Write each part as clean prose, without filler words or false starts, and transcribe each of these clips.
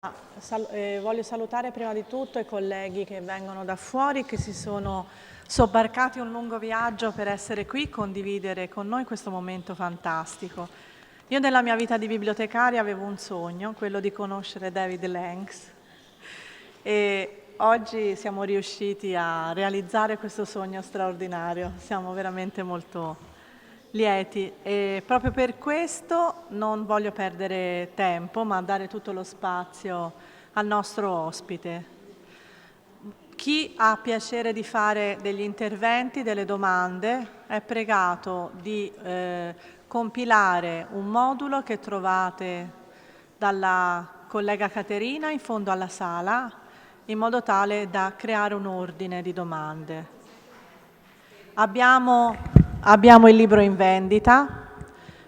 Voglio salutare prima di tutto i colleghi che vengono da fuori, che si sono sobbarcati un lungo viaggio per essere qui, condividere con noi questo momento fantastico. Io nella mia vita di bibliotecaria avevo un sogno, quello di conoscere R.David Lankes, e oggi siamo riusciti a realizzare questo sogno straordinario. Siamo veramente molto lieti e proprio per questo non voglio perdere tempo, ma dare tutto lo spazio al nostro ospite. Chi ha piacere di fare degli interventi, delle domande, è pregato di compilare un modulo che trovate dalla collega Caterina in fondo alla sala, in modo tale da creare un ordine di domande. Abbiamo il libro in vendita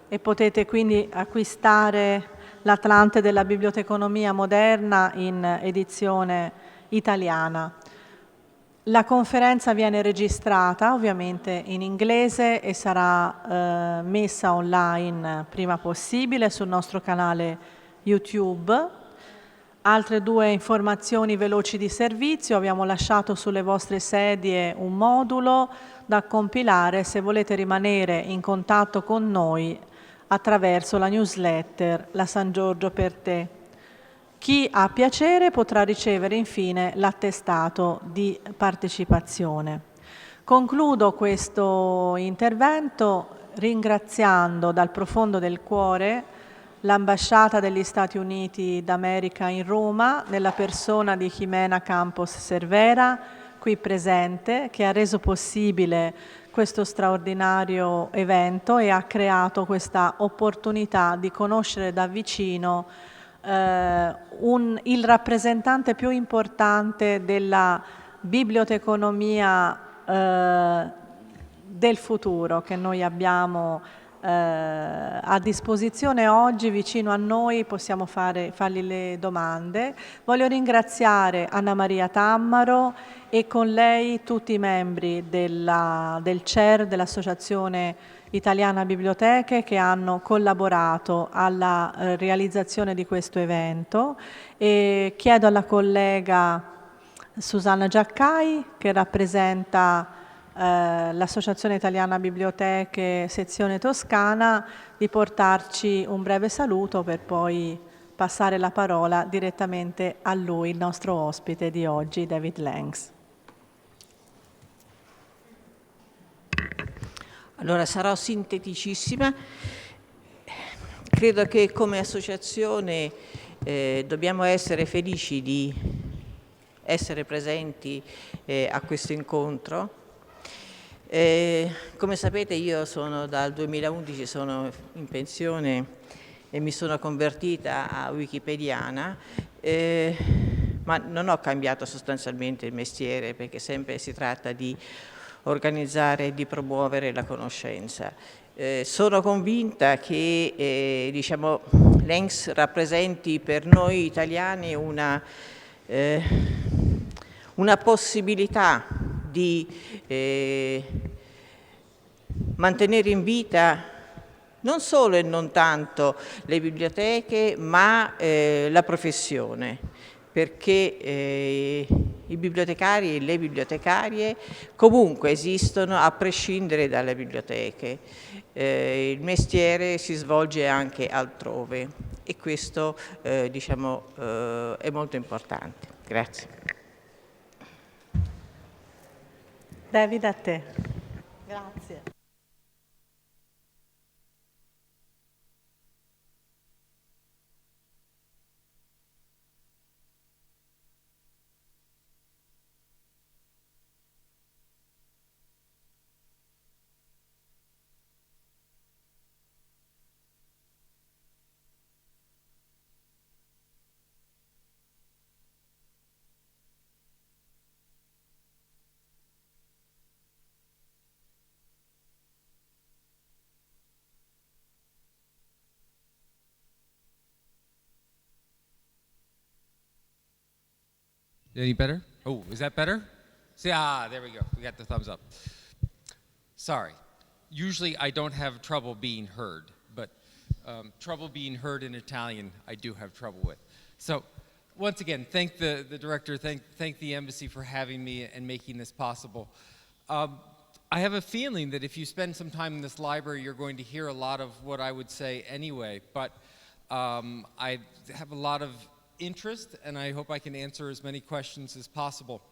e potete quindi acquistare l'Atlante della biblioteconomia moderna in edizione italiana. La conferenza viene registrata ovviamente in inglese e sarà messa online prima possibile sul nostro canale YouTube. Altre due informazioni veloci di servizio: abbiamo lasciato sulle vostre sedie un modulo da compilare se volete rimanere in contatto con noi attraverso la newsletter La San Giorgio per te. Chi ha piacere potrà ricevere infine l'attestato di partecipazione. Concludo questo intervento ringraziando dal profondo del cuore l'Ambasciata degli Stati Uniti d'America in Roma, nella persona di Jimena Campos Cervera, qui presente, che ha reso possibile questo straordinario evento e ha creato questa opportunità di conoscere da vicino il rappresentante più importante della biblioteconomia del futuro che noi abbiamo a disposizione oggi. Vicino a noi possiamo fargli le domande. Voglio ringraziare Anna Maria Tammaro e con lei tutti i membri del CER, dell'Associazione Italiana Biblioteche, che hanno collaborato alla realizzazione di questo evento, e chiedo alla collega Susanna Giaccai, che rappresenta l'Associazione Italiana Biblioteche sezione Toscana, di portarci un breve saluto per poi passare la parola direttamente a lui, il nostro ospite di oggi, David Lankes. Allora sarò sinteticissima. Credo che come associazione dobbiamo essere felici di essere presenti a questo incontro. Come sapete, io dal 2011 sono in pensione e mi sono convertita a wikipediana, ma non ho cambiato sostanzialmente il mestiere, perché sempre si tratta di organizzare e di promuovere la conoscenza. Sono convinta che Lankes rappresenti per noi italiani una possibilità di mantenere in vita non solo e non tanto le biblioteche, ma la professione, perché i bibliotecari e le bibliotecarie comunque esistono a prescindere dalle biblioteche. Il mestiere si svolge anche altrove e questo è molto importante. Grazie. David, a te. Grazie. Any better? Oh, is that better? See, there we go. We got the thumbs up. Sorry. Usually I don't have trouble being heard, but trouble being heard in Italian I do have trouble with. So once again, thank the director, thank the embassy for having me and making this possible. I have a feeling that if you spend some time in this library, you're going to hear a lot of what I would say anyway, but I have a lot of interest, and I hope I can answer as many questions as possible.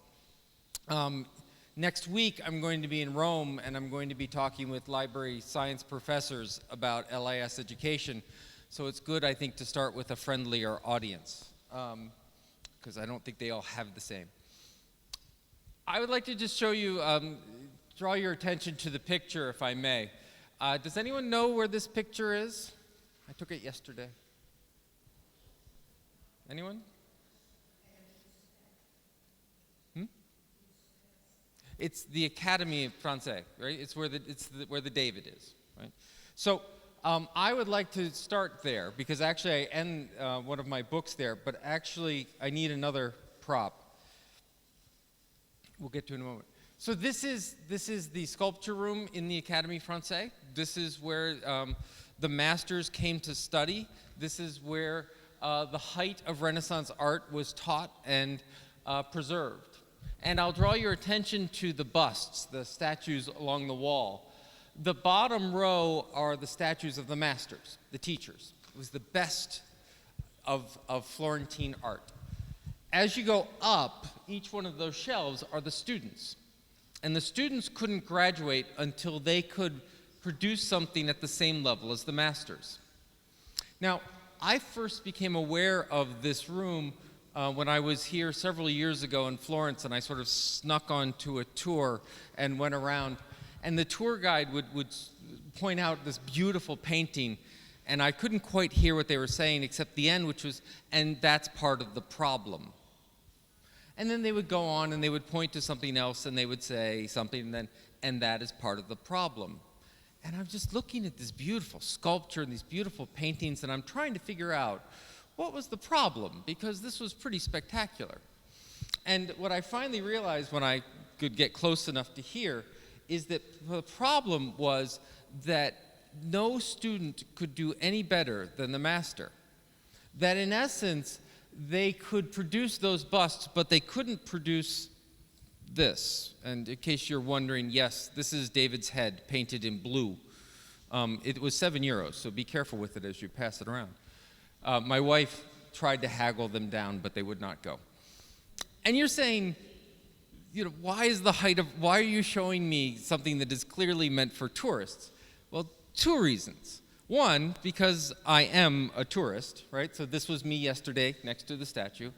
Next week, I'm going to be in Rome, and I'm going to be talking with library science professors about LIS education. So it's good, I think, to start with a friendlier audience, because I don't think they all have the same. I would like to just show you, draw your attention to the picture, if I may. Does anyone know where this picture is? I took it yesterday. Anyone? It's the Académie Française, right? It's where the David is, right? So I would like to start there because actually I end one of my books there, but actually I need another prop. We'll get to it in a moment. So this is the sculpture room in the Académie Française. This is where the masters came to study. This is where the height of Renaissance art was taught and preserved. And I'll draw your attention to the busts, the statues along the wall. The bottom row are the statues of the masters, the teachers. It was the best of Florentine art. As you go up, each one of those shelves are the students. And the students couldn't graduate until they could produce something at the same level as the masters. Now, I first became aware of this room when I was here several years ago in Florence, and I sort of snuck onto a tour and went around. And the tour guide would point out this beautiful painting, and I couldn't quite hear what they were saying except the end, which was, and that's part of the problem. And then they would go on and they would point to something else and they would say something, and that is part of the problem. And I'm just looking at this beautiful sculpture and these beautiful paintings, and I'm trying to figure out what was the problem, because this was pretty spectacular. And what I finally realized when I could get close enough to hear is that the problem was that no student could do any better than the master. That in essence, they could produce those busts, but they couldn't produce this. And in case you're wondering, yes, this is David's head painted in blue. It was €7, so be careful with it as you pass it around. My wife tried to haggle them down, but they would not go. And you're saying, you know, why are you showing me something that is clearly meant for tourists? Well, two reasons. One, because I am a tourist, right? So this was me yesterday next to the statue,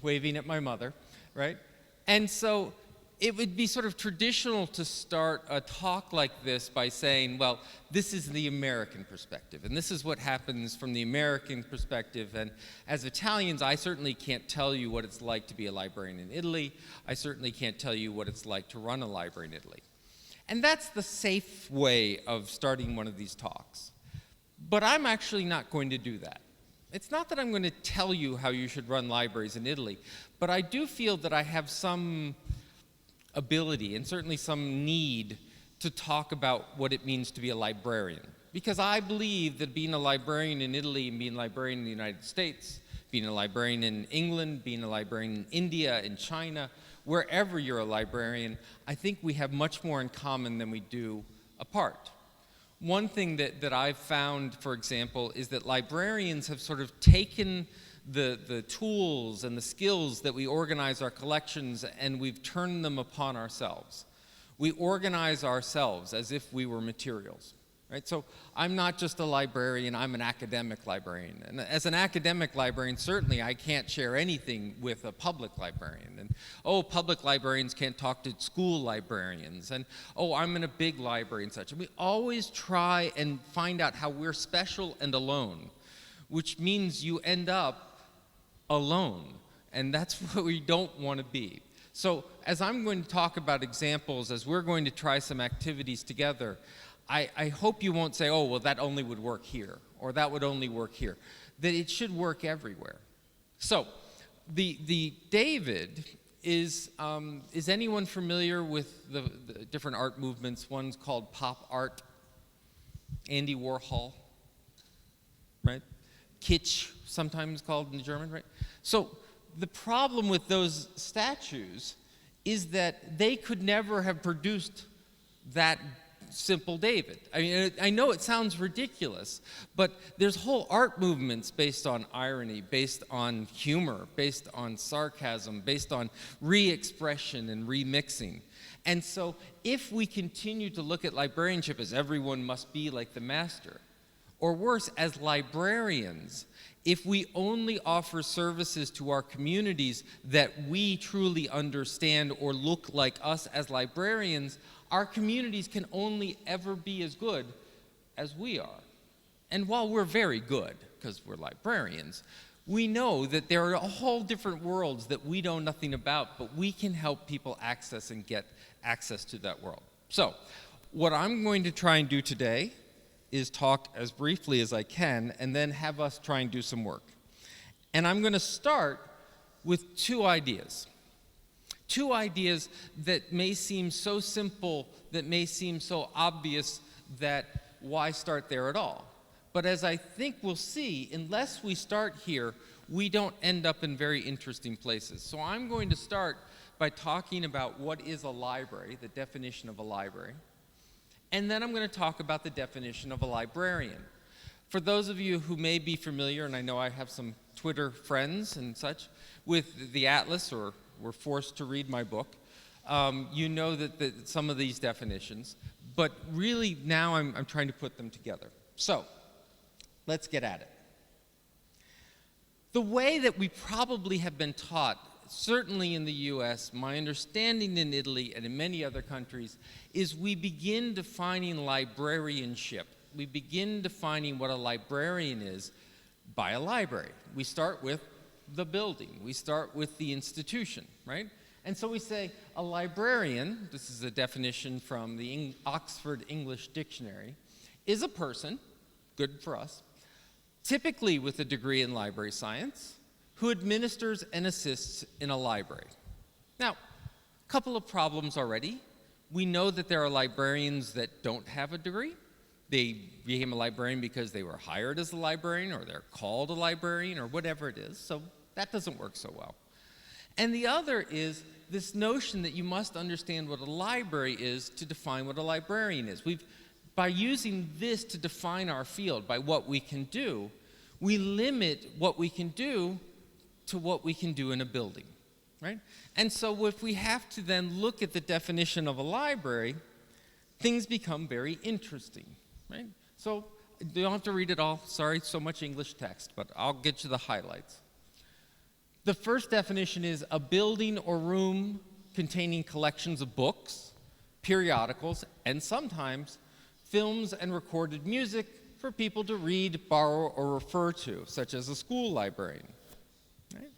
waving at my mother, right? And so it would be sort of traditional to start a talk like this by saying, well, this is the American perspective, and this is what happens from the American perspective. And as Italians, I certainly can't tell you what it's like to be a librarian in Italy. I certainly can't tell you what it's like to run a library in Italy. And that's the safe way of starting one of these talks. But I'm actually not going to do that. It's not that I'm going to tell you how you should run libraries in Italy, but I do feel that I have some ability and certainly some need to talk about what it means to be a librarian. Because I believe that being a librarian in Italy and being a librarian in the United States, being a librarian in England, being a librarian in India, in China, wherever you're a librarian, I think we have much more in common than we do apart. One thing that I've found, for example, is that librarians have sort of taken the tools and the skills that we organize our collections, and we've turned them upon ourselves. We organize ourselves as if we were materials, right? So I'm not just a librarian, I'm an academic librarian. And as an academic librarian, certainly I can't share anything with a public librarian. And, oh, public librarians can't talk to school librarians. And, oh, I'm in a big library and such. And we always try and find out how we're special and alone, which means you end up alone, and that's what we don't want to be. So as I'm going to talk about examples, as we're going to try some activities together, I hope you won't say, oh, well, that only would work here, or that would only work here. That it should work everywhere. So the David is anyone familiar with the different art movements? One's called pop art, Andy Warhol, right? kitsch, sometimes called in German, right? So the problem with those statues is that they could never have produced that simple David. I mean, I know it sounds ridiculous, but there's whole art movements based on irony, based on humor, based on sarcasm, based on re-expression and remixing. And so if we continue to look at librarianship as everyone must be like the master, or worse, as librarians, if we only offer services to our communities that we truly understand or look like us as librarians, our communities can only ever be as good as we are. And while we're very good, because we're librarians, we know that there are a whole different worlds that we know nothing about, but we can help people access and get access to that world. So, what I'm going to try and do today is talk as briefly as I can and then have us try and do some work. And I'm going to start with two ideas. Two ideas that may seem so simple, that may seem so obvious that why start there at all? But as I think we'll see, unless we start here, we don't end up in very interesting places. So I'm going to start by talking about what is a library, the definition of a library. And then I'm going to talk about the definition of a librarian. For those of you who may be familiar, and I know I have some Twitter friends and such, with the Atlas, or were forced to read my book, you know that some of these definitions, but really now I'm trying to put them together. So, let's get at it. The way that we probably have been taught, certainly in the US, my understanding in Italy and in many other countries, is we begin defining librarianship. We begin defining what a librarian is by a library. We start with the building. We start with the institution, right? And so we say a librarian, this is a definition from the Oxford English Dictionary, is a person, good for us, typically with a degree in library science, who administers and assists in a library. Now, a couple of problems already. We know that there are librarians that don't have a degree. They became a librarian because they were hired as a librarian, or they're called a librarian, or whatever it is. So that doesn't work so well. And the other is this notion that you must understand what a library is to define what a librarian is. By using this to define our field, by what we can do, we limit what we can do to what we can do in a building, right? And so if we have to then look at the definition of a library, things become very interesting, right? So you don't have to read it all. Sorry, so much English text, but I'll get you the highlights. The first definition is a building or room containing collections of books, periodicals, and sometimes films and recorded music for people to read, borrow, or refer to, such as a school librarian. Right?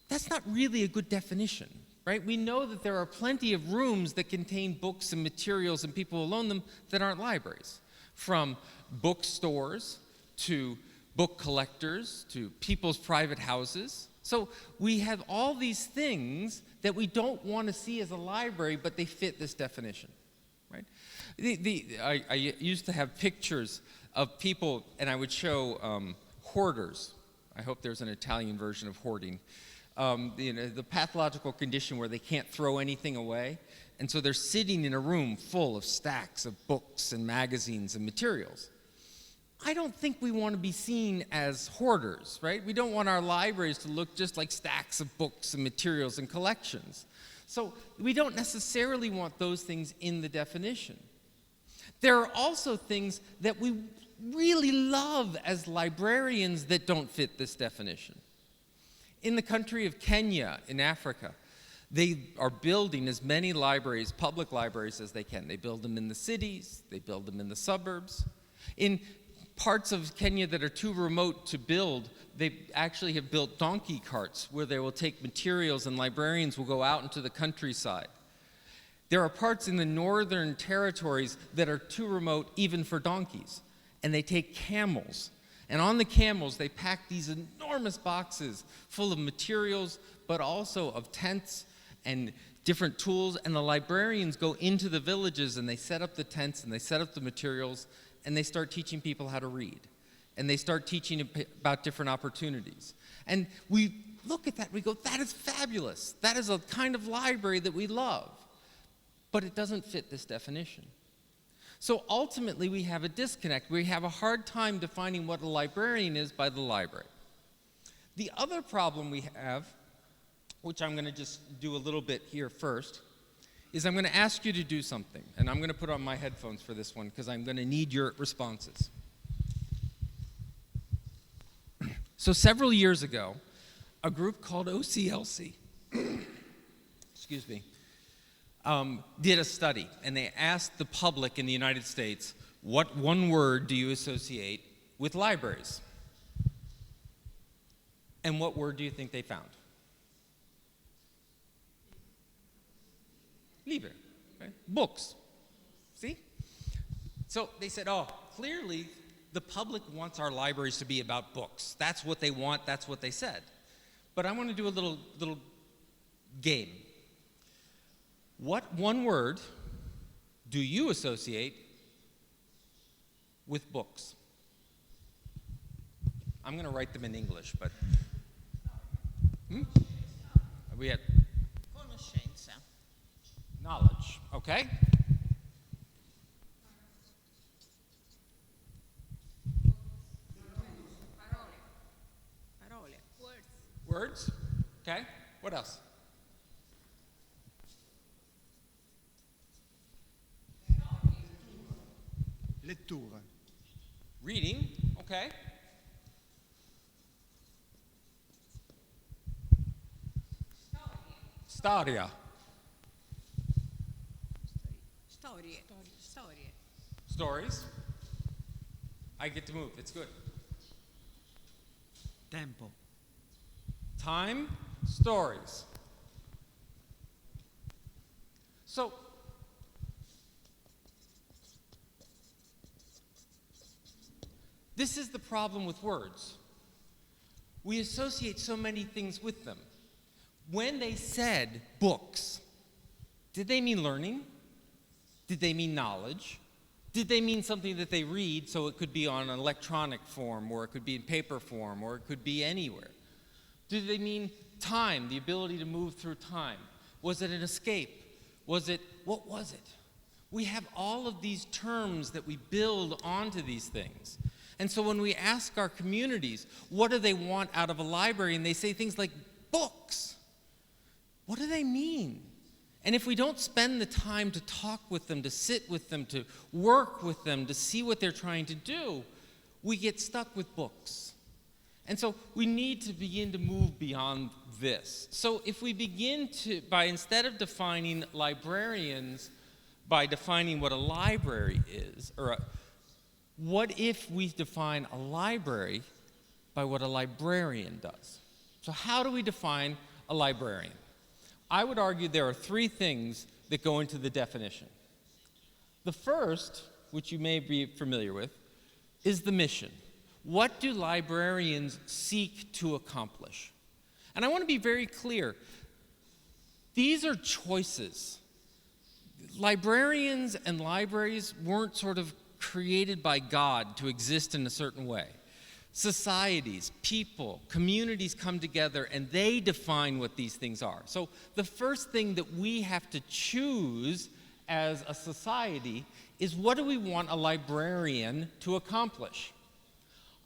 That's not really a good definition, right? We know that there are plenty of rooms that contain books and materials and people who loan them that aren't libraries, from bookstores to book collectors to people's private houses. So we have all these things that we don't want to see as a library, but they fit this definition, right? I used to have pictures of people, and I would show hoarders. I hope there's an Italian version of hoarding. The pathological condition where they can't throw anything away, and so they're sitting in a room full of stacks of books and magazines and materials. I don't think we want to be seen as hoarders, right? We don't want our libraries to look just like stacks of books and materials and collections. So we don't necessarily want those things in the definition. There are also things that we really love as librarians that don't fit this definition. In the country of Kenya, in Africa, they are building as many libraries, public libraries, as they can. They build them in the cities, they build them in the suburbs. In parts of Kenya that are too remote to build, they actually have built donkey carts where they will take materials and librarians will go out into the countryside. There are parts in the northern territories that are too remote even for donkeys, and they take camels. And on the camels, they pack these enormous boxes full of materials, but also of tents and different tools, and the librarians go into the villages and they set up the tents and they set up the materials, and they start teaching people how to read. And they start teaching about different opportunities. And we look at that, we go, that is fabulous. That is a kind of library that we love. But it doesn't fit this definition. So ultimately, we have a disconnect. We have a hard time defining what a librarian is by the library. The other problem we have, which I'm going to just do a little bit here first, is I'm going to ask you to do something. And I'm going to put on my headphones for this one because I'm going to need your responses. So several years ago, a group called OCLC, excuse me, did a study, and they asked the public in the United States, what one word do you associate with libraries? And what word do you think they found? Libre, okay? Books. See? So they said, oh, clearly the public wants our libraries to be about books. That's what they want, that's what they said. But I want to do a little game. What one word do you associate with books? I'm going to write them in English, but... We had Conoscenza. knowledge, okay? Parole. Words, okay? What else? Lettura. Reading, okay? Storia. Storie. Storie. Stories. I get to move, it's good. Tempo. Time, stories. So, this is the problem with words. We associate so many things with them. When they said books, did they mean learning? Did they mean knowledge? Did they mean something that they read so it could be on an electronic form, or it could be in paper form, or it could be anywhere? Did they mean time, the ability to move through time? Was it an escape? What was it? We have all of these terms that we build onto these things. And so when we ask our communities, what do they want out of a library? And they say things like books. What do they mean? And if we don't spend the time to talk with them, to sit with them, to work with them, to see what they're trying to do, we get stuck with books. And so we need to begin to move beyond this. So if we begin by instead of defining librarians by defining what a library is, what if we define a library by what a librarian does? So how do we define a librarian? I would argue there are three things that go into the definition. The first, which you may be familiar with, is the mission. What do librarians seek to accomplish? And I want to be very clear. These are choices. Librarians and libraries weren't sort of created by God to exist in a certain way. Societies, people, communities come together and they define what these things are. So the first thing that we have to choose as a society is, what do we want a librarian to accomplish?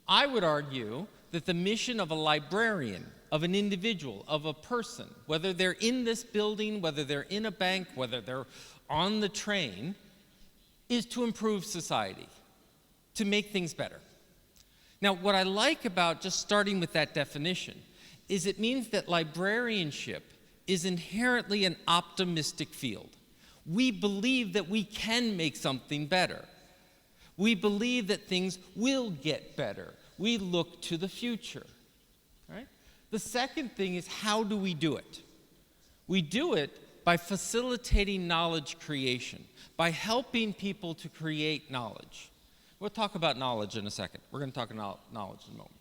I would argue that the mission of a librarian, of an individual, of a person, whether they're in this building, whether they're in a bank, whether they're on the train, is to improve society, to make things better. Now, what I like about just starting with that definition is it means that librarianship is inherently an optimistic field. We believe that we can make something better. We believe that things will get better. We look to the future, right? The second thing is, how do we do it? We do it by facilitating knowledge creation, by helping people to create knowledge. We'll talk about knowledge in a second. We're going to talk about knowledge in a moment.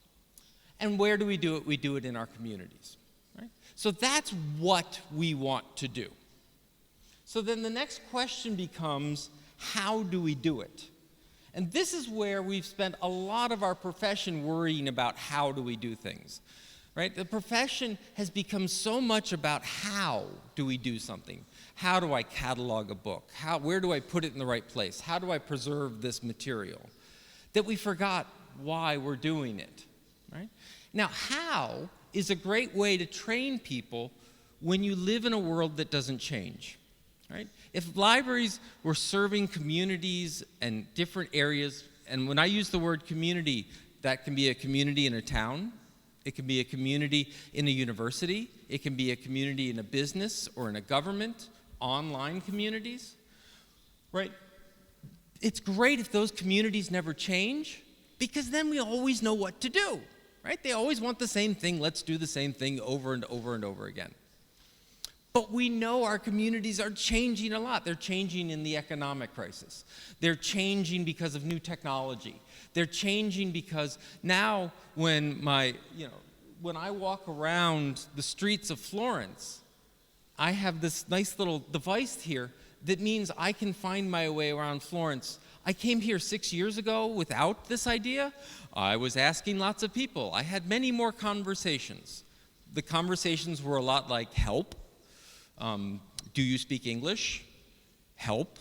And where do we do it? We do it in our communities, right? So that's what we want to do. So then the next question becomes, how do we do it? And this is where we've spent a lot of our profession worrying about how do we do things, right? The profession has become so much about how do we do something. How do I catalog a book? Where do I put it in the right place? How do I preserve this material? That we forgot why we're doing it, right? Now, how is a great way to train people when you live in a world that doesn't change, right? If libraries were serving communities and different areas, and when I use the word community, that can be a community in a town, it can be a community in a university, it can be a community in a business or in a government, online communities, right? It's great if those communities never change, because then we always know what to do, right? They always want the same thing, let's do the same thing over and over and over again. But we know our communities are changing a lot. They're changing in the economic crisis. They're changing because of new technology. They're changing because now when I walk around the streets of Florence, I have this nice little device here that means I can find my way around Florence. I came here 6 years ago without this idea. I was asking lots of people. I had many more conversations. The conversations were a lot like, help. Do you speak English? Help.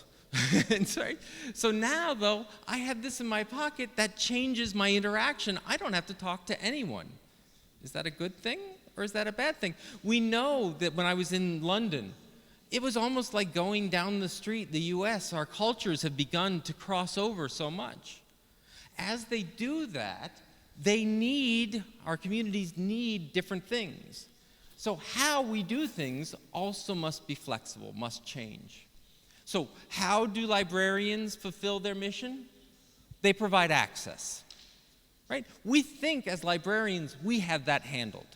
So now, though, I have this in my pocket that changes my interaction. I don't have to talk to anyone. Is that a good thing or is that a bad thing? We know that when I was in London, it was almost like going down the street, the US, our cultures have begun to cross over so much. As they do that, our communities need different things. So how we do things also must be flexible, must change. So how do librarians fulfill their mission? They provide access, right? We think as librarians we have that handled,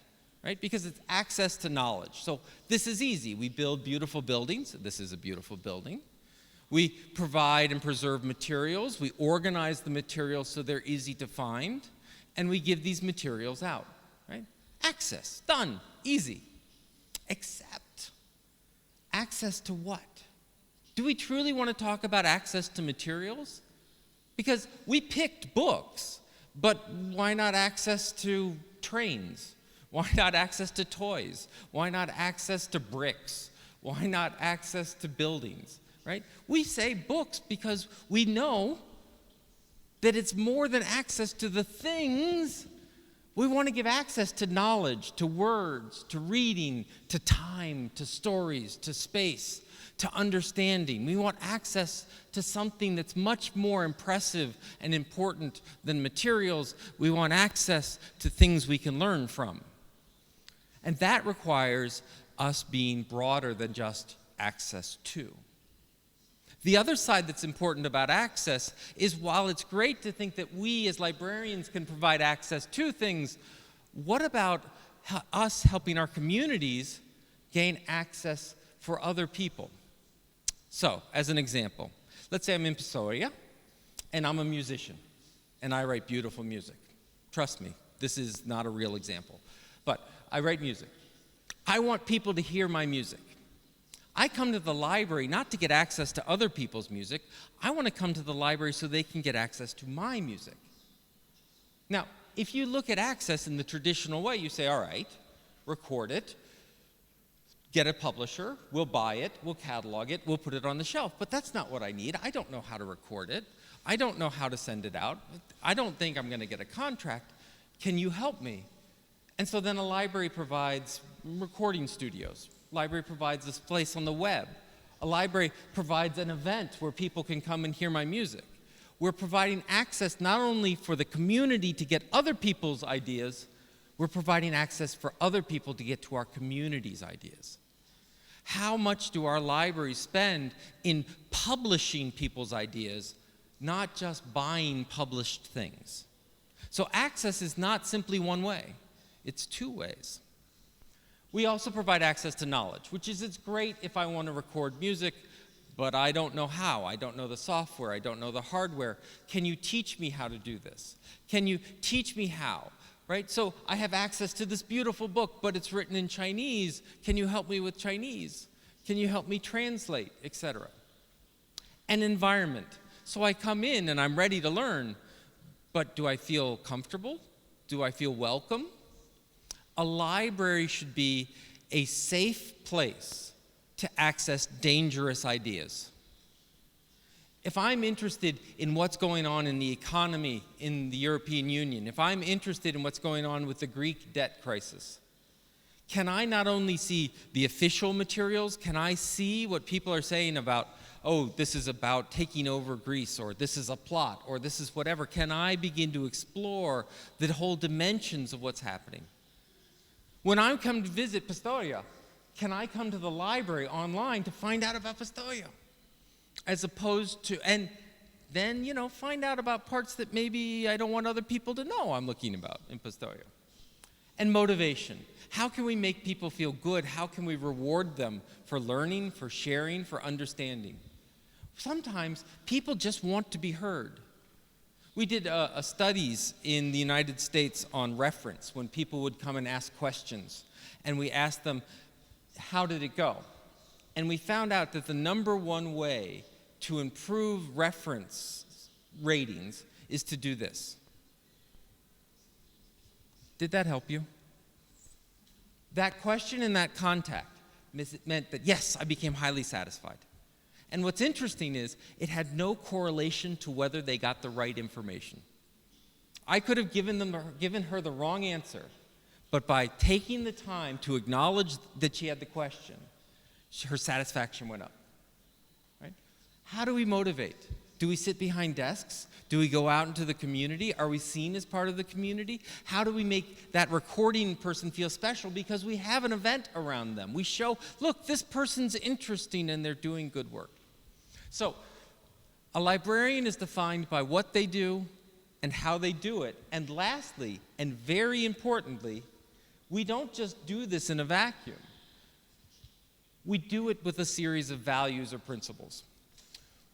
right? Because it's access to knowledge. So this is easy. We build beautiful buildings. This is a beautiful building. We provide and preserve materials. We organize the materials so they're easy to find. And we give these materials out, right? Access, done, easy. Except, access to what? Do we truly want to talk about access to materials? Because we picked books, but why not access to trains? Why not access to toys? Why not access to bricks? Why not access to buildings, right? We say books because we know that it's more than access to the things. We want to give access to knowledge, to words, to reading, to time, to stories, to space, to understanding. We want access to something that's much more impressive and important than materials. We want access to things we can learn from. And that requires us being broader than just access to. The other side that's important about access is while it's great to think that we as librarians can provide access to things, what about us helping our communities gain access for other people? So, as an example, let's say I'm in Pistoia and I'm a musician and I write beautiful music. Trust me, this is not a real example, but I write music. I want people to hear my music. I come to the library not to get access to other people's music. I want to come to the library so they can get access to my music. Now, if you look at access in the traditional way, you say, all right, record it, get a publisher, we'll buy it, we'll catalog it, we'll put it on the shelf. But that's not what I need. I don't know how to record it. I don't know how to send it out. I don't think I'm going to get a contract. Can you help me? And so then a library provides recording studios. Library provides this place on the web. A library provides an event where people can come and hear my music. We're providing access not only for the community to get other people's ideas, we're providing access for other people to get to our community's ideas. How much do our libraries spend in publishing people's ideas, not just buying published things? So access is not simply one way, it's two ways. We also provide access to knowledge, which is it's great if I want to record music, but I don't know how. I don't know the software. I don't know the hardware. Can you teach me how to do this? Can you teach me how? Right? So I have access to this beautiful book, but it's written in Chinese. Can you help me with Chinese? Can you help me translate, etc.? An environment. So I come in and I'm ready to learn, but do I feel comfortable? Do I feel welcome? A library should be a safe place to access dangerous ideas. If I'm interested in what's going on in the economy in the European Union, if I'm interested in what's going on with the Greek debt crisis, can I not only see the official materials, can I see what people are saying about, oh, this is about taking over Greece, or this is a plot, or this is whatever? Can I begin to explore the whole dimensions of what's happening? When I come to visit Pistoia, can I come to the library online to find out about Pistoia? As opposed to, and then, find out about parts that maybe I don't want other people to know I'm looking about in Pistoia. And motivation. How can we make people feel good? How can we reward them for learning, for sharing, for understanding? Sometimes people just want to be heard. We did studies in the United States on reference when people would come and ask questions. And we asked them, how did it go? And we found out that the number one way to improve reference ratings is to do this. Did that help you? That question and that contact meant that, yes, I became highly satisfied. And what's interesting is it had no correlation to whether they got the right information. I could have given her the wrong answer, but by taking the time to acknowledge that she had the question, her satisfaction went up. Right? How do we motivate? Do we sit behind desks? Do we go out into the community? Are we seen as part of the community? How do we make that recording person feel special? Because we have an event around them. We show, look, this person's interesting and they're doing good work. So, a librarian is defined by what they do and how they do it. And lastly, and very importantly, we don't just do this in a vacuum. We do it with a series of values or principles.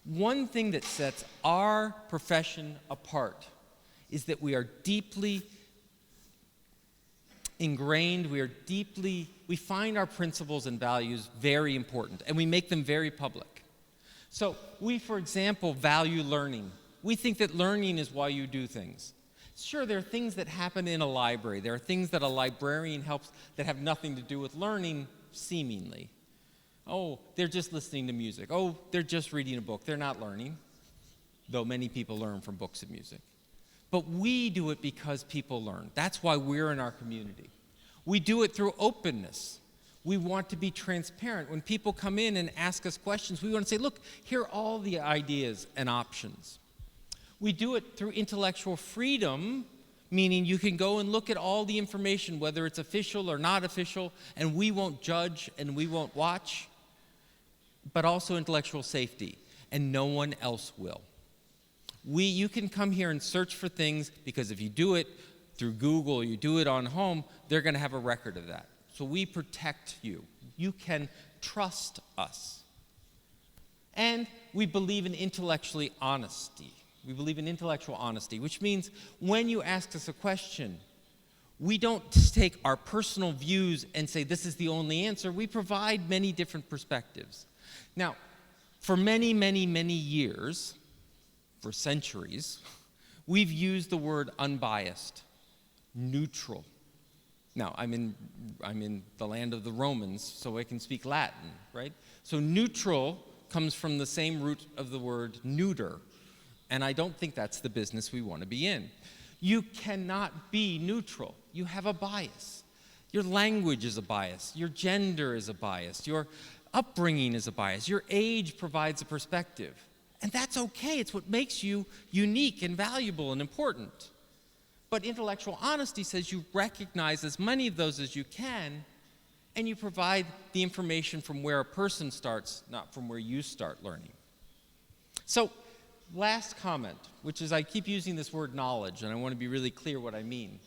One thing that sets our profession apart is that we are deeply ingrained, we find our principles and values very important, and we make them very public. So we, for example, value learning. We think that learning is why you do things. Sure, there are things that happen in a library. There are things that a librarian helps that have nothing to do with learning, seemingly. Oh, they're just listening to music. Oh, they're just reading a book. They're not learning, though many people learn from books and music. But we do it because people learn. That's why we're in our community. We do it through openness. We want to be transparent. When people come in and ask us questions, we want to say, look, here are all the ideas and options. We do it through intellectual freedom, meaning you can go and look at all the information, whether it's official or not official, and we won't judge and we won't watch, but also intellectual safety, and no one else will. You can come here and search for things, because if you do it through Google or you do it on home, they're going to have a record of that. So we protect you. You can trust us. And we believe in intellectual honesty. We believe in intellectual honesty, which means when you ask us a question, we don't take our personal views and say this is the only answer. We provide many different perspectives. Now, for many, many, many years, for centuries, we've used the word unbiased, neutral. Now, I'm in the land of the Romans, so I can speak Latin, right? So neutral comes from the same root of the word neuter, and I don't think that's the business we want to be in. You cannot be neutral. You have a bias. Your language is a bias. Your gender is a bias. Your upbringing is a bias. Your age provides a perspective. And that's okay. It's what makes you unique and valuable and important. But intellectual honesty says you recognize as many of those as you can, and you provide the information from where a person starts, not from where you start learning. So, last comment, which is I keep using this word knowledge, and I want to be really clear what I mean.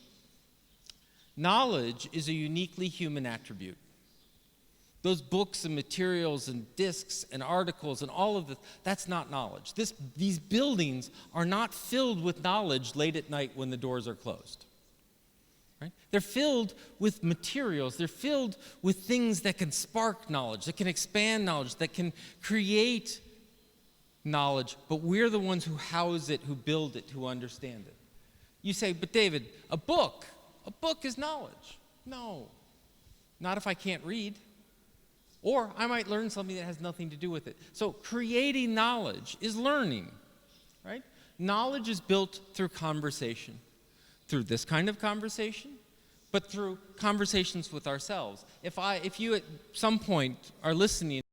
Knowledge is a uniquely human attribute. Those books and materials and discs and articles and all of this, that's not knowledge. These buildings are not filled with knowledge late at night when the doors are closed. Right? They're filled with materials. They're filled with things that can spark knowledge, that can expand knowledge, that can create knowledge, but we're the ones who house it, who build it, who understand it. You say, but David, a book is knowledge. No, not if I can't read. Or I might learn something that has nothing to do with it. So creating knowledge is learning, right? Knowledge is built through conversation, through this kind of conversation, but through conversations with ourselves. If you at some point are listening,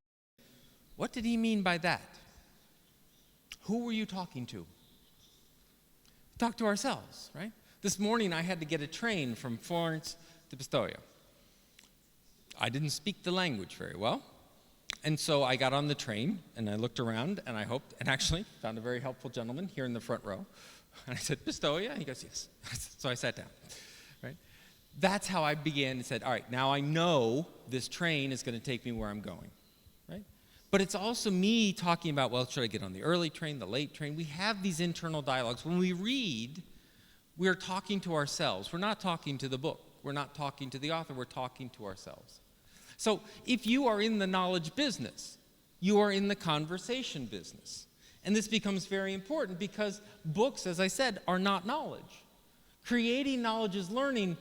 what did he mean by that? Who were you talking to? Talk to ourselves, right? This morning I had to get a train from Florence to Pistoia. I didn't speak the language very well, and so I got on the train and I looked around and I hoped, and actually found a very helpful gentleman here in the front row. And I said, Pistoia? And he goes, yes. So I sat down, right? That's how I began and said, all right, now I know this train is going to take me where I'm going, right? But it's also me talking about, well, should I get on the early train, the late train? We have these internal dialogues. When we read, we're talking to ourselves. We're not talking to the book. We're not talking to the author. We're talking to ourselves. So if you are in the knowledge business, you are in the conversation business. And this becomes very important because books, as I said, are not knowledge. Creating knowledge is learning,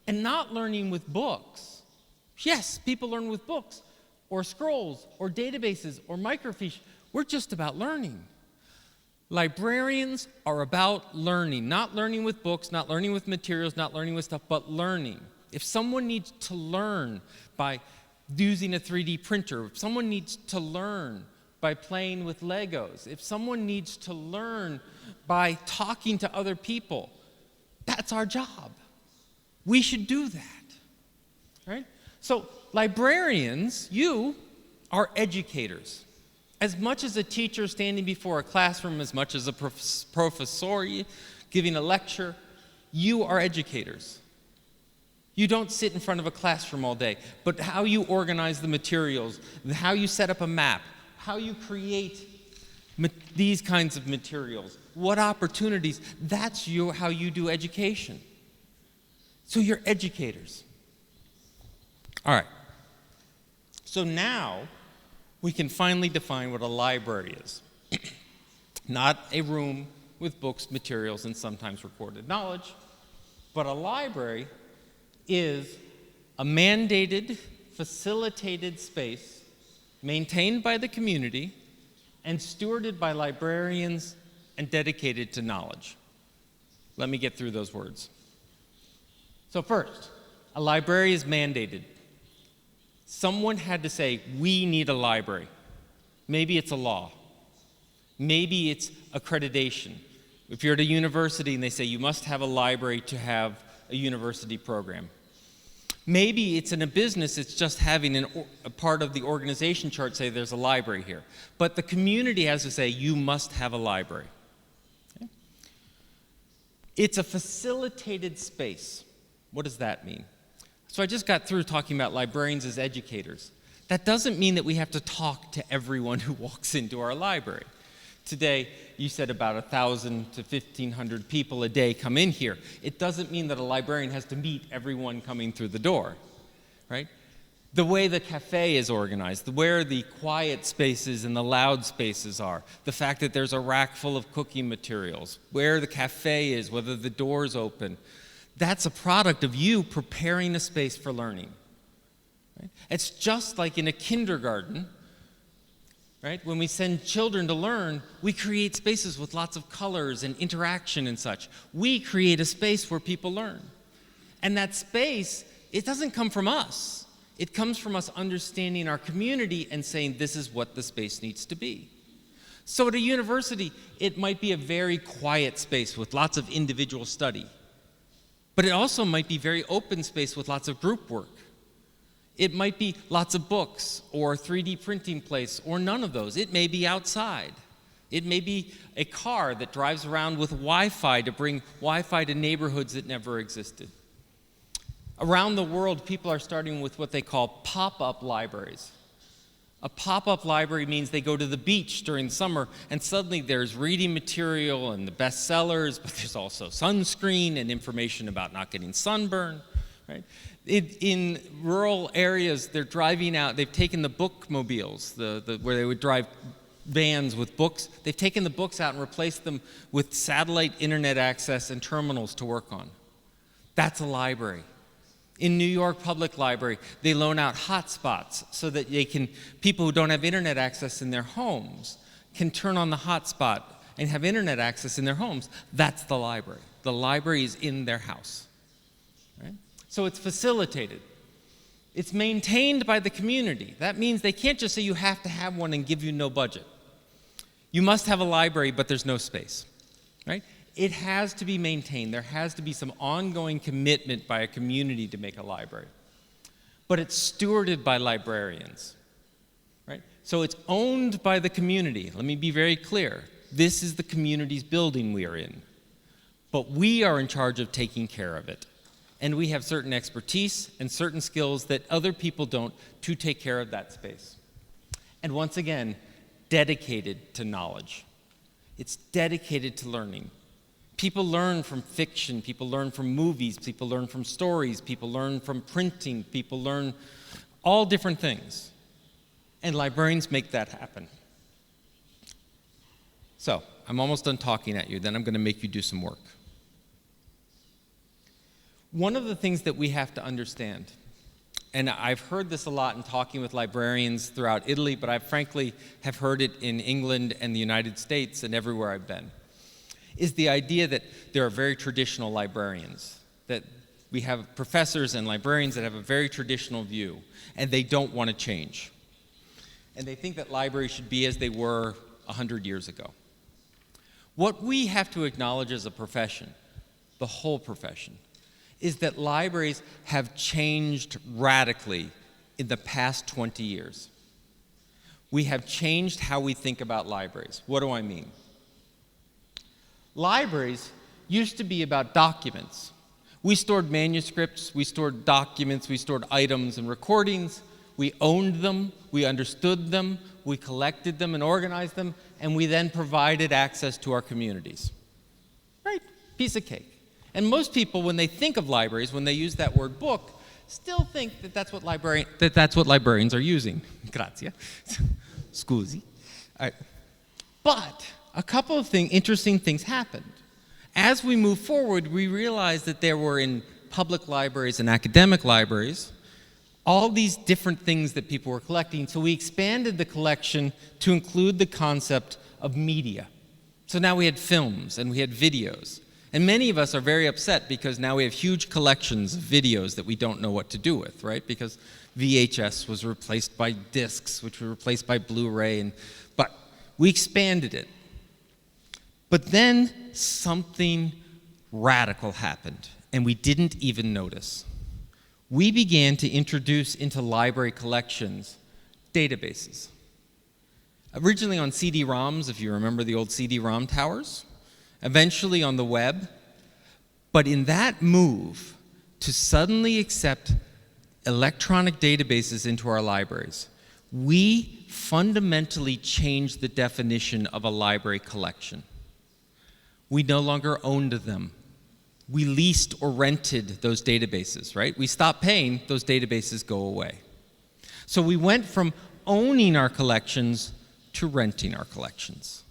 and not learning with books. Yes, people learn with books, or scrolls, or databases, or microfiche. We're just about learning. Librarians are about learning, not learning with books, not learning with materials, not learning with stuff, but learning. If someone needs to learn by using a 3D printer, if someone needs to learn by playing with Legos, if someone needs to learn by talking to other people, that's our job. We should do that, right? So librarians, you are educators. As much as a teacher standing before a classroom, as much as a professor giving a lecture, you are educators. You don't sit in front of a classroom all day, but how you organize the materials, how you set up a map, how you create these kinds of materials, what opportunities, that's how you do education. So you're educators. All right. So now we can finally define what a library is. Not a room with books, materials, and sometimes recorded knowledge, but a library is a mandated, facilitated space maintained by the community and stewarded by librarians and dedicated to knowledge. Let me get through those words. So first, a library is mandated. Someone had to say, we need a library. Maybe it's a law. Maybe it's accreditation. If you're at a university and they say you must have a library to have a university program. Maybe it's in a business, it's just having a part of the organization chart say there's a library here. But the community has to say you must have a library. Okay? It's a facilitated space. What does that mean? So I just got through talking about librarians as educators. That doesn't mean that we have to talk to everyone who walks into our library. Today, you said about 1,000 to 1,500 people a day come in here. It doesn't mean that a librarian has to meet everyone coming through the door, right? The way the cafe is organized, where the quiet spaces and the loud spaces are, the fact that there's a rack full of cooking materials, where the cafe is, whether the door's open, that's a product of you preparing a space for learning. Right? It's just like in a kindergarten, right? When we send children to learn, we create spaces with lots of colors and interaction and such. We create a space where people learn. And that space, it doesn't come from us. It comes from us understanding our community and saying this is what the space needs to be. So at a university, it might be a very quiet space with lots of individual study. But it also might be very open space with lots of group work. It might be lots of books or 3D printing place or none of those. It may be outside. It may be a car that drives around with Wi-Fi to bring Wi-Fi to neighborhoods that never existed. Around the world, people are starting with what they call pop-up libraries. A pop-up library means they go to the beach during summer and suddenly there's reading material and the bestsellers, but there's also sunscreen and information about not getting sunburn, right? In rural areas, they're driving out, they've taken the bookmobiles, where they would drive vans with books. They've taken the books out and replaced them with satellite internet access and terminals to work on. That's a library. In New York Public Library, they loan out hotspots so that people who don't have internet access in their homes can turn on the hotspot and have internet access in their homes. That's the library. The library is in their house. Right? So it's facilitated. It's maintained by the community. That means they can't just say you have to have one and give you no budget. You must have a library, but there's no space. Right? It has to be maintained. There has to be some ongoing commitment by a community to make a library. But it's stewarded by librarians. Right? So it's owned by the community. Let me be very clear. This is the community's building we are in. But we are in charge of taking care of it. And we have certain expertise and certain skills that other people don't to take care of that space. And once again, dedicated to knowledge. It's dedicated to learning. People learn from fiction, people learn from movies, people learn from stories, people learn from printing, people learn all different things. And librarians make that happen. So, I'm almost done talking at you, then I'm going to make you do some work. One of the things that we have to understand, and I've heard this a lot in talking with librarians throughout Italy, but I frankly have heard it in England and the United States and everywhere I've been, is the idea that there are very traditional librarians, that we have professors and librarians that have a very traditional view, and they don't want to change. And they think that libraries should be as they were 100 years ago. What we have to acknowledge as a profession, the whole profession, is that libraries have changed radically in the past 20 years. We have changed how we think about libraries. What do I mean? Libraries used to be about documents. We stored manuscripts, we stored documents, we stored items and recordings. We owned them, we understood them, we collected them and organized them, and we then provided access to our communities. Right? Piece of cake. And most people, when they think of libraries, when they use that word book, still think that that's what librarians are using. Grazie. Scusi. All right. But a couple of interesting things happened. As we move forward, we realized that there were in public libraries and academic libraries all these different things that people were collecting, so we expanded the collection to include the concept of media. So now we had films and we had videos. And many of us are very upset because now we have huge collections of videos that we don't know what to do with, right? Because VHS was replaced by discs, which were replaced by Blu-ray, but we expanded it. But then something radical happened, and we didn't even notice. We began to introduce into library collections databases. Originally on CD-ROMs, if you remember the old CD-ROM towers, eventually on the web, but in that move to suddenly accept electronic databases into our libraries, we fundamentally changed the definition of a library collection. We no longer owned them. We leased or rented those databases, right? We stopped paying, those databases go away. So we went from owning our collections to renting our collections.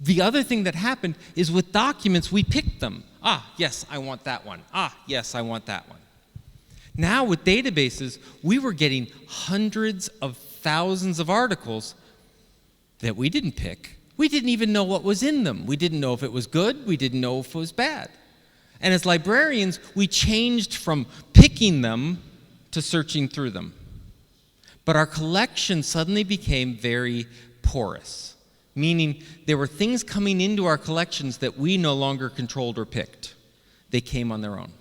The other thing that happened is with documents, we picked them. Ah, yes, I want that one. Ah, yes, I want that one. Now with databases, we were getting hundreds of thousands of articles that we didn't pick. We didn't even know what was in them. We didn't know if it was good. We didn't know if it was bad. And as librarians, we changed from picking them to searching through them. But our collection suddenly became very porous, meaning there were things coming into our collections that we no longer controlled or picked. They came on their own.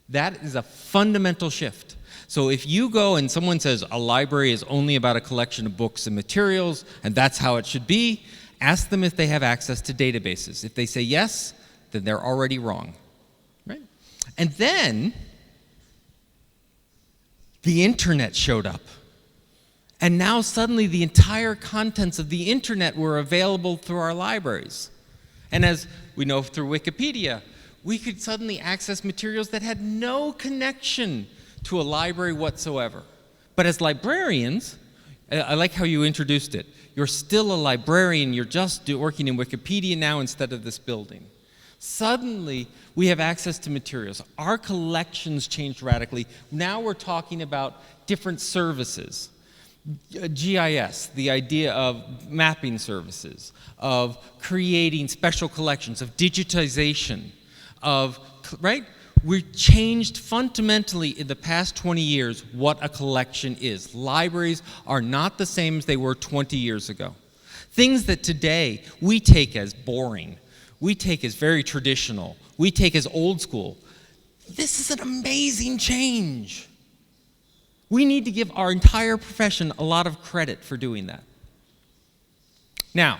That is a fundamental shift. So if you go and someone says a library is only about a collection of books and materials, and that's how it should be, ask them if they have access to databases. If they say yes, then they're already wrong. Right? And then the internet showed up. And now suddenly the entire contents of the internet were available through our libraries. And as we know through Wikipedia, we could suddenly access materials that had no connection to a library whatsoever. But as librarians, I like how you introduced it. You're still a librarian, you're just working in Wikipedia now instead of this building. Suddenly, we have access to materials. Our collections changed radically. Now we're talking about different services. GIS, the idea of mapping services, of creating special collections, of digitization, right? We've changed fundamentally in the past 20 years what a collection is. Libraries are not the same as they were 20 years ago. Things that today we take as boring, we take as very traditional, we take as old school. This is an amazing change. We need to give our entire profession a lot of credit for doing that. Now,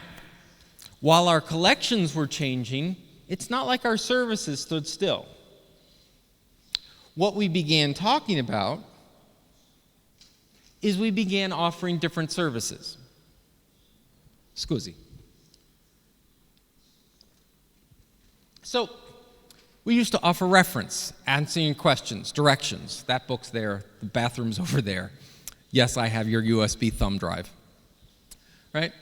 while our collections were changing, it's not like our services stood still. What we began talking about is we began offering different services. Scusi. So, we used to offer reference, answering questions, directions. That book's there, the bathroom's over there. Yes, I have your USB thumb drive. Right?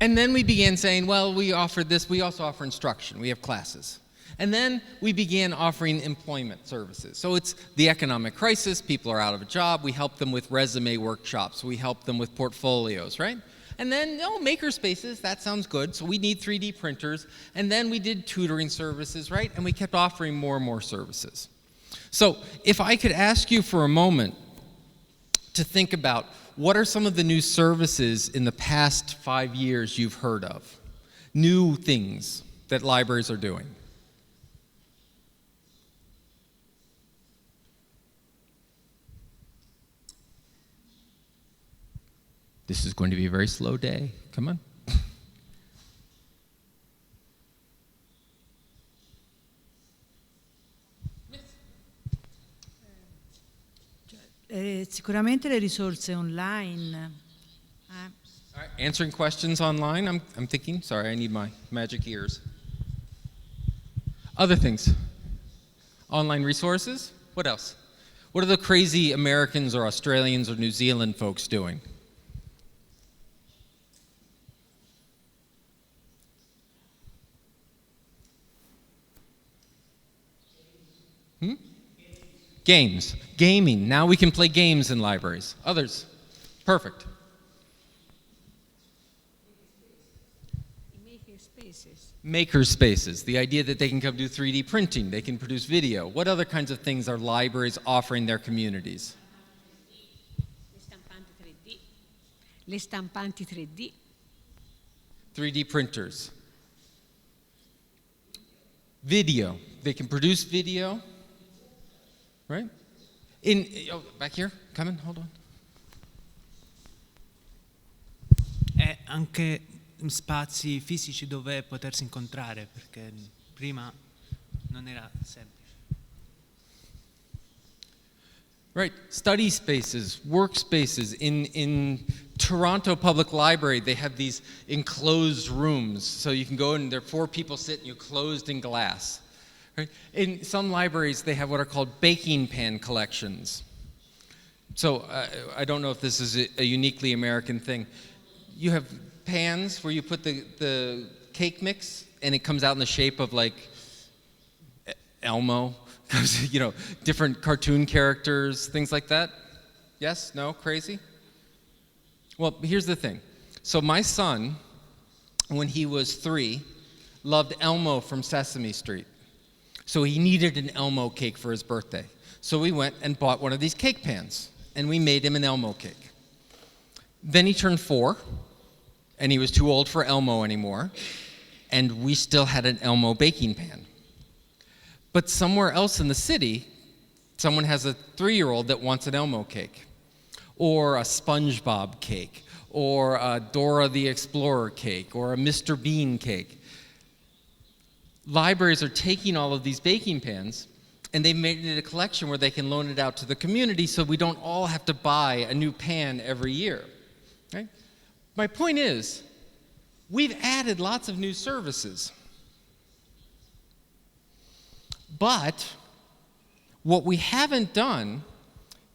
And then we began saying, well, we offer this, we also offer instruction, we have classes. And then we began offering employment services. So it's the economic crisis, people are out of a job, we help them with resume workshops, we help them with portfolios, right? And then, maker spaces, that sounds good, so we need 3D printers. And then we did tutoring services, right? And we kept offering more and more services. So if I could ask you for a moment to think about what are some of the new services in the past 5 years you've heard of? New things that libraries are doing. This is going to be a very slow day. Come on. Sicuramente le risorse online. All right, answering questions online, I'm thinking. Sorry, I need my magic ears. Other things. Online resources. What else? What are the crazy Americans or Australians or New Zealand folks doing? Games. Gaming. Now we can play games in libraries. Others. Perfect. Maker spaces. Maker spaces. The idea that they can come do 3D printing, they can produce video. What other kinds of things are libraries offering their communities? Le stampanti 3D. 3D printers. Video. They can produce video. Right? Back here, come in, hold on. E anche spazi fisici dove potersi incontrare, perché prima non era semplice. Right, study spaces, workspaces. In Toronto Public Library, they have these enclosed rooms, so you can go in, there are 4 people sitting, you're closed in glass. Right? In some libraries, they have what are called baking pan collections. So I don't know if this is a uniquely American thing. You have pans where you put the cake mix, and it comes out in the shape of like Elmo, different cartoon characters, things like that. Yes? No? Crazy? Well, here's the thing. So my son, when he was 3, loved Elmo from Sesame Street. So he needed an Elmo cake for his birthday. So we went and bought one of these cake pans, and we made him an Elmo cake. Then he turned 4, and he was too old for Elmo anymore, and we still had an Elmo baking pan. But somewhere else in the city, someone has a 3-year-old that wants an Elmo cake, or a SpongeBob cake, or a Dora the Explorer cake, or a Mr. Bean cake. Libraries are taking all of these baking pans, and they've made it a collection where they can loan it out to the community so we don't all have to buy a new pan every year. Right? My point is, we've added lots of new services. But what we haven't done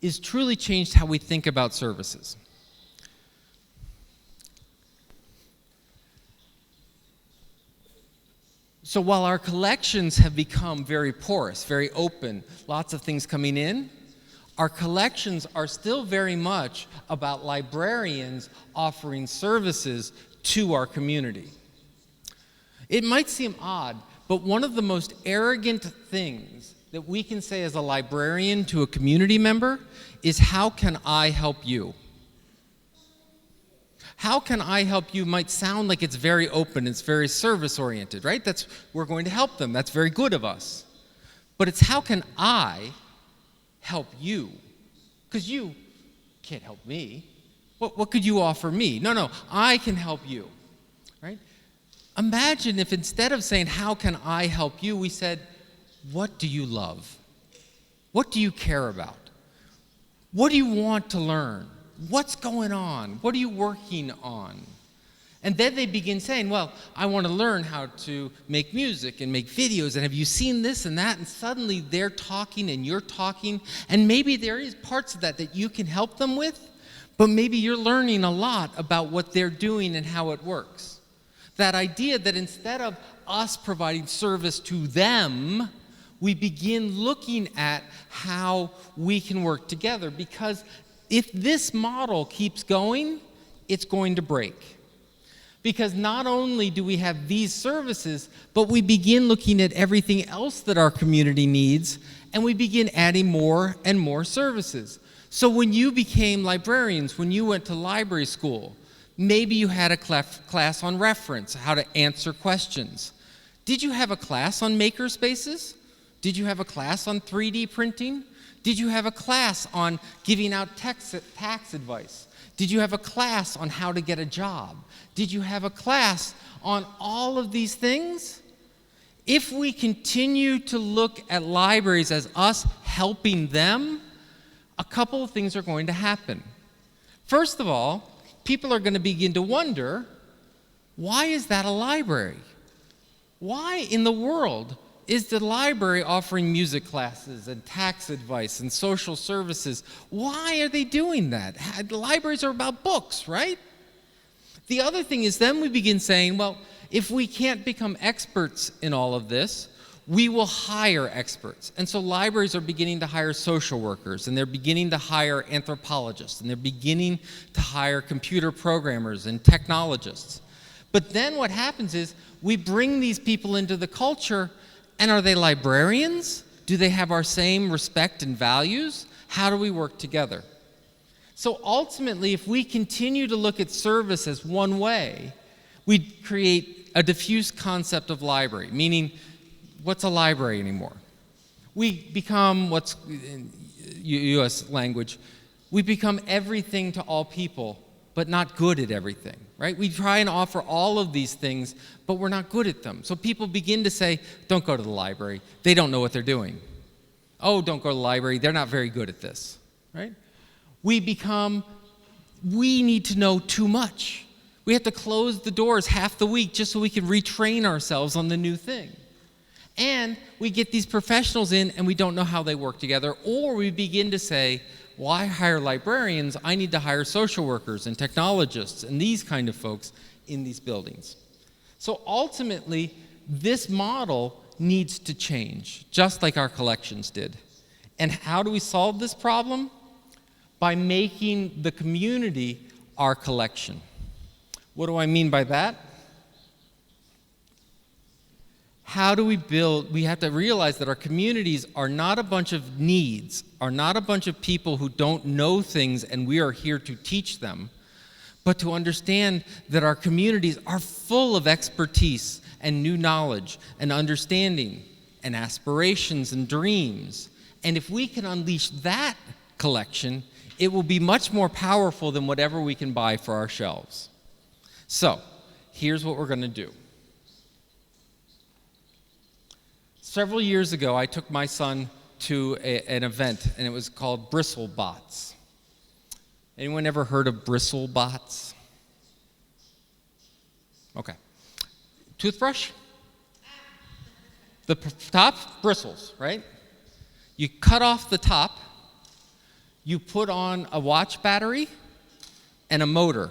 is truly changed how we think about services. So while our collections have become very porous, very open, lots of things coming in, our collections are still very much about librarians offering services to our community. It might seem odd, but one of the most arrogant things that we can say as a librarian to a community member is, how can I help you? How can I help you might sound like it's very open, it's very service-oriented, right? We're going to help them, that's very good of us. But it's, how can I help you? Because you can't help me. What could you offer me? No, I can help you, right? Imagine if instead of saying, how can I help you, we said, what do you love? What do you care about? What do you want to learn? What's going on? What are you working on? And then they begin saying, well, I want to learn how to make music and make videos, and have you seen this and that? And suddenly they're talking and you're talking, and maybe there is parts of that you can help them with, but maybe you're learning a lot about what they're doing and how it works. That idea that instead of us providing service to them, we begin looking at how we can work together, because if this model keeps going, it's going to break. Because not only do we have these services, but we begin looking at everything else that our community needs, and we begin adding more and more services. So when you became librarians, when you went to library school, maybe you had a class on reference, how to answer questions. Did you have a class on makerspaces? Did you have a class on 3D printing? Did you have a class on giving out tax advice? Did you have a class on how to get a job? Did you have a class on all of these things? If we continue to look at libraries as us helping them, a couple of things are going to happen. First of all, people are going to begin to wonder, why is that a library? Why in the world is the library offering music classes and tax advice and social services? Why are they doing that? Libraries are about books, right? The other thing is, then we begin saying, well, if we can't become experts in all of this, we will hire experts. And so libraries are beginning to hire social workers, and they're beginning to hire anthropologists, and they're beginning to hire computer programmers and technologists. But then what happens is, we bring these people into the culture, and are they librarians? Do they have our same respect and values? How do we work together? So ultimately, if we continue to look at service as one way, we create a diffuse concept of library, meaning, what's a library anymore? We become, what's in U.S. language, we become everything to all people, but not good at everything, right? We try and offer all of these things, but we're not good at them. So people begin to say, don't go to the library. They don't know what they're doing. Oh, don't go to the library. They're not very good at this, right? We need to know too much. We have to close the doors half the week just so we can retrain ourselves on the new thing. And we get these professionals in and we don't know how they work together, or we begin to say, why hire librarians? I need to hire social workers and technologists and these kind of folks in these buildings. So ultimately, this model needs to change, just like our collections did. And how do we solve this problem? By making the community our collection. What do I mean by that? How do we build? We have to realize that our communities are not a bunch of needs, are not a bunch of people who don't know things and we are here to teach them, but to understand that our communities are full of expertise and new knowledge and understanding and aspirations and dreams. And if we can unleash that collection, it will be much more powerful than whatever we can buy for our shelves. So, here's what we're going to do. Several years ago, I took my son to an event, and it was called Bristle Bots. Anyone ever heard of Bristle Bots? Okay. Toothbrush? The top, bristles, right? You cut off the top, you put on a watch battery and a motor.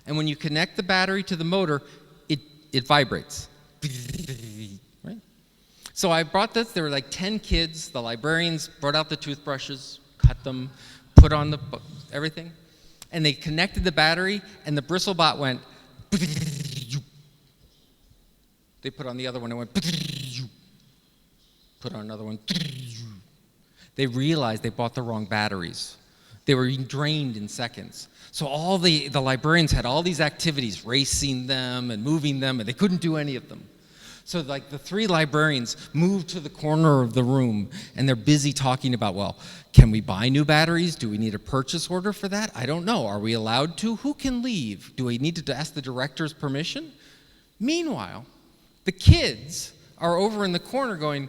And when you connect the battery to the motor, it vibrates. right? So I brought this, there were like 10 kids, the librarians brought out the toothbrushes, cut them, put on everything, and they connected the battery, and the bristlebot went, they put on the other one, it went, put on another one. They realized they bought the wrong batteries. They were drained in seconds. So all the librarians had all these activities, racing them and moving them, and they couldn't do any of them. So like the 3 librarians moved to the corner of the room, and they're busy talking about, well, can we buy new batteries? Do we need a purchase order for that? I don't know. Are we allowed to? Who can leave? Do we need to ask the director's permission? Meanwhile, the kids are over in the corner going,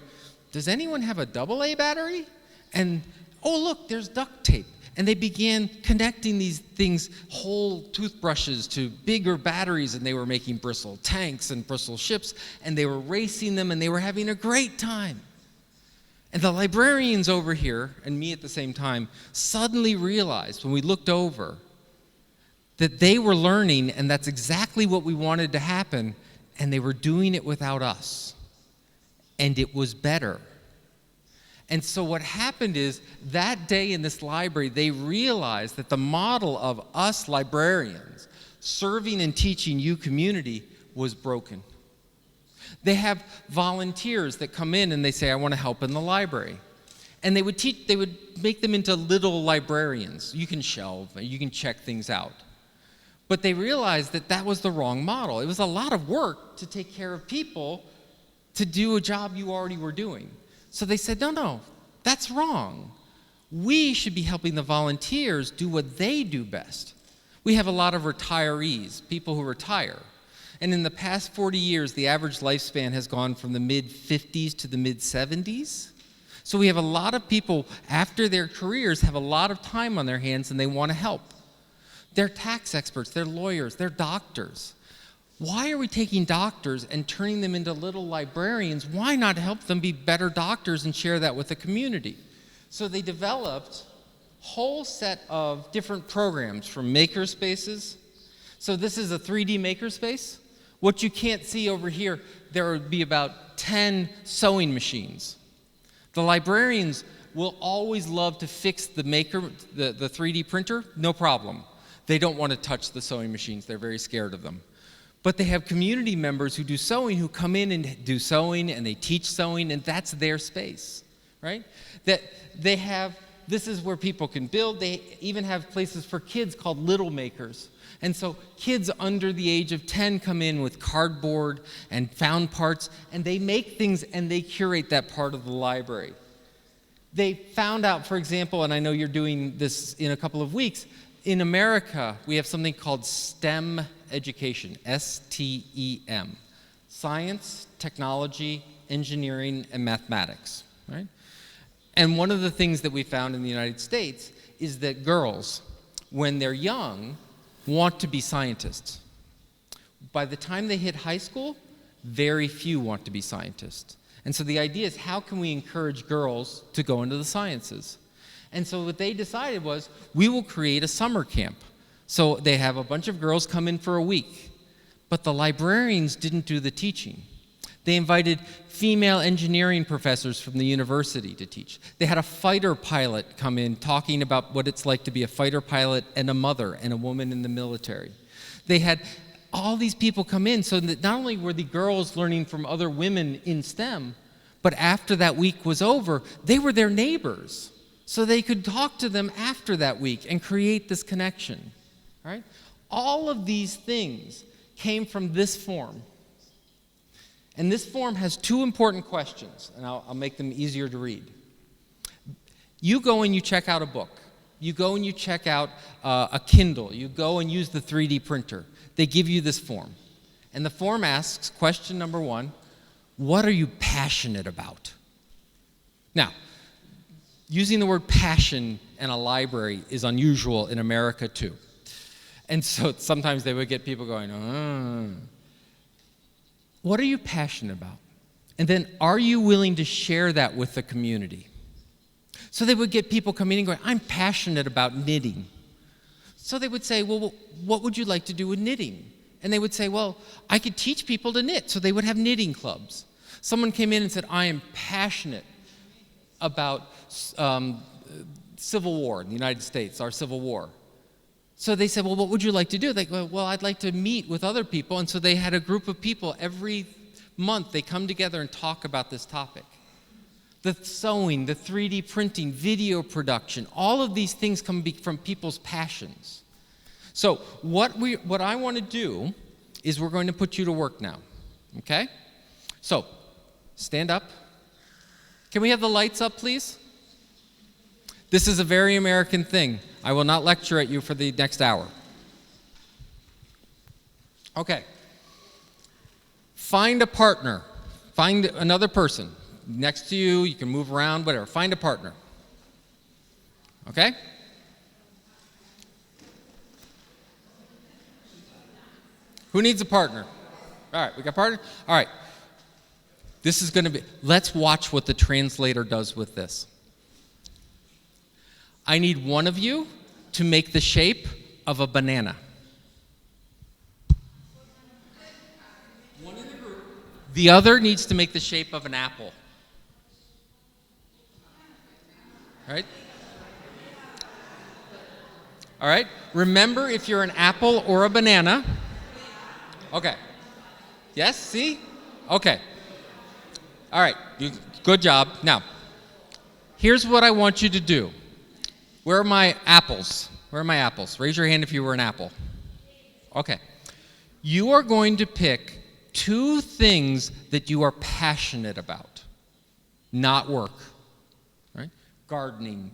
does anyone have a AA battery? And, oh, look, there's duct tape. And they began connecting these things, whole toothbrushes, to bigger batteries, and they were making bristle tanks and bristle ships, and they were racing them, and they were having a great time. And the librarians over here, and me at the same time, suddenly realized when we looked over that they were learning, and that's exactly what we wanted to happen, and they were doing it without us. And it was better. And so what happened is, that day in this library, they realized that the model of us librarians serving and teaching you community was broken. They have volunteers that come in and they say, I want to help in the library. And they would make them into little librarians. You can shelve, you can check things out. But they realized that that was the wrong model. It was a lot of work to take care of people to do a job you already were doing. So they said, no, that's wrong. We should be helping the volunteers do what they do best. We have a lot of retirees, people who retire. And in the past 40 years, the average lifespan has gone from the mid-50s to the mid-70s. So we have a lot of people, after their careers, have a lot of time on their hands and they want to help. They're tax experts, they're lawyers, they're doctors. Why are we taking doctors and turning them into little librarians? Why not help them be better doctors and share that with the community? So they developed a whole set of different programs, from makerspaces. So this is a 3D makerspace. What you can't see over here, there would be about 10 sewing machines. The librarians will always love to fix the 3D printer, no problem. They don't want to touch the sewing machines, they're very scared of them. But they have community members who do sewing, who come in and do sewing, and they teach sewing, and that's their space, right? That they have, this is where people can build. They even have places for kids called Little Makers. And so kids under the age of 10 come in with cardboard and found parts, and they make things and they curate that part of the library. They found out, for example, and I know you're doing this in a couple of weeks, in America, we have something called STEM education, S-T-E-M, science, technology, engineering, and mathematics, right? And one of the things that we found in the United States is that girls, when they're young, want to be scientists. By the time they hit high school, very few want to be scientists. And so the idea is, how can we encourage girls to go into the sciences? And so what they decided was, we will create a summer camp. So they have a bunch of girls come in for a week, but the librarians didn't do the teaching. They invited female engineering professors from the university to teach. They had a fighter pilot come in talking about what it's like to be a fighter pilot and a mother and a woman in the military. They had all these people come in, so that not only were the girls learning from other women in STEM, but after that week was over, they were their neighbors. So they could talk to them after that week and create this connection, right? All of these things came from this form. And this form has 2 important questions, and I'll make them easier to read. You go and you check out a book. You go and you check out a Kindle. You go and use the 3D printer. They give you this form. And the form asks, question number 1, what are you passionate about? Now, using the word passion in a library is unusual in America too. And so sometimes they would get people going, what are you passionate about? And then, are you willing to share that with the community? So they would get people coming in going, I'm passionate about knitting. So they would say, well, what would you like to do with knitting? And they would say, well, I could teach people to knit. So they would have knitting clubs. Someone came in and said, I am passionate about Civil War in the United States, our Civil War. So they said, well, what would you like to do? They go, well, I'd like to meet with other people. And so they had a group of people every month. They come together and talk about this topic. The sewing, the 3D printing, video production, all of these things come from people's passions. So what I want to do is we're going to put you to work now, okay? So stand up. Can we have the lights up, please? This is a very American thing. I will not lecture at you for the next hour. Okay. Find a partner. Find another person next to you. You can move around, whatever. Find a partner. Okay? Who needs a partner? All right, we got a partner? All right. This is going to be, let's watch what the translator does with this. I need one of you to make the shape of a banana. One in the group. The other needs to make the shape of an apple. All right? All right? Remember, if you're an apple or a banana. Okay. Yes, see? Okay. All right, good job. Now, here's what I want you to do. Where are my apples? Where are my apples? Raise your hand if you were an apple. Okay. You are going to pick 2 things that you are passionate about, not work, right? Gardening,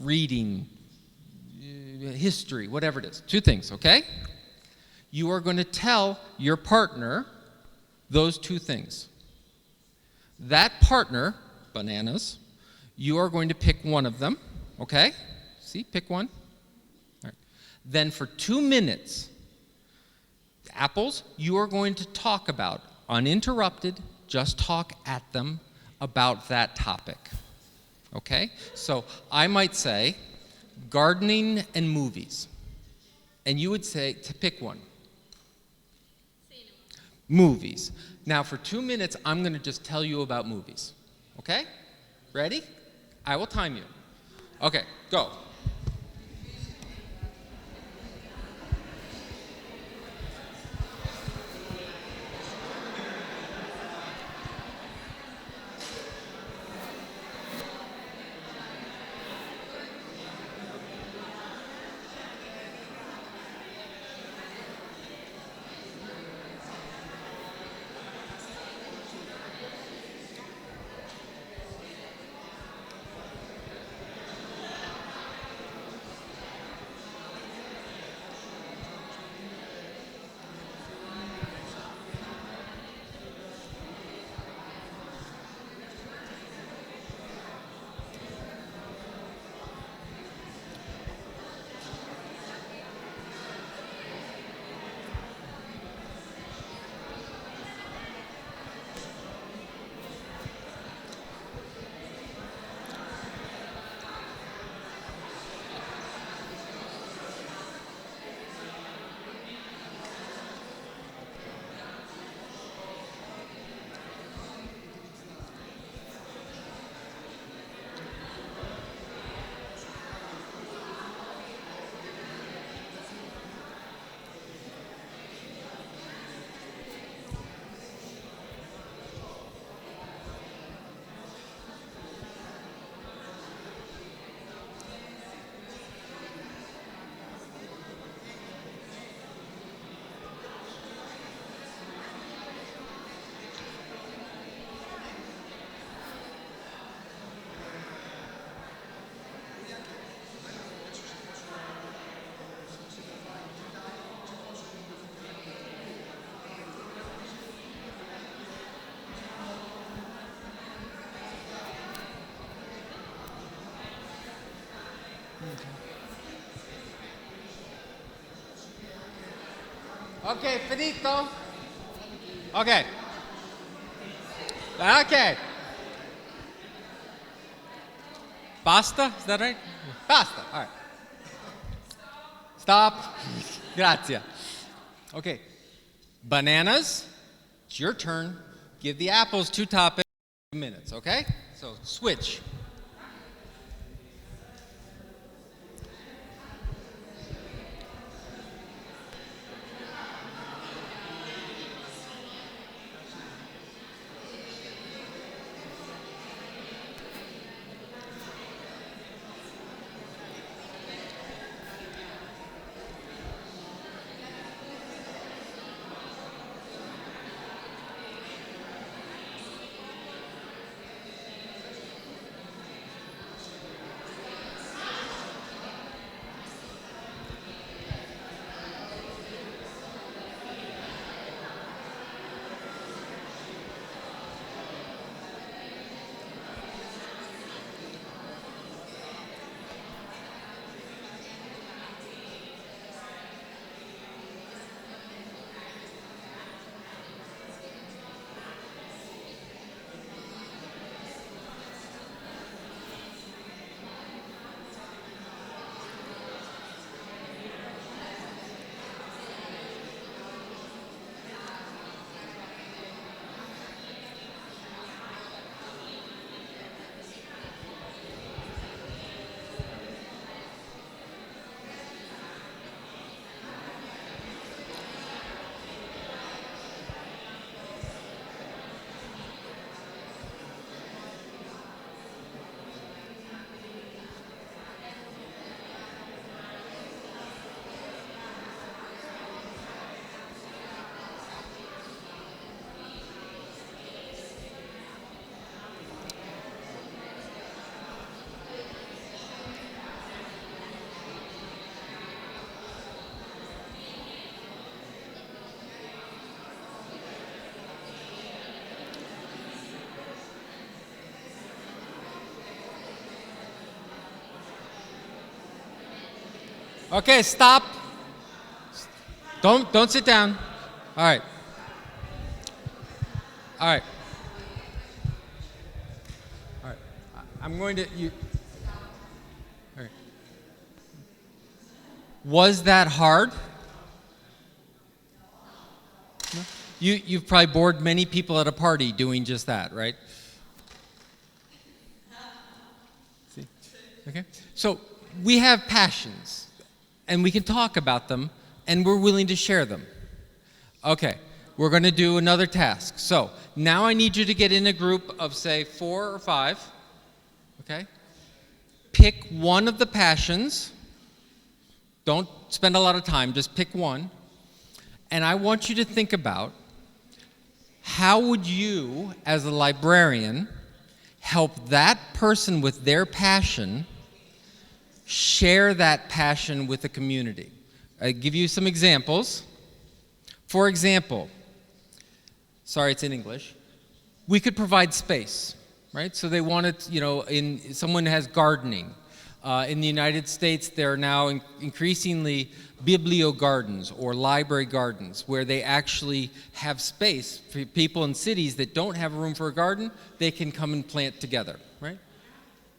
reading, history, whatever it is. 2 things, okay? You are going to tell your partner those 2 things. That partner, bananas, you are going to pick one of them, okay? See, pick one. All right. Then for 2 minutes, apples, you are going to talk about, uninterrupted, just talk at them about that topic, okay? So I might say, gardening and movies. And you would say, to pick one. Movies. Now for 2 minutes, I'm going to just tell you about movies. Okay? Ready? I will time you. Okay, go. Ok, finito? Ok. Ok. Basta? Is that right? Basta. All right. Stop. Grazie. Okay. Bananas, it's your turn. Give the apples 2 toppings, 2 minutes, okay? So switch. Okay, stop. Don't sit down. All right. All right. All right. I'm going to all right. Was that hard? No? You've probably bored many people at a party doing just that, right? See? Okay. So we have passions. And we can talk about them, and we're willing to share them. Okay, we're going to do another task. So now I need you to get in a group of, say, 4 or 5. Okay? Pick one of the passions. Don't spend a lot of time, just pick one. And I want you to think about how would you, as a librarian, help that person with their passion share that passion with the community. I'll give you some examples. For example, sorry, it's in English. We could provide space, right? So they wanted, someone has gardening. In the United States, there are now increasingly bibliogardens or library gardens where they actually have space for people in cities that don't have room for a garden. They can come and plant together, right?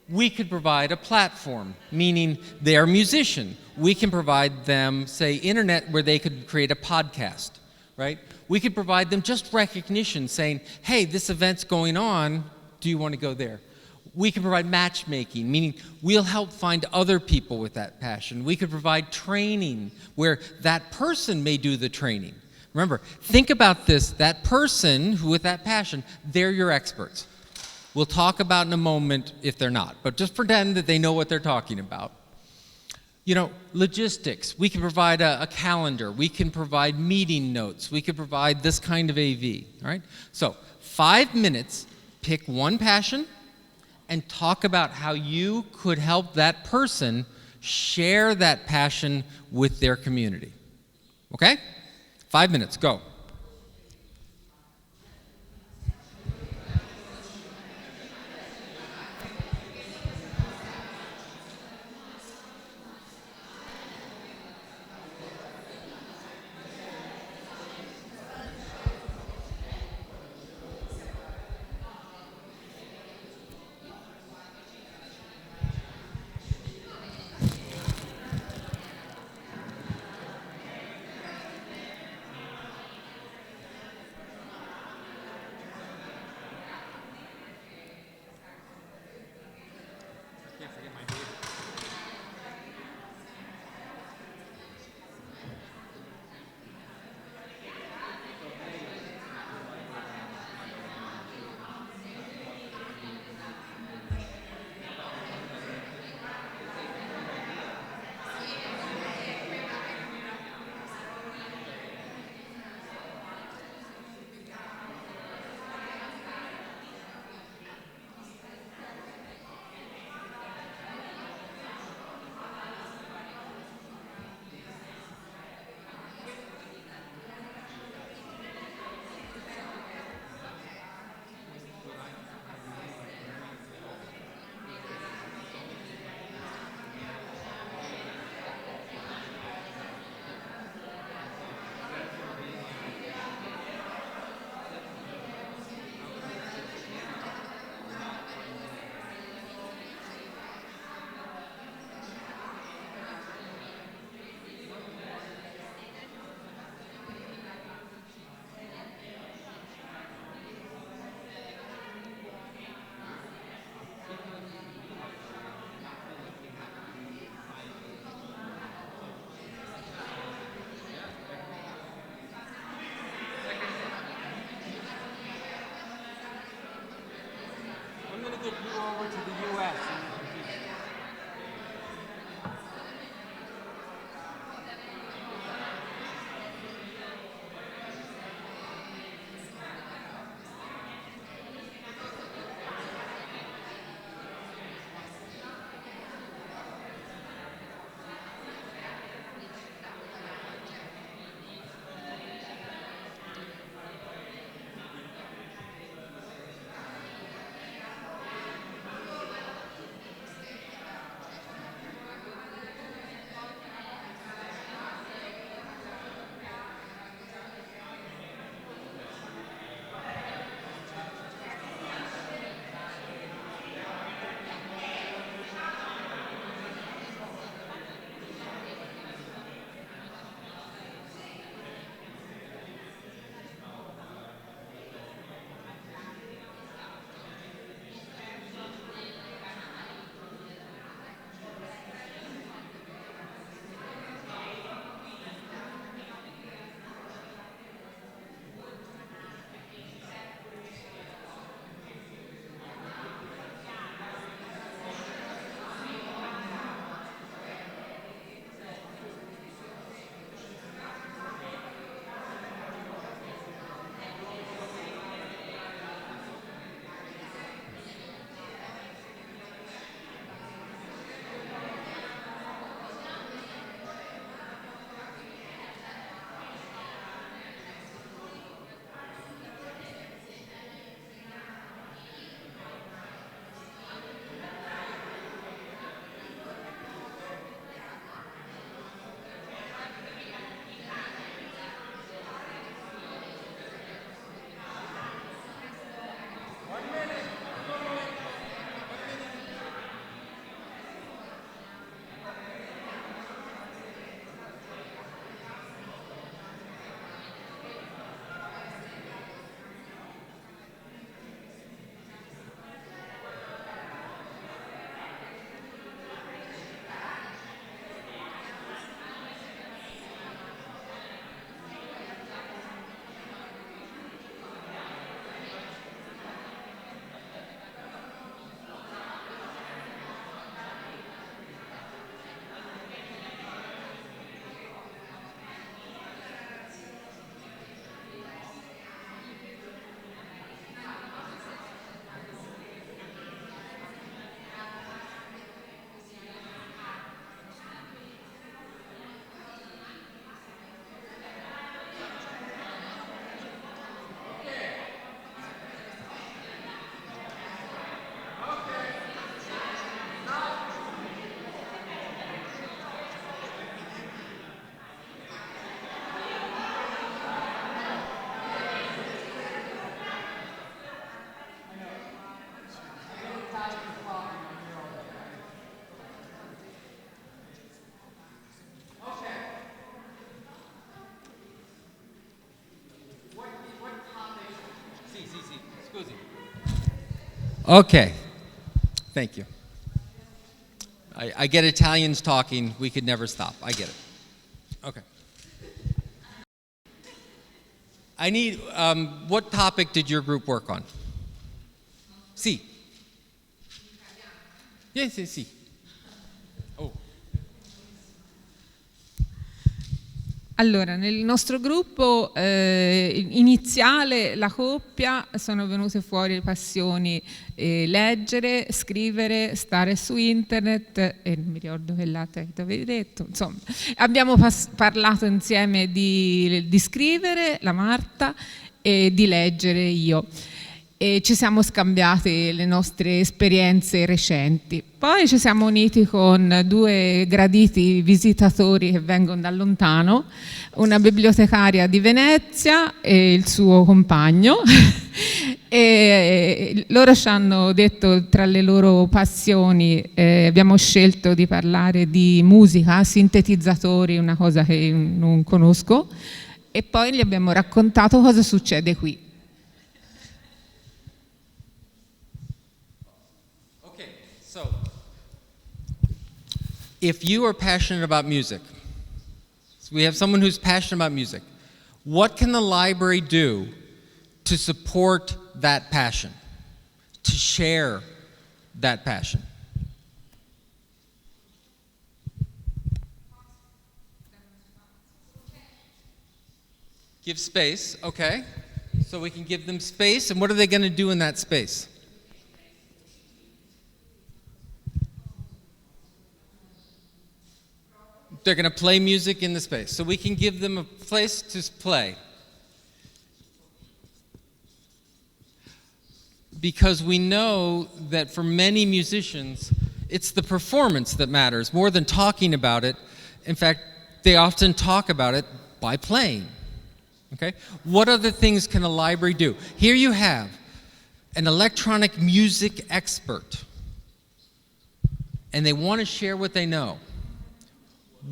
We could provide a platform, meaning they're a musician. We can provide them, say, internet where they could create a podcast, right? We could provide them just recognition, saying, hey, this event's going on, do you want to go there? We can provide matchmaking, meaning we'll help find other people with that passion. We could provide training where that person may do the training. Remember, think about this, that person who with that passion, they're your experts. We'll talk about in a moment if they're not, but just pretend that they know what they're talking about. Logistics. We can provide a calendar. We can provide meeting notes. We can provide this kind of AV, all right? So 5 minutes, pick one passion, and talk about how you could help that person share that passion with their community. Okay? 5 minutes, go. Okay, thank you. I get Italians talking, we could never stop, I get it. Okay. I need, what topic did your group work on? Sì. Yes, yes, sì. Oh. Allora, nel nostro gruppo iniziale, la coppia, sono venute fuori le passioni leggere, scrivere, stare su internet, e non mi ricordo che l'altra che avevi detto, insomma, abbiamo parlato insieme di scrivere, la Marta, e di leggere io. E ci siamo scambiate le nostre esperienze recenti. Poi ci siamo uniti con due graditi visitatori che vengono da lontano, una bibliotecaria di Venezia e il suo compagno. E loro ci hanno detto, tra le loro passioni, abbiamo scelto di parlare di musica, sintetizzatori, una cosa che non conosco, e poi gli abbiamo raccontato cosa succede qui. So, if you are passionate about music, so we have someone who's passionate about music, what can the library do to support that passion, to share that passion? Give space, okay. So we can give them space, and what are they going to do in that space? They're going to play music in the space. So we can give them a place to play. Because we know that for many musicians, it's the performance that matters more than talking about it. In fact, they often talk about it by playing. Okay? What other things can a library do? Here you have an electronic music expert, and they want to share what they know.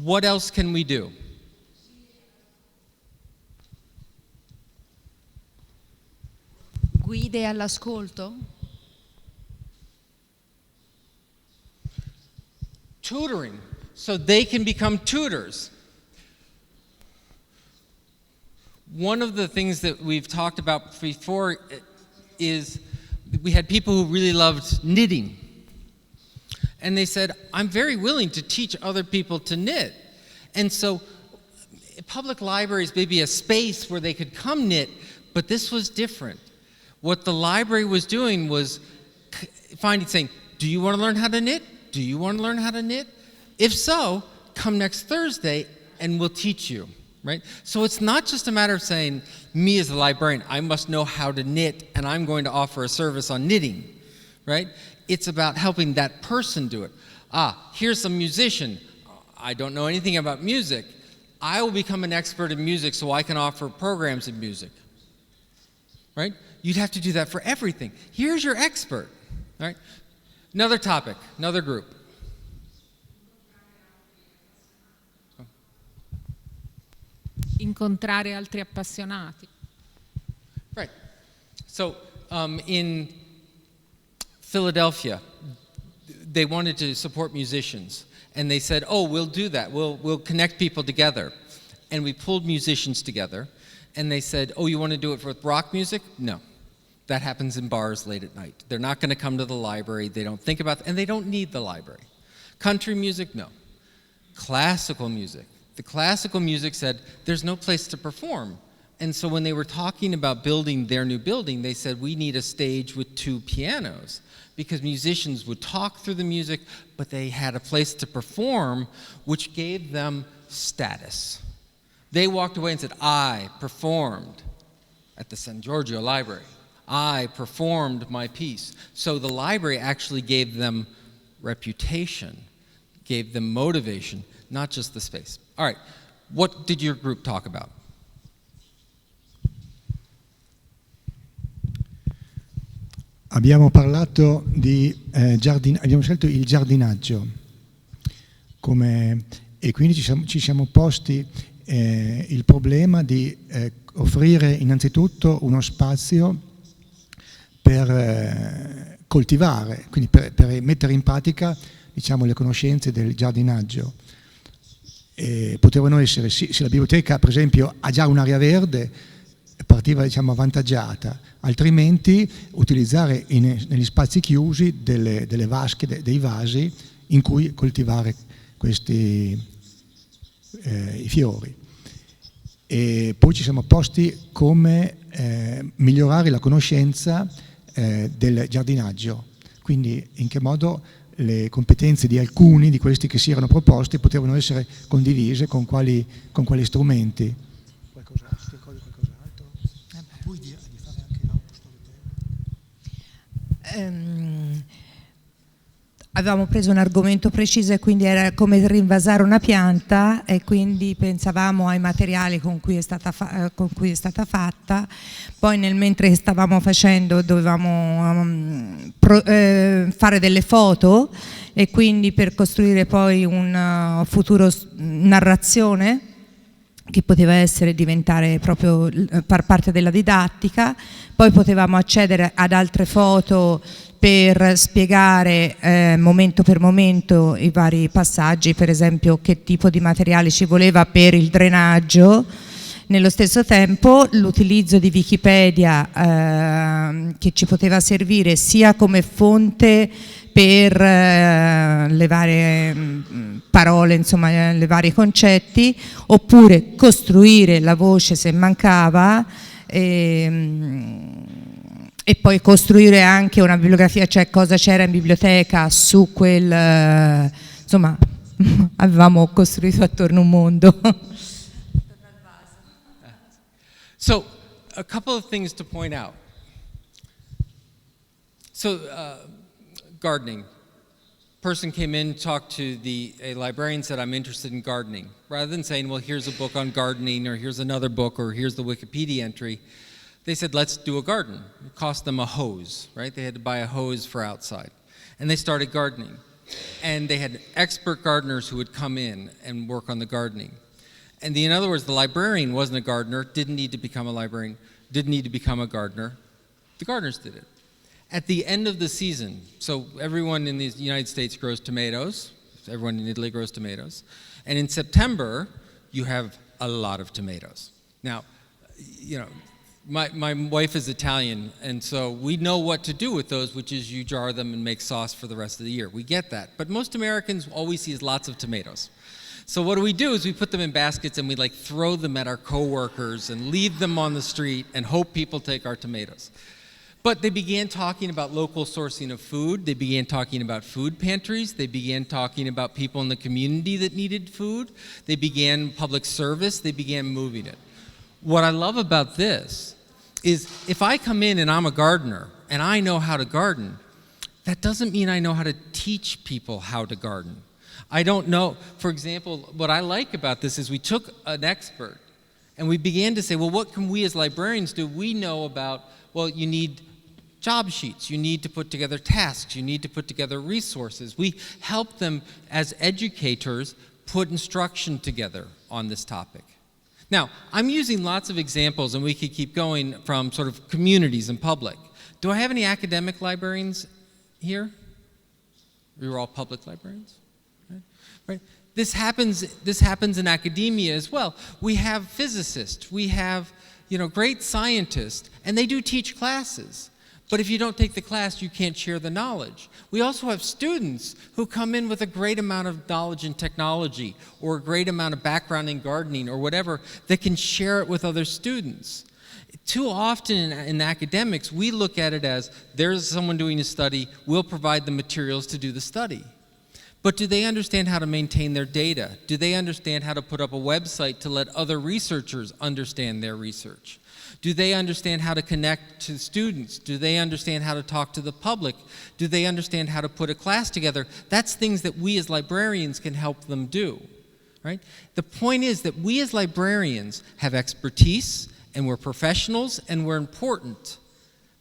What else can we do? Guide all'ascolto? Tutoring, so they can become tutors. One of the things that we've talked about before is we had people who really loved knitting. And they said, I'm very willing to teach other people to knit. And so public libraries may be a space where they could come knit, but this was different. What the library was doing was saying, do you want to learn how to knit? Do you want to learn how to knit? If so, come next Thursday and we'll teach you, right? So it's not just a matter of saying, me as a librarian, I must know how to knit and I'm going to offer a service on knitting, right? It's about helping that person do it. Here's a musician. I don't know anything about music. I will become an expert in music so I can offer programs in music. Right? You'd have to do that for everything. Here's your expert. Right? Another topic, another group. Incontrare altri appassionati. Right. So in Philadelphia, they wanted to support musicians, and they said, oh, we'll do that. We'll connect people together. And we pulled musicians together, and they said, oh, you want to do it with rock music? No. That happens in bars late at night. They're not going to come to the library. They don't think about it, and they don't need the library. Country music? No. Classical music. The classical music said, there's no place to perform. And so when they were talking about building their new building, they said, we need a stage with 2 pianos. Because musicians would talk through the music, but they had a place to perform, which gave them status. They walked away and said, I performed at the San Giorgio Library. I performed my piece. So the library actually gave them reputation, gave them motivation, not just the space. All right, what did your group talk about? Abbiamo parlato abbiamo scelto il giardinaggio e quindi ci siamo posti il problema di offrire innanzitutto uno spazio per coltivare, quindi per mettere in pratica, diciamo, le conoscenze del giardinaggio. Potevano essere, se la biblioteca per esempio ha già un'area verde, partiva, diciamo, avvantaggiata, altrimenti utilizzare negli spazi chiusi delle vasche, dei vasi in cui coltivare questi i fiori. E poi ci siamo posti come migliorare la conoscenza del giardinaggio, quindi in che modo le competenze di alcuni di questi che si erano proposti potevano essere condivise con quali strumenti. Qualcos'altro? Poi di fare anche avevamo preso un argomento preciso e quindi era come rinvasare una pianta, e quindi pensavamo ai materiali con cui è stata fatta. Poi mentre stavamo facendo dovevamo fare delle foto, e quindi per costruire poi un futuro narrazione che poteva diventare proprio far parte della didattica. Poi potevamo accedere ad altre foto per spiegare momento per momento i vari passaggi, per esempio che tipo di materiale ci voleva per il drenaggio. Nello stesso tempo l'utilizzo di Wikipedia che ci poteva servire sia come fonte per le varie parole, insomma, i vari concetti, oppure costruire la voce se mancava, e poi costruire anche una bibliografia, cioè cosa c'era in biblioteca su quel, insomma, avevamo costruito attorno un mondo. So, a couple of things to point out. So, gardening. Person came in, talked to a librarian, said, I'm interested in gardening. Rather than saying, well, here's a book on gardening, or here's another book, or here's the Wikipedia entry, they said, let's do a garden. It cost them a hose, right? They had to buy a hose for outside. And they started gardening. And they had expert gardeners who would come in and work on the gardening. And in other words, the librarian wasn't a gardener, didn't need to become a librarian, didn't need to become a gardener. The gardeners did it. At the end of the season, so everyone in the United States grows tomatoes, everyone in Italy grows tomatoes, and in September, you have a lot of tomatoes. Now, you know, my wife is Italian, and so we know what to do with those, which is you jar them and make sauce for the rest of the year. We get that. But most Americans, all we see is lots of tomatoes. So what we do is we put them in baskets and we like throw them at our coworkers and leave them on the street and hope people take our tomatoes. But they began talking about local sourcing of food. They began talking about food pantries. They began talking about people in the community that needed food. They began public service. They began moving it. What I love about this is if I come in and I'm a gardener and I know how to garden, that doesn't mean I know how to teach people how to garden. I don't know, for example, what I like about this is we took an expert and we began to say, well, what can we as librarians do? We know about, well, you need job sheets, you need to put together tasks, you need to put together resources. We help them as educators put instruction together on this topic. Now, I'm using lots of examples, and we could keep going from sort of communities and public. Do I have any academic librarians here? You're all public librarians? Right? This happens in academia as well. We have physicists, we have, you know, great scientists, and they do teach classes. But if you don't take the class, you can't share the knowledge. We also have students who come in with a great amount of knowledge in technology or a great amount of background in gardening or whatever that can share it with other students. Too often in academics, we look at it as there's someone doing a study, we'll provide the materials to do the study. But do they understand how to maintain their data? Do they understand how to put up a website to let other researchers understand their research? Do they understand how to connect to students? Do they understand how to talk to the public? Do they understand how to put a class together? That's things that we as librarians can help them do, right? The point is that we as librarians have expertise, and we're professionals, and we're important.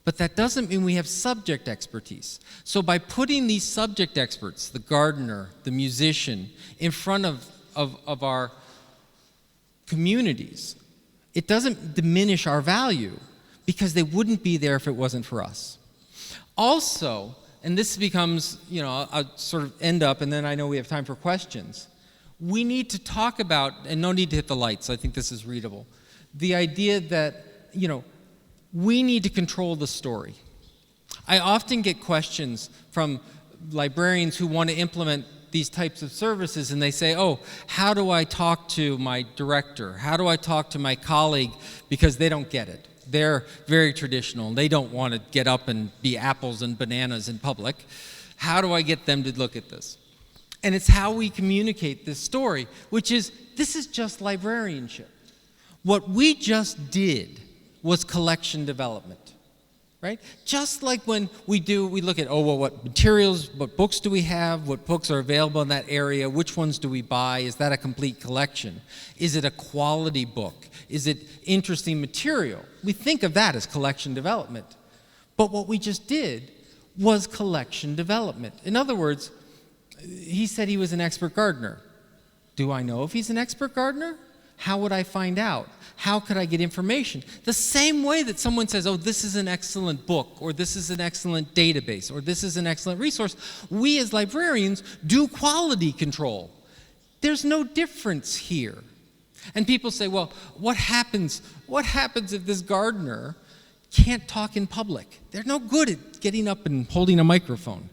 But that doesn't mean we have subject expertise. So by putting these subject experts, the gardener, the musician, in front of our communities, it doesn't diminish our value because they wouldn't be there if it wasn't for us. Also, and this becomes, I'll sort of end up, and then I know we have time for questions. We need to talk about, and no need to hit the lights, I think this is readable, the idea that, we need to control the story. I often get questions from librarians who want to implement these types of services, and they say, oh, how do I talk to my director? How do I talk to my colleague? Because they don't get it. They're very traditional, and they don't want to get up and be apples and bananas in public. How do I get them to look at this? And it's how we communicate this story, which is, this is just librarianship. What we just did was collection development, right? Just like when we look at, what materials, what books do we have, what books are available in that area, which ones do we buy, is that a complete collection? Is it a quality book? Is it interesting material? We think of that as collection development. But what we just did was collection development. In other words, he said he was an expert gardener. Do I know if he's an expert gardener? How would I find out? How could I get information? The same way that someone says, oh, this is an excellent book, or this is an excellent database, or this is an excellent resource, we as librarians do quality control. There's no difference here. And people say, well, what happens if this gardener can't talk in public? They're no good at getting up and holding a microphone.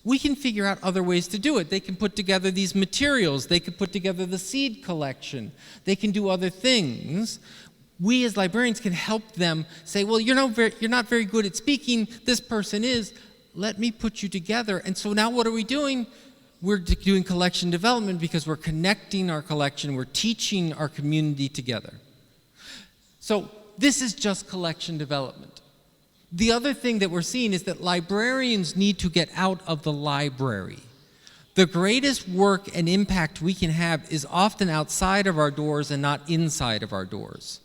We can figure out other ways to do it. They can put together these materials. They can put together the seed collection. They can do other things. We as librarians can help them say, well, you're not very good at speaking. This person is. Let me put you together. And so now what are we doing? We're doing collection development because we're connecting our collection. We're teaching our community together. So this is just collection development. The other thing that we're seeing is that librarians need to get out of the library. The greatest work and impact we can have is often outside of our doors and not inside of our doors.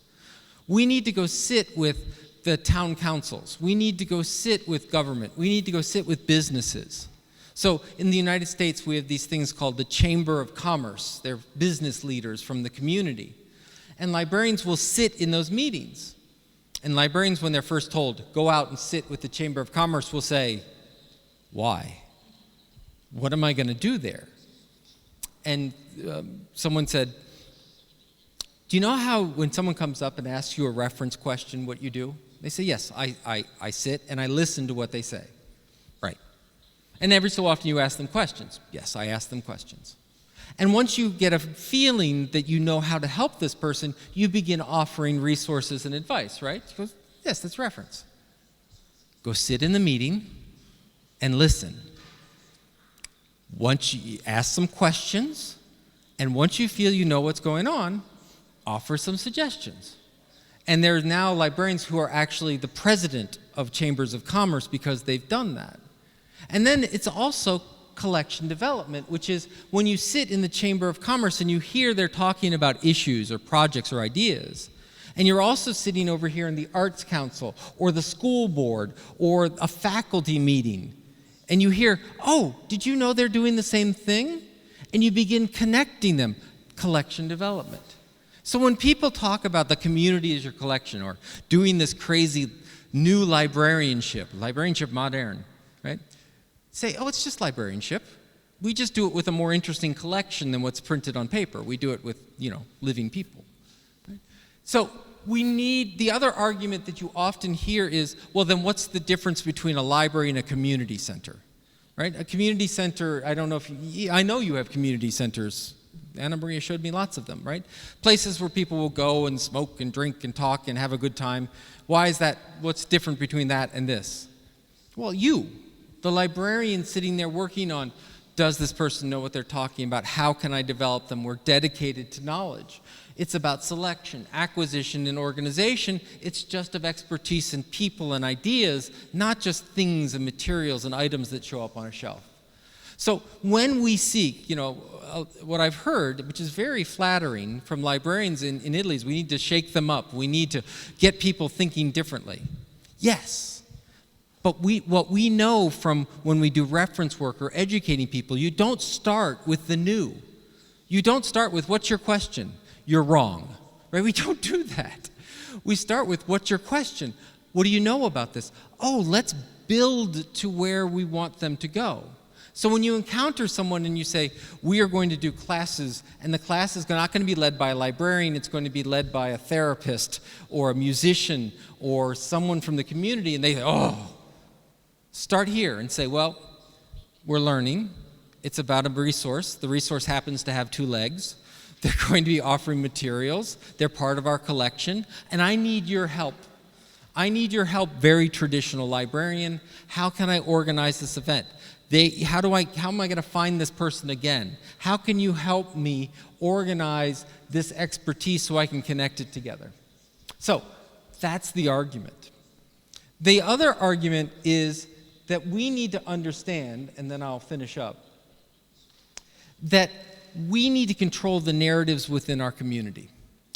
We need to go sit with the town councils. We need to go sit with government. We need to go sit with businesses. So in the United States, we have these things called the Chamber of Commerce. They're business leaders from the community. And librarians will sit in those meetings. And librarians, when they're first told, go out and sit with the Chamber of Commerce, will say, why? What am I going to do there? And someone said, do you know how when someone comes up and asks you a reference question, what you do? They say, yes, I sit and I listen to what they say. Right. And every so often you ask them questions. Yes, I ask them questions. And once you get a feeling that you know how to help this person, you begin offering resources and advice, right? She goes, yes, that's reference. Go sit in the meeting and listen. Once you ask some questions, and once you feel you know what's going on, offer some suggestions. And there are now librarians who are actually the president of chambers of commerce because they've done that. And then it's also collection development, which is when you sit in the Chamber of Commerce and you hear they're talking about issues or projects or ideas, and you're also sitting over here in the Arts Council or the school board or a faculty meeting, and you hear, oh, did you know they're doing the same thing? And you begin connecting them. Collection development. So when people talk about the community as your collection or doing this crazy new librarianship modern, right? Say, oh, it's just librarianship. We just do it with a more interesting collection than what's printed on paper. We do it with, living people. Right? So we need, the other argument that you often hear is, well, then what's the difference between a library and a community center? Right? A community center, I don't know if I know you have community centers. Anna Maria showed me lots of them, right? Places where people will go and smoke and drink and talk and have a good time. Why is that? What's different between that and this? Well, the librarian sitting there working on, does this person know what they're talking about? How can I develop them? We're dedicated to knowledge. It's about selection, acquisition, and organization. It's just of expertise in people and ideas, not just things and materials and items that show up on a shelf. So when we seek, what I've heard, which is very flattering from librarians in Italy, is we need to shake them up. We need to get people thinking differently. Yes. But what we know from when we do reference work or educating people, you don't start with the new. You don't start with, what's your question? You're wrong. Right? We don't do that. We start with, what's your question? What do you know about this? Oh, let's build to where we want them to go. So when you encounter someone and you say, we are going to do classes, and the class is not going to be led by a librarian, it's going to be led by a therapist or a musician or someone from the community, and they say, oh, start here and say, well, we're learning. It's about a resource. The resource happens to have 2 legs. They're going to be offering materials. They're part of our collection, and I need your help. I need your help, very traditional librarian. How can I organize this event? How am I going to find this person again? How can you help me organize this expertise so I can connect it together? So that's the argument. The other argument is that we need to understand, and then I'll finish up, that we need to control the narratives within our community.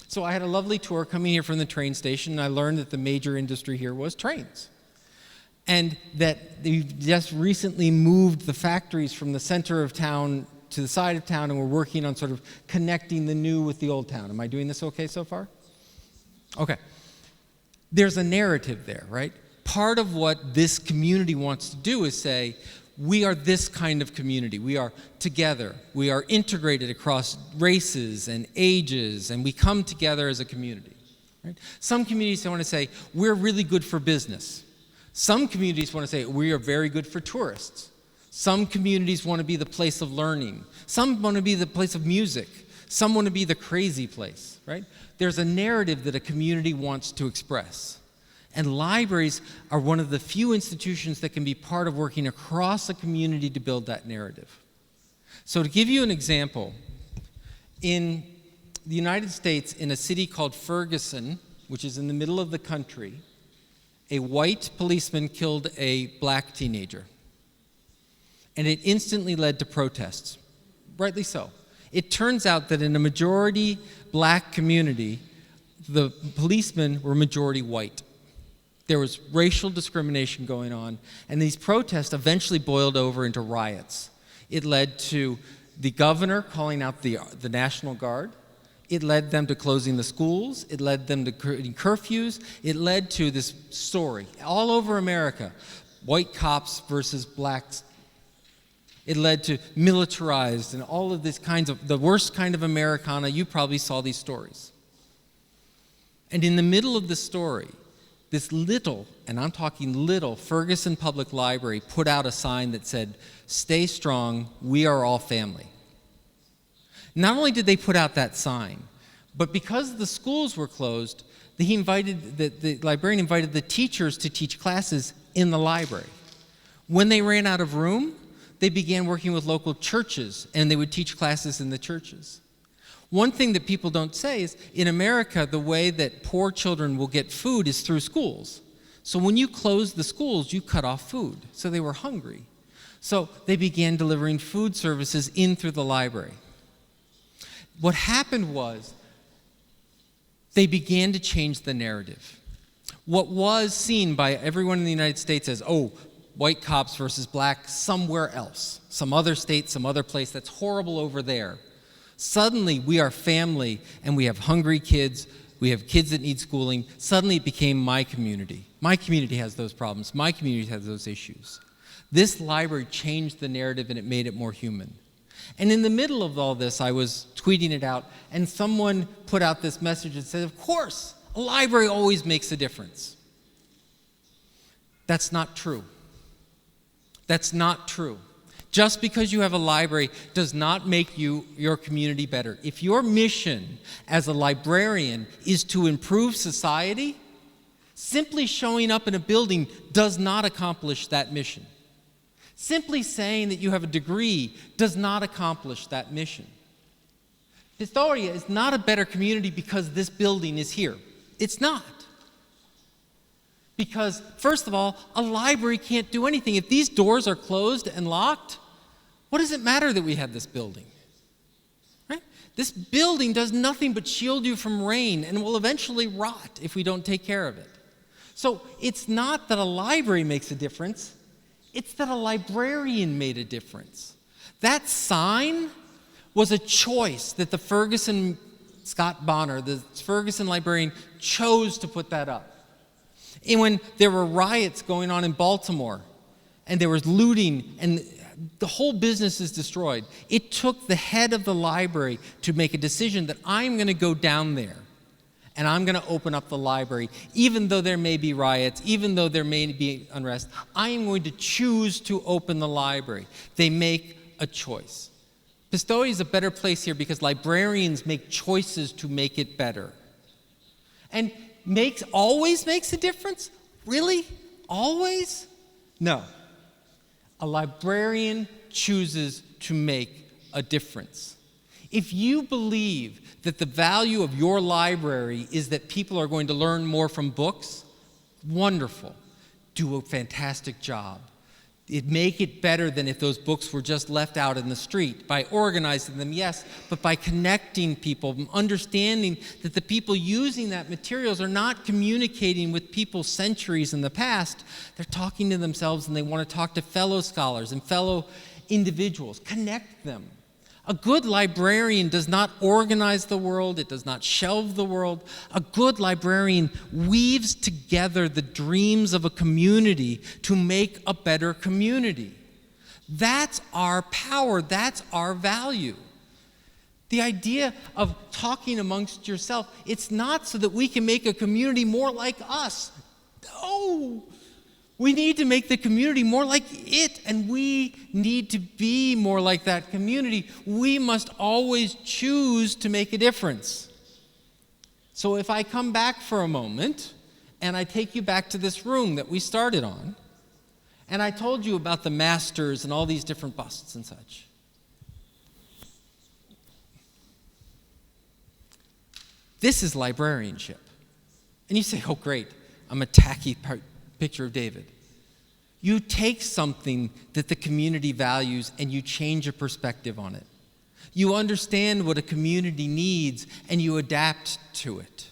So I had a lovely tour coming here from the train station, and I learned that the major industry here was trains. And that they've just recently moved the factories from the center of town to the side of town, and we're working on sort of connecting the new with the old town. Am I doing this okay so far? Okay. There's a narrative there, right? Part of what this community wants to do is say, we are this kind of community. We are together. We are integrated across races and ages, and we come together as a community. Right? Some communities want to say, we're really good for business. Some communities want to say, we are very good for tourists. Some communities want to be the place of learning. Some want to be the place of music. Some want to be the crazy place, right? There's a narrative that a community wants to express. And libraries are one of the few institutions that can be part of working across a community to build that narrative. So to give you an example, in the United States, in a city called Ferguson, which is in the middle of the country, a white policeman killed a black teenager. And it instantly led to protests, rightly so. It turns out that in a majority black community, the policemen were majority white. There was racial discrimination going on, and these protests eventually boiled over into riots. It led to the governor calling out the National Guard. It led them to closing the schools. It led them to creating curfews. It led to this story all over America, white cops versus blacks. It led to militarized and all of these kinds of, the worst kind of Americana. You probably saw these stories. And in the middle of the story, this little, and I'm talking little, Ferguson Public Library put out a sign that said, "Stay strong, we are all family." Not only did they put out that sign, but because the schools were closed, the librarian invited the teachers to teach classes in the library. When they ran out of room, they began working with local churches, and they would teach classes in the churches. One thing that people don't say is, in America, the way that poor children will get food is through schools. So when you close the schools, you cut off food. So they were hungry. So they began delivering food services in through the library. What happened was they began to change the narrative. What was seen by everyone in the United States as, oh, white cops versus black somewhere else, some other state, some other place, that's horrible over there. Suddenly, we are family, and we have hungry kids, we have kids that need schooling. Suddenly, it became my community. My community has those problems. My community has those issues. This library changed the narrative, and it made it more human. And in the middle of all this, I was tweeting it out, and someone put out this message that said, of course, a library always makes a difference. That's not true. That's not true. Just because you have a library does not make your community better. If your mission as a librarian is to improve society, simply showing up in a building does not accomplish that mission. Simply saying that you have a degree does not accomplish that mission. Pistoia is not a better community because this building is here. It's not. Because, first of all, a library can't do anything. If these doors are closed and locked, what does it matter that we have this building? Right? This building does nothing but shield you from rain and will eventually rot if we don't take care of it. So it's not that a library makes a difference. It's that a librarian made a difference. That sign was a choice that the Ferguson, Scott Bonner, the Ferguson librarian, chose to put that up. And when there were riots going on in Baltimore, and there was looting, and the whole business is destroyed, it took the head of the library to make a decision that I'm going to go down there, and I'm going to open up the library. Even though there may be riots, even though there may be unrest, I am going to choose to open the library. They make a choice. Pistoia is a better place here because librarians make choices to make it better. And always makes a difference? Really? Always? No. A librarian chooses to make a difference. If you believe that the value of your library is that people are going to learn more from books, wonderful. Do a fantastic job. It'd make it better than if those books were just left out in the street. By organizing them, yes, but by connecting people, understanding that the people using that materials are not communicating with people centuries in the past. They're talking to themselves, and they want to talk to fellow scholars and fellow individuals. Connect them. A good librarian does not organize the world. It does not shelve the world. A good librarian weaves together the dreams of a community to make a better community. That's our power. That's our value. The idea of talking amongst yourself, it's not so that we can make a community more like us. No. We need to make the community more like it, and we need to be more like that community. We must always choose to make a difference. So if I come back for a moment, and I take you back to this room that we started on, and I told you about the masters and all these different busts and such. This is librarianship. And you say, oh great, I'm a tacky picture of David. You take something that the community values and you change a perspective on it. You understand what a community needs and you adapt to it.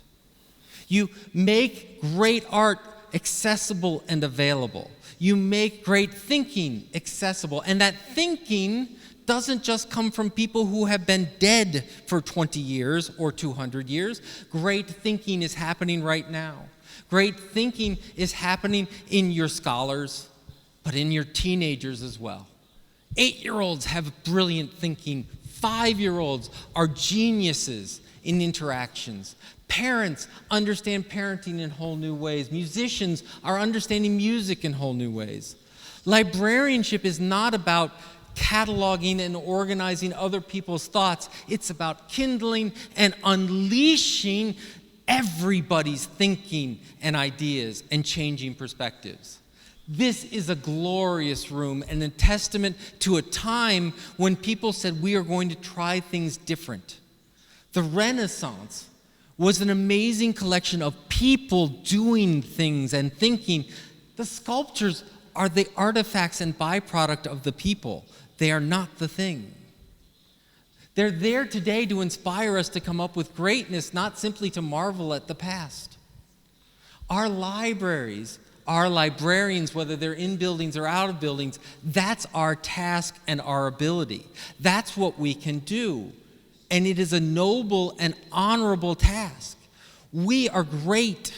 You make great art accessible and available. You make great thinking accessible. And that thinking doesn't just come from people who have been dead for 20 years or 200 years. Great thinking is happening right now. Great thinking is happening in your scholars, but in your teenagers as well. 8-year-olds have brilliant thinking. 5-year-olds are geniuses in interactions. Parents understand parenting in whole new ways. Musicians are understanding music in whole new ways. Librarianship is not about cataloging and organizing other people's thoughts. It's about kindling and unleashing everybody's thinking and ideas and changing perspectives. This is a glorious room and a testament to a time when people said we are going to try things different. The Renaissance was an amazing collection of people doing things and thinking. The sculptures are the artifacts and byproduct of the people. They are not the thing. They're there today to inspire us to come up with greatness, not simply to marvel at the past. Our libraries, our librarians, whether they're in buildings or out of buildings, that's our task and our ability. That's what we can do. And it is a noble and honorable task. We are great.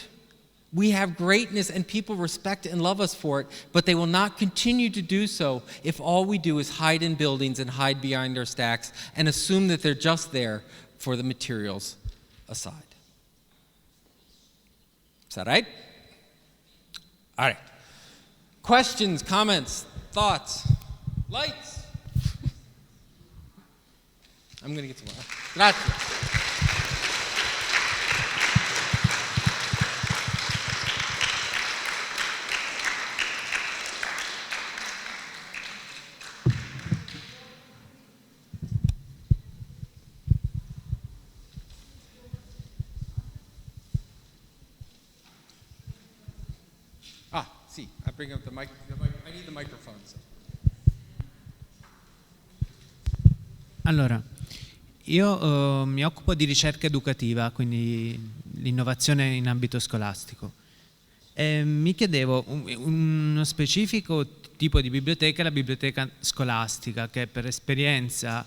We have greatness and people respect and love us for it, but they will not continue to do so if all we do is hide in buildings and hide behind our stacks and assume that they're just there for the materials aside. Is that right? All right. Questions, comments, thoughts, lights? I'm going to get to one. Grazie. I bring up the mic. I need the microphone. So. Allora, io mi occupo di ricerca educativa, quindi l'innovazione in ambito scolastico. E mi chiedevo uno specifico tipo di biblioteca, la biblioteca scolastica, che per esperienza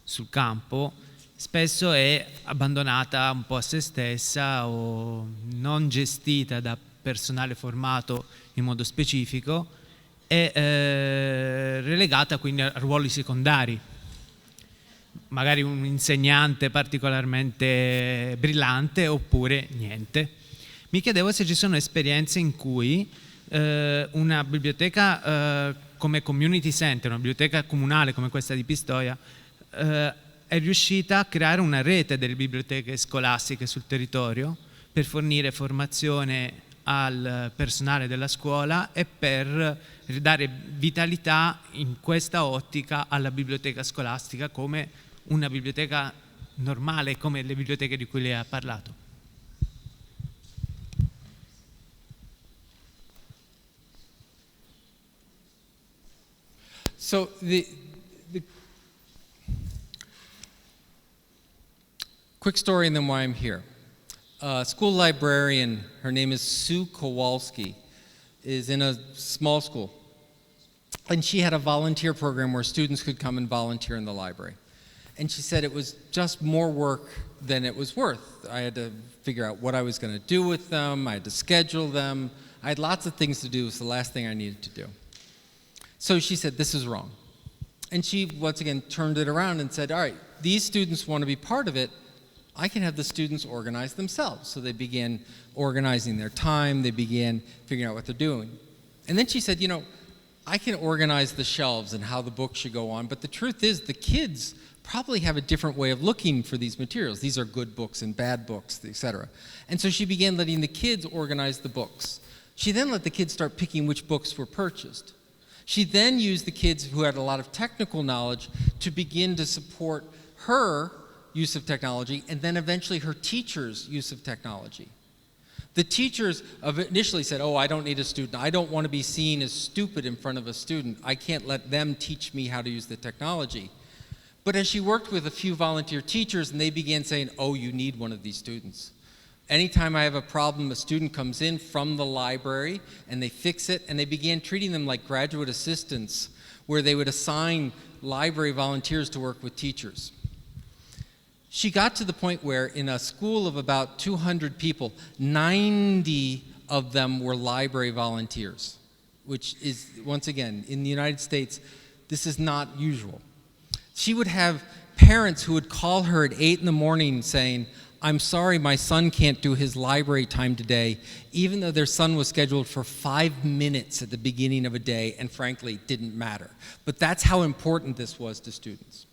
sul campo spesso è abbandonata un po' a se stessa o non gestita da personale formato in modo specifico, è relegata quindi a ruoli secondari. Magari un insegnante particolarmente brillante oppure niente. Mi chiedevo se ci sono esperienze in cui una biblioteca come community center, una biblioteca comunale come questa di Pistoia, è riuscita a creare una rete delle biblioteche scolastiche sul territorio per fornire formazione al personale della scuola e per ridare vitalità in questa ottica alla biblioteca scolastica come una biblioteca normale, come le biblioteche di cui lei ha parlato. So the quick story and then why I'm here. School librarian, her name is Sue Kowalski, is in a small school. And she had a volunteer program where students could come and volunteer in the library. And she said it was just more work than it was worth. I had to figure out what I was going to do with them. I had to schedule them. I had lots of things to do. It was the last thing I needed to do. So she said, this is wrong. And she, once again, turned it around and said, all right, these students want to be part of it. I can have the students organize themselves. So they began organizing their time. They began figuring out what they're doing. And then she said, you know, I can organize the shelves and how the books should go on, but the truth is the kids probably have a different way of looking for these materials. These are good books and bad books, etc. And so she began letting the kids organize the books. She then let the kids start picking which books were purchased. She then used the kids who had a lot of technical knowledge to begin to support her use of technology and then eventually her teachers' use of technology. The teachers initially said, oh, I don't need a student. I don't want to be seen as stupid in front of a student. I can't let them teach me how to use the technology. But as she worked with a few volunteer teachers and they began saying, oh, you need one of these students. Anytime I have a problem, a student comes in from the library and they fix it, and they began treating them like graduate assistants where they would assign library volunteers to work with teachers. She got to the point where in a school of about 200 people, 90 of them were library volunteers, which is, once again, in the United States, this is not usual. She would have parents who would call her at 8 in the morning saying, I'm sorry, my son can't do his library time today, even though their son was scheduled for 5 minutes at the beginning of a day and frankly didn't matter. But that's how important this was to students.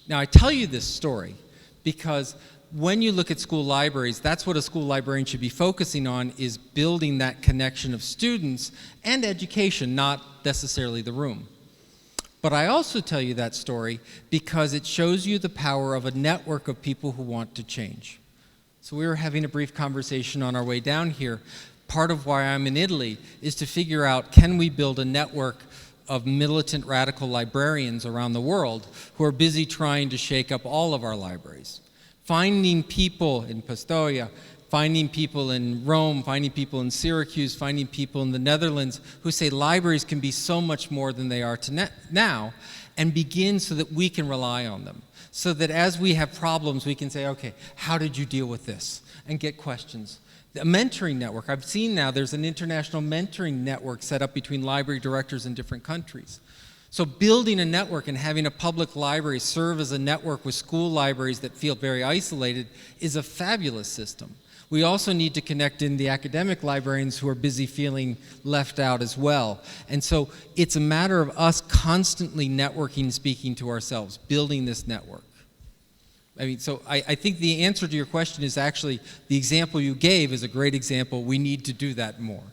Now, I tell you this story because when you look at school libraries, that's what a school librarian should be focusing on, is building that connection of students and education, not necessarily the room. But I also tell you that story because it shows you the power of a network of people who want to change. So we were having a brief conversation on our way down here. Part of why I'm in Italy is to figure out, can we build a network of militant radical librarians around the world who are busy trying to shake up all of our libraries. Finding people in Pistoia, finding people in Rome, finding people in Syracuse, finding people in the Netherlands who say libraries can be so much more than they are now, and begin so that we can rely on them. So that as we have problems, we can say, okay, how did you deal with this? And get questions. A mentoring network. I've seen now there's an international mentoring network set up between library directors in different countries. So building a network and having a public library serve as a network with school libraries that feel very isolated is a fabulous system. We also need to connect in the academic librarians who are busy feeling left out as well. And so it's a matter of us constantly networking, speaking to ourselves, building this network. I mean, so I think the answer to your question is actually the example you gave is a great example. We need to do that more.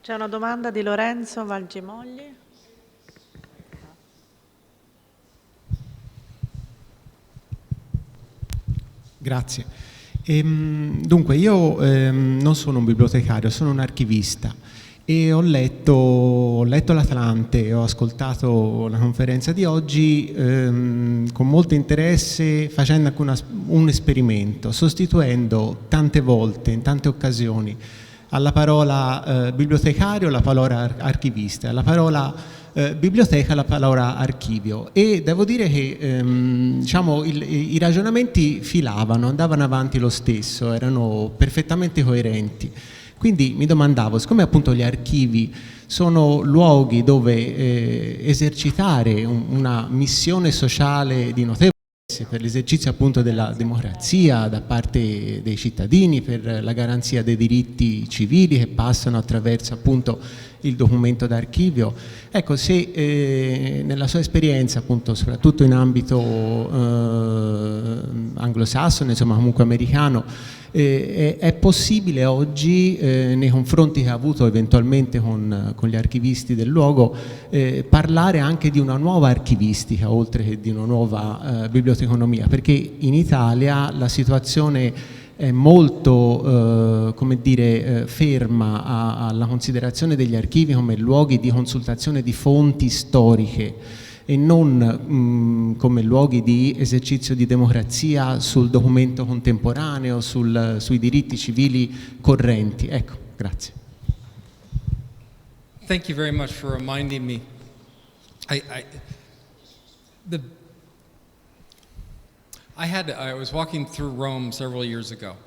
C'è una domanda di Lorenzo Valgimogli. Grazie. Dunque, io non sono un bibliotecario, sono un archivista. E ho letto l'Atlante, ho ascoltato la conferenza di oggi con molto interesse, facendo anche un esperimento, sostituendo tante volte, in tante occasioni, alla parola bibliotecario la parola archivista, alla parola biblioteca la parola archivio, e devo dire che diciamo, i ragionamenti filavano, andavano avanti lo stesso, erano perfettamente coerenti. Quindi mi domandavo, siccome appunto gli archivi sono luoghi dove esercitare una missione sociale di notevole per l'esercizio appunto della democrazia da parte dei cittadini, per la garanzia dei diritti civili che passano attraverso appunto il documento d'archivio. Ecco, se nella sua esperienza appunto soprattutto in ambito anglosassone, insomma comunque americano, è possibile oggi, nei confronti che ha avuto eventualmente con gli archivisti del luogo, parlare anche di una nuova archivistica oltre che di una nuova biblioteconomia, perché in Italia la situazione è molto come dire, ferma alla considerazione degli archivi come luoghi di consultazione di fonti storiche e non come luoghi di esercizio di democrazia sul documento contemporaneo, sui diritti civili correnti. Ecco, grazie. Thank you very much for reminding me. I was walking through Rome several years ago,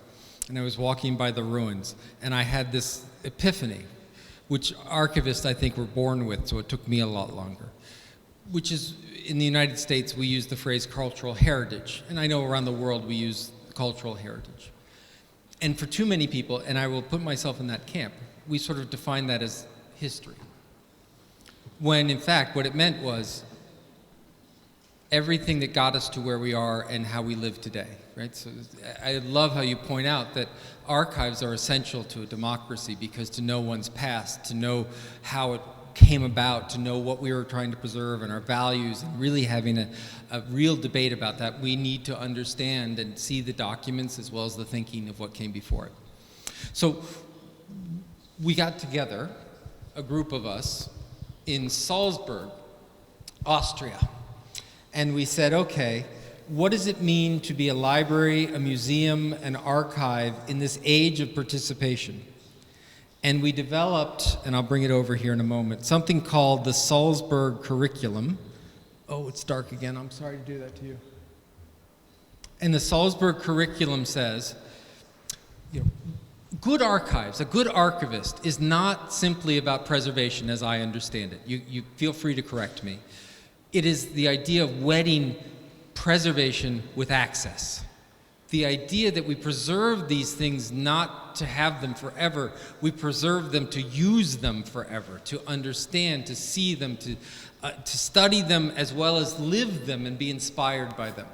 and I was walking by the ruins, and I had this epiphany, which archivists I think were born with, so it took me a lot longer. Which is, in the United States, we use the phrase cultural heritage, and I know around the world we use cultural heritage. And for too many people, and I will put myself in that camp, we sort of define that as history. When in fact, what it meant was everything that got us to where we are and how we live today, right? So I love how you point out that archives are essential to a democracy, because to know one's past, to know how it came about, to know what we were trying to preserve and our values, and really having a real debate about that, we need to understand and see the documents as well as the thinking of what came before it. So we got together, a group of us, in Salzburg, Austria, and we said, okay, what does it mean to be a library, a museum, an archive in this age of participation? And we developed, and I'll bring it over here in a moment, something called the Salzburg curriculum. Oh, it's dark again. I'm sorry to do that to you. And the Salzburg curriculum says, you know, good archives, a good archivist is not simply about preservation as I understand it. You feel free to correct me. It is the idea of wedding preservation with access. The idea that we preserve these things not to have them forever, we preserve them to use them forever, to understand, to see them, to study them as well as live them and be inspired by them.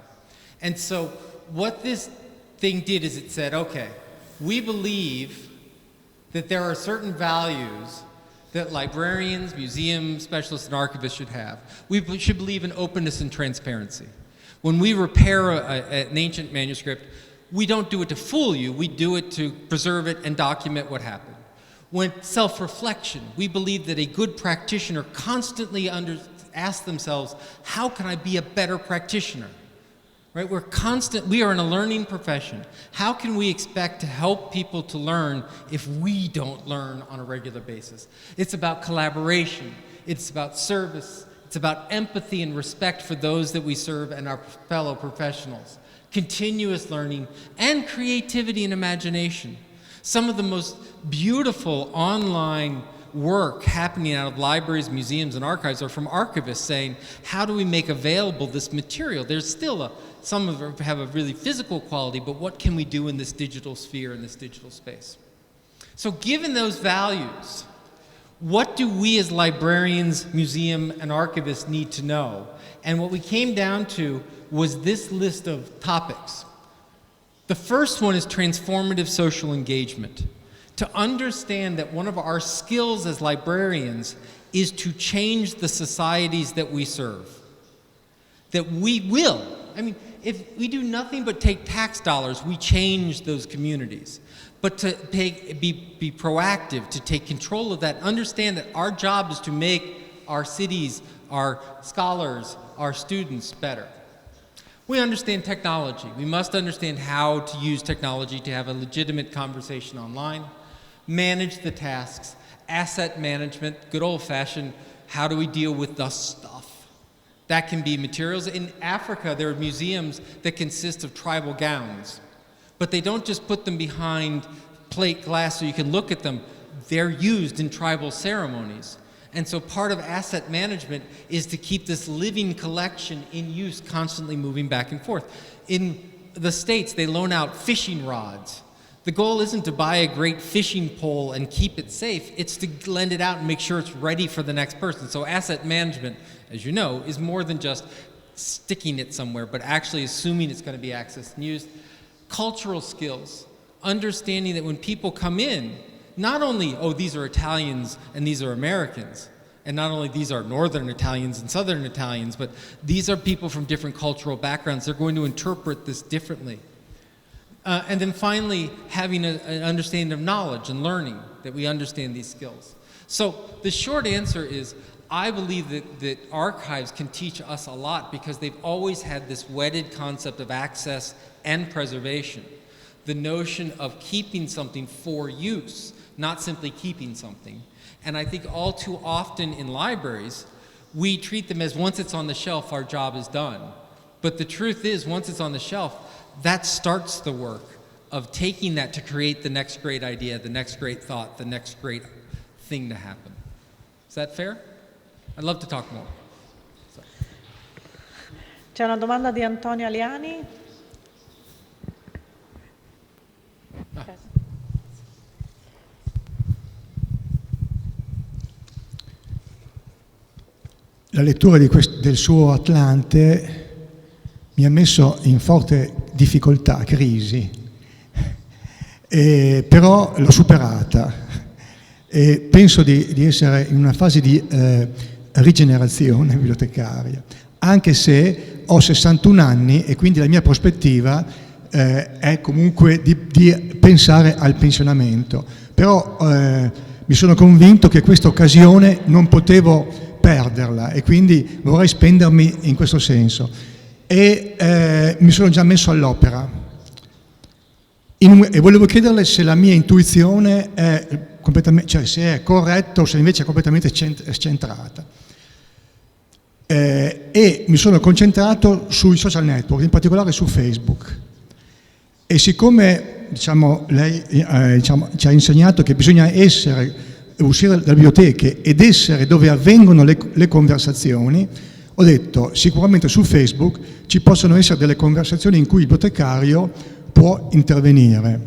And so what this thing did is it said, okay, we believe that there are certain values that librarians, museum specialists, and archivists should have. We should believe in openness and transparency. When we repair an ancient manuscript, we don't do it to fool you, we do it to preserve it and document what happened. When self-reflection, we believe that a good practitioner constantly asks themselves, how can I be a better practitioner? Right? We are in a learning profession. How can we expect to help people to learn if we don't learn on a regular basis? It's about collaboration, it's about service, it's about empathy and respect for those that we serve and our fellow professionals, continuous learning, and creativity and imagination. Some of the most beautiful online work happening out of libraries, museums, and archives are from archivists saying, how do we make available this material? There's still some of them have a really physical quality, but what can we do in this digital sphere, in this digital space? So given those values, what do we as librarians, museum, and archivists need to know? And what we came down to was this list of topics. The first one is transformative social engagement. To understand that one of our skills as librarians is to change the societies that we serve. That we will. I mean, if we do nothing but take tax dollars, we change those communities. But to be proactive, to take control of that, understand that our job is to make our cities, our scholars, our students better. We understand technology. We must understand how to use technology to have a legitimate conversation online, manage the tasks, asset management, good old-fashioned how do we deal with the stuff? That can be materials. In Africa, there are museums that consist of tribal gowns, but they don't just put them behind plate glass so you can look at them. They're used in tribal ceremonies. And so part of asset management is to keep this living collection in use, constantly moving back and forth. In the States, they loan out fishing rods. The goal isn't to buy a great fishing pole and keep it safe, it's to lend it out and make sure it's ready for the next person. So asset management, as you know, is more than just sticking it somewhere, but actually assuming it's going to be accessed and used. Cultural skills, understanding that when people come in, not only, oh, these are Italians and these are Americans, and not only these are Northern Italians and Southern Italians, but these are people from different cultural backgrounds. They're going to interpret this differently. And then finally, having an understanding of knowledge and learning, that we understand these skills. So the short answer is, I believe that archives can teach us a lot because they've always had this wedded concept of access and preservation. The notion of keeping something for use, not simply keeping something. And I think all too often in libraries, we treat them as once it's on the shelf, our job is done. But the truth is, once it's on the shelf, that starts the work of taking that to create the next great idea, the next great thought, the next great thing to happen. Is that fair? I'd love to talk more. So. C'è una domanda di Antonio Aliani. La lettura del suo Atlante mi ha messo in forte difficoltà, crisi, però l'ho superata e penso di essere in una fase di rigenerazione bibliotecaria, anche se ho 61 anni e quindi la mia prospettiva è comunque di pensare al pensionamento, però mi sono convinto che questa occasione non potevo perderla e quindi vorrei spendermi in questo senso. E mi sono già messo all'opera e volevo chiederle se la mia intuizione è completamente, cioè se è corretta o se invece è completamente scentrata. E mi sono concentrato sui social network, in particolare su Facebook. E siccome lei ci ha insegnato che bisogna uscire dalle biblioteche ed essere dove avvengono le conversazioni, ho detto sicuramente su Facebook ci possono essere delle conversazioni in cui il bibliotecario può intervenire.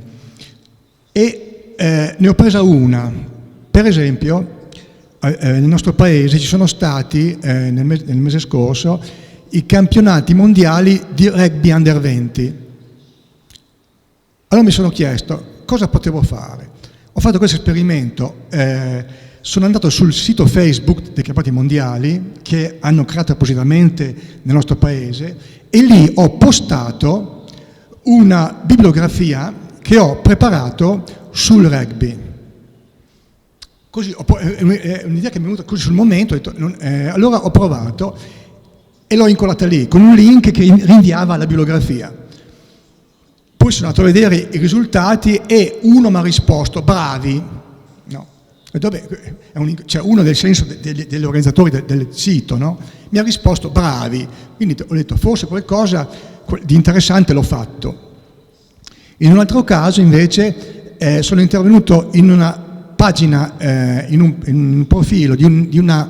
E ne ho presa una. Per esempio, nel nostro paese ci sono stati nel mese scorso i campionati mondiali di rugby under 20. Allora mi sono chiesto cosa potevo fare. Ho fatto questo esperimento, sono andato sul sito Facebook dei campionati mondiali che hanno creato appositamente nel nostro paese e lì ho postato una bibliografia che ho preparato sul rugby. Così, è un'idea che mi è venuta così sul momento, ho detto, allora ho provato e l'ho incollata lì con un link che rinviava alla bibliografia. Poi sono andato a vedere i risultati e uno mi ha risposto bravi. No. Cioè uno del senso degli organizzatori del sito, no? Mi ha risposto bravi. Quindi ho detto forse qualcosa di interessante l'ho fatto. In un altro caso invece sono intervenuto in una pagina, in un profilo di una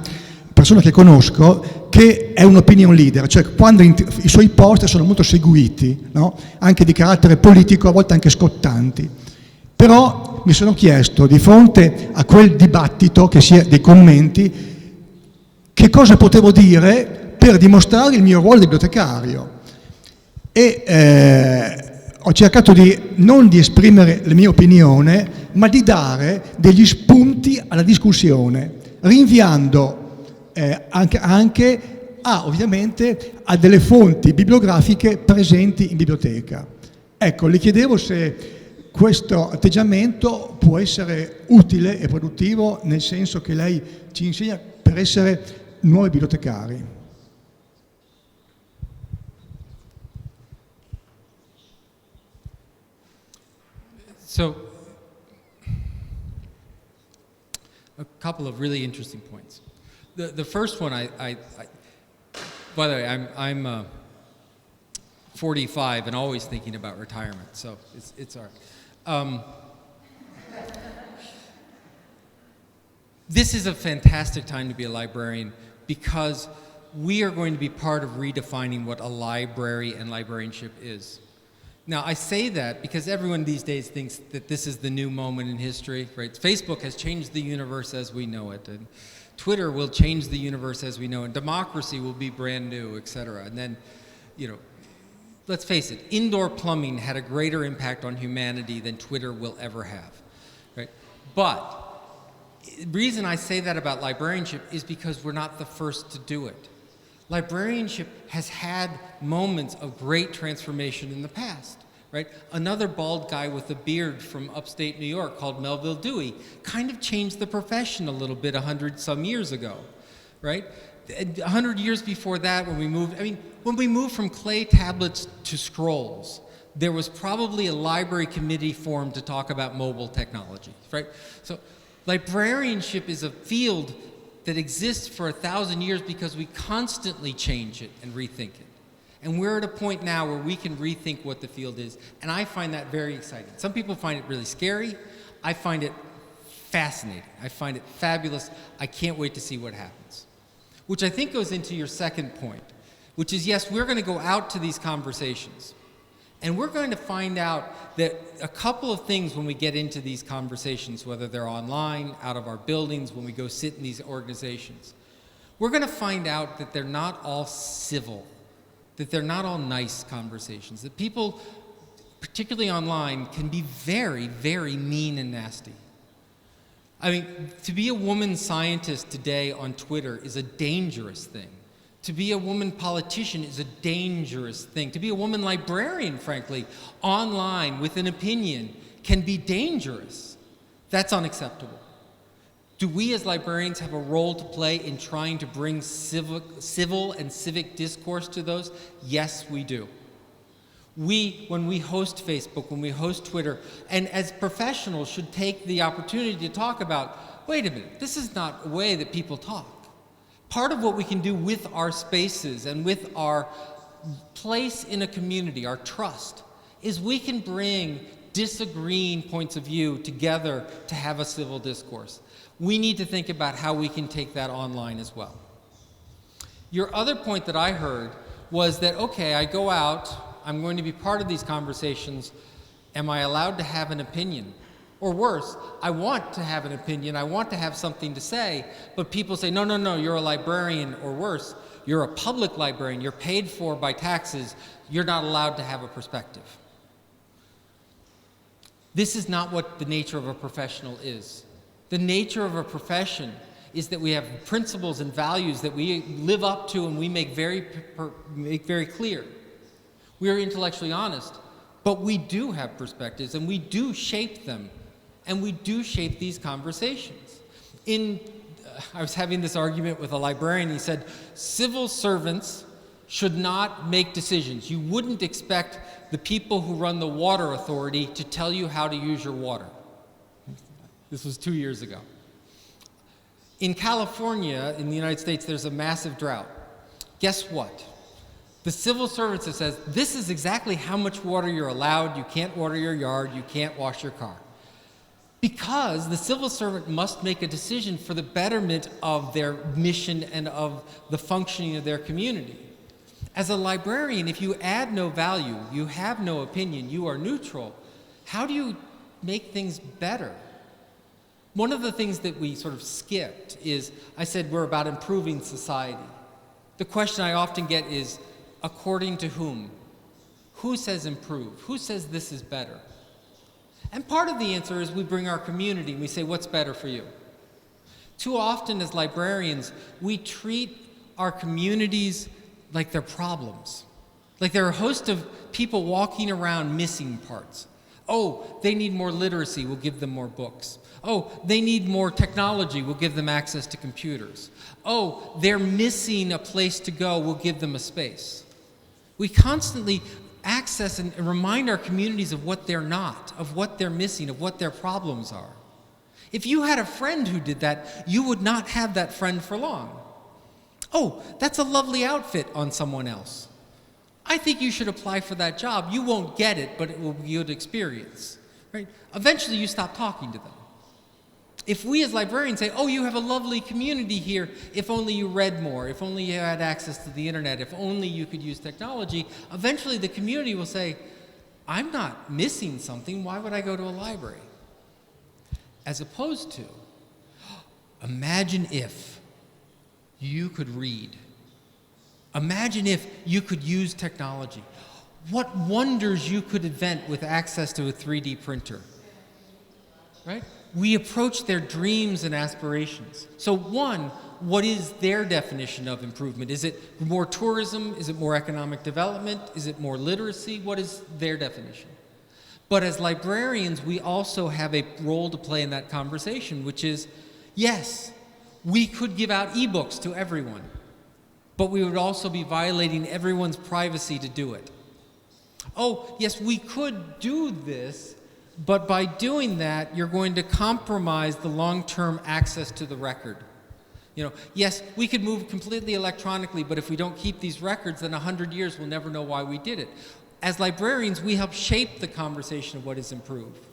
persona che conosco che è un opinion leader, cioè quando i suoi post sono molto seguiti, no? Anche di carattere politico, a volte anche scottanti. Però mi sono chiesto, di fronte a quel dibattito, che sia dei commenti, che cosa potevo dire per dimostrare il mio ruolo di bibliotecario. E ho cercato non di esprimere la mia opinione, ma di dare degli spunti alla discussione, rinviando anche ovviamente a delle fonti bibliografiche presenti in biblioteca. Ecco, le chiedevo se questo atteggiamento può essere utile e produttivo nel senso che lei ci insegna per essere nuovi bibliotecari. So, a couple of really interesting points. The first one, by the way, I'm 45 and always thinking about retirement, so it's all right. This is a fantastic time to be a librarian because we are going to be part of redefining what a library and librarianship is. Now, I say that because everyone these days thinks that this is the new moment in history, right? Facebook has changed the universe as we know it, and Twitter will change the universe as we know it, and democracy will be brand new, et cetera. And then, let's face it, indoor plumbing had a greater impact on humanity than Twitter will ever have, right? But the reason I say that about librarianship is because we're not the first to do it. Librarianship has had moments of great transformation in the past, right? Another bald guy with a beard from upstate New York called Melville Dewey kind of changed the profession a little bit 100-some years ago, right? 100 years before that, when we moved from clay tablets to scrolls, there was probably a library committee formed to talk about mobile technology, right? So librarianship is a field that exists for 1,000 years because we constantly change it and rethink it. And we're at a point now where we can rethink what the field is, and I find that very exciting. Some people find it really scary. I find it fascinating. I find it fabulous. I can't wait to see what happens. Which I think goes into your second point, which is, yes, we're going to go out to these conversations, and we're going to find out that a couple of things when we get into these conversations, whether they're online, out of our buildings, when we go sit in these organizations, we're going to find out that they're not all civil, that they're not all nice conversations, that people, particularly online, can be very, very mean and nasty. I mean, to be a woman scientist today on Twitter is a dangerous thing. To be a woman politician is a dangerous thing. To be a woman librarian, frankly, online with an opinion can be dangerous. That's unacceptable. Do we as librarians have a role to play in trying to bring civil and civic discourse to those? Yes, we do. When we host Facebook, when we host Twitter, and as professionals should take the opportunity to talk about, wait a minute, this is not a way that people talk. Part of what we can do with our spaces and with our place in a community, our trust, is we can bring disagreeing points of view together to have a civil discourse. We need to think about how we can take that online as well. Your other point that I heard was that, okay, I go out, I'm going to be part of these conversations, am I allowed to have an opinion? Or worse, I want to have an opinion, I want to have something to say, but people say, no, no, no, you're a librarian, or worse, you're a public librarian, you're paid for by taxes, you're not allowed to have a perspective. This is not what the nature of a professional is. The nature of a profession is that we have principles and values that we live up to and we make very clear. We are intellectually honest, but we do have perspectives and we do shape them. And we do shape these conversations. I was having this argument with a librarian. He said, civil servants should not make decisions. You wouldn't expect the people who run the water authority to tell you how to use your water. This was 2 years ago. In California, in the United States, there's a massive drought. Guess what? The civil servant says, this is exactly how much water you're allowed. You can't water your yard. You can't wash your car. Because the civil servant must make a decision for the betterment of their mission and of the functioning of their community. As a librarian, if you add no value, you have no opinion, you are neutral, how do you make things better? One of the things that we sort of skipped is, I said we're about improving society. The question I often get is, according to whom? Who says improve? Who says this is better? And part of the answer is we bring our community and we say, what's better for you? Too often as librarians, we treat our communities like they're problems. Like they're a host of people walking around missing parts. Oh, they need more literacy, we'll give them more books. Oh, they need more technology, we'll give them access to computers. Oh, they're missing a place to go, we'll give them a space. We constantly access and remind our communities of what they're not, of what they're missing, of what their problems are. If you had a friend who did that, you would not have that friend for long. Oh, that's a lovely outfit on someone else. I think you should apply for that job. You won't get it, but it will be a good experience. Right? Eventually you stop talking to them. If we as librarians say, oh, you have a lovely community here, if only you read more, if only you had access to the internet, if only you could use technology, eventually the community will say, I'm not missing something, why would I go to a library? As opposed to, imagine if you could read. Imagine if you could use technology. What wonders you could invent with access to a 3D printer, right? We approach their dreams and aspirations. So one, what is their definition of improvement? Is it more tourism? Is it more economic development? Is it more literacy? What is their definition? But as librarians, we also have a role to play in that conversation, which is, yes, we could give out ebooks to everyone, but we would also be violating everyone's privacy to do it. Oh, yes, we could do this, but by doing that, you're going to compromise the long-term access to the record. You know, yes, we could move completely electronically, but if we don't keep these records, then 100 years we'll never know why we did it. As librarians, we help shape the conversation of what is improved.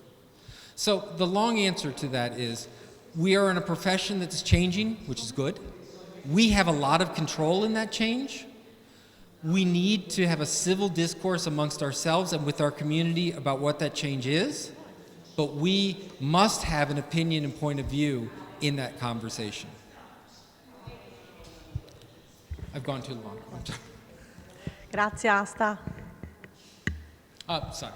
So the long answer to that is, we are in a profession that's changing, which is good. We have a lot of control in that change. We need to have a civil discourse amongst ourselves and with our community about what that change is, but we must have an opinion and point of view in that conversation. I've gone too long. I'm sorry. Grazie Asta. Sorry.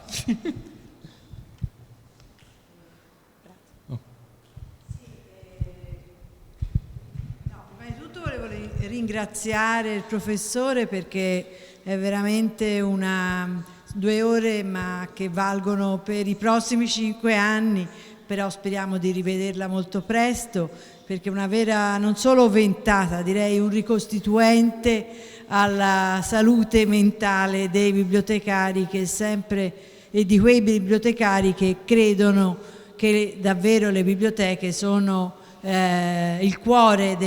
Prima di tutto volevo ringraziare il professore perché è veramente 2 ore ma che valgono per i prossimi 5 anni, però speriamo di rivederla molto presto perché è una vera, non solo ventata, direi un ricostituente alla salute mentale dei bibliotecari che sempre, e di quei bibliotecari che credono che davvero le biblioteche sono il cuore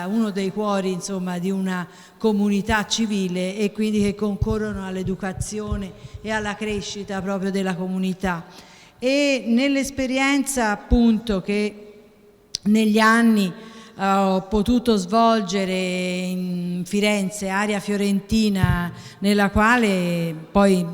uno dei cuori insomma di una comunità civile e quindi che concorrono all'educazione e alla crescita proprio della comunità. E nell'esperienza appunto che negli anni ho potuto svolgere in Firenze, area fiorentina, nella quale poi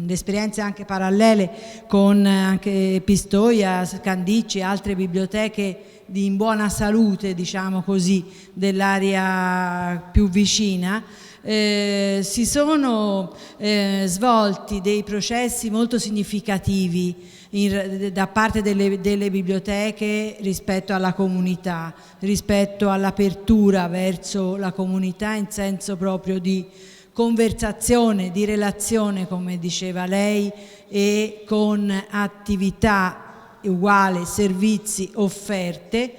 esperienze anche parallele con anche Pistoia, Candici e altre biblioteche in buona salute, diciamo così, dell'area più vicina, si sono svolti dei processi molto significativi da parte delle biblioteche rispetto alla comunità, rispetto all'apertura verso la comunità in senso proprio di conversazione, di relazione, come diceva lei, e con attività uguali, servizi, offerte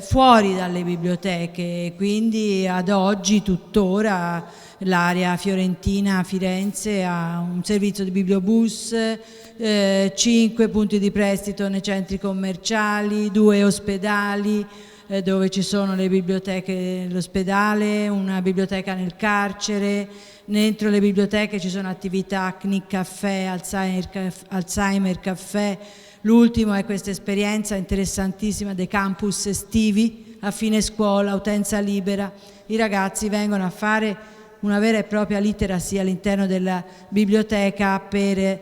fuori dalle biblioteche. Quindi ad oggi tuttora l'area fiorentina a Firenze ha un servizio di bibliobus, 5 punti di prestito nei centri commerciali, 2 ospedali dove ci sono le biblioteche, l'ospedale, una biblioteca nel carcere. Dentro le biblioteche ci sono attività CNIC Caffè, Alzheimer Caffè. L'ultimo è questa esperienza interessantissima dei campus estivi a fine scuola, utenza libera. I ragazzi vengono a fare una vera e propria literacy all'interno della biblioteca per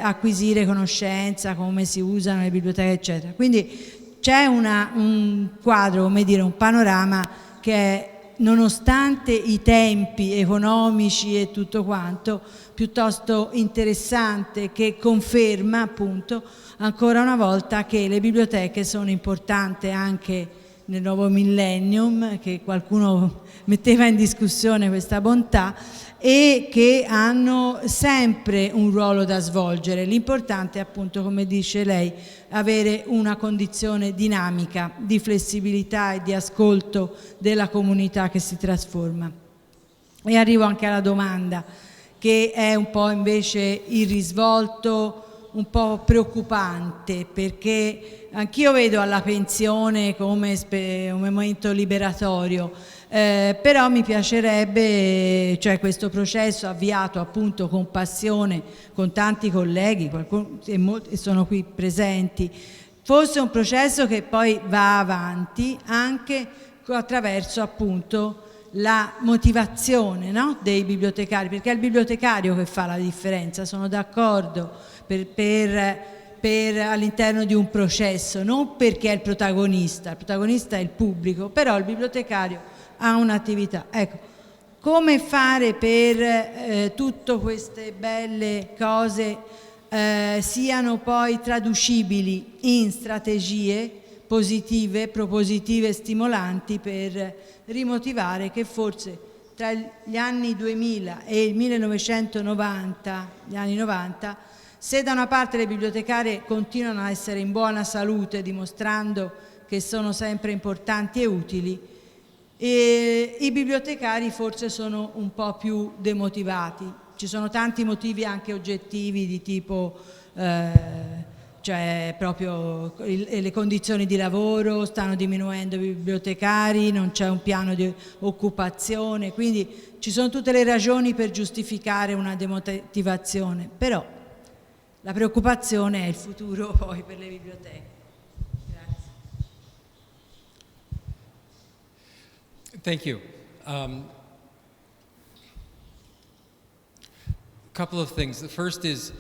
acquisire conoscenza, come si usano le biblioteche, eccetera. Quindi c'è un quadro, come dire, un panorama che è, nonostante i tempi economici e tutto quanto, piuttosto interessante, che conferma appunto ancora una volta che le biblioteche sono importanti anche nel nuovo millennium, che qualcuno metteva in discussione questa bontà, e che hanno sempre un ruolo da svolgere. L'importante è appunto, come dice lei, avere una condizione dinamica di flessibilità e di ascolto della comunità che si trasforma. E arrivo anche alla domanda, che è un po' invece il risvolto un po' preoccupante, perché anch'io vedo alla pensione come un momento liberatorio, però mi piacerebbe, cioè questo processo avviato appunto con passione, con tanti colleghi, e sono qui presenti, fosse un processo che poi va avanti anche attraverso appunto la motivazione, no? Dei bibliotecari, perché è il bibliotecario che fa la differenza, sono d'accordo, all'interno di un processo, non perché è il protagonista è il pubblico, però il bibliotecario ha un'attività. Ecco, come fare per tutte queste belle cose siano poi traducibili in strategie positive, propositive, stimolanti per rimotivare che forse tra gli anni 2000 e il 1990, gli anni 90, se da una parte le bibliotecarie continuano a essere in buona salute, dimostrando che sono sempre importanti e utili, e i bibliotecari forse sono un po' più demotivati. Ci sono tanti motivi anche oggettivi di tipo cioè proprio le condizioni di lavoro, stanno diminuendo i bibliotecari, non c'è un piano di occupazione, quindi ci sono tutte le ragioni per giustificare una demotivazione, però la preoccupazione è il futuro poi per le biblioteche. Grazie. Thank you. Couple of things. The first is,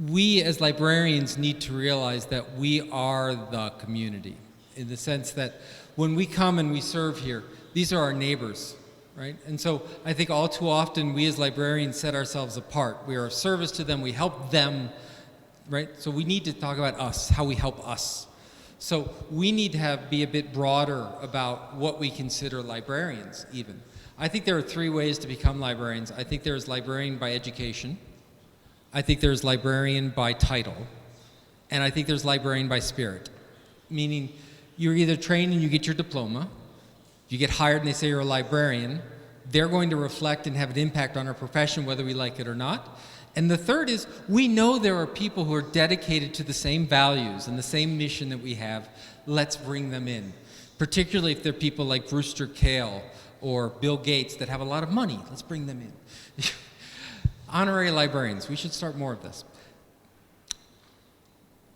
we as librarians need to realize that we are the community, in the sense that when we come and we serve here, these are our neighbors, right? And so I think all too often we as librarians set ourselves apart. We are of service to them, we help them, right? So we need to talk about us, how we help us. So we need to be a bit broader about what we consider librarians even. I think there are three ways to become librarians. I think there's librarian by education, I think there's librarian by title, and I think there's librarian by spirit. Meaning, you're either trained and you get your diploma, you get hired and they say you're a librarian, they're going to reflect and have an impact on our profession whether we like it or not. And the third is, we know there are people who are dedicated to the same values and the same mission that we have. Let's bring them in. Particularly if they're people like Brewster Kahle or Bill Gates that have a lot of money. Let's bring them in. Honorary librarians, we should start more of this.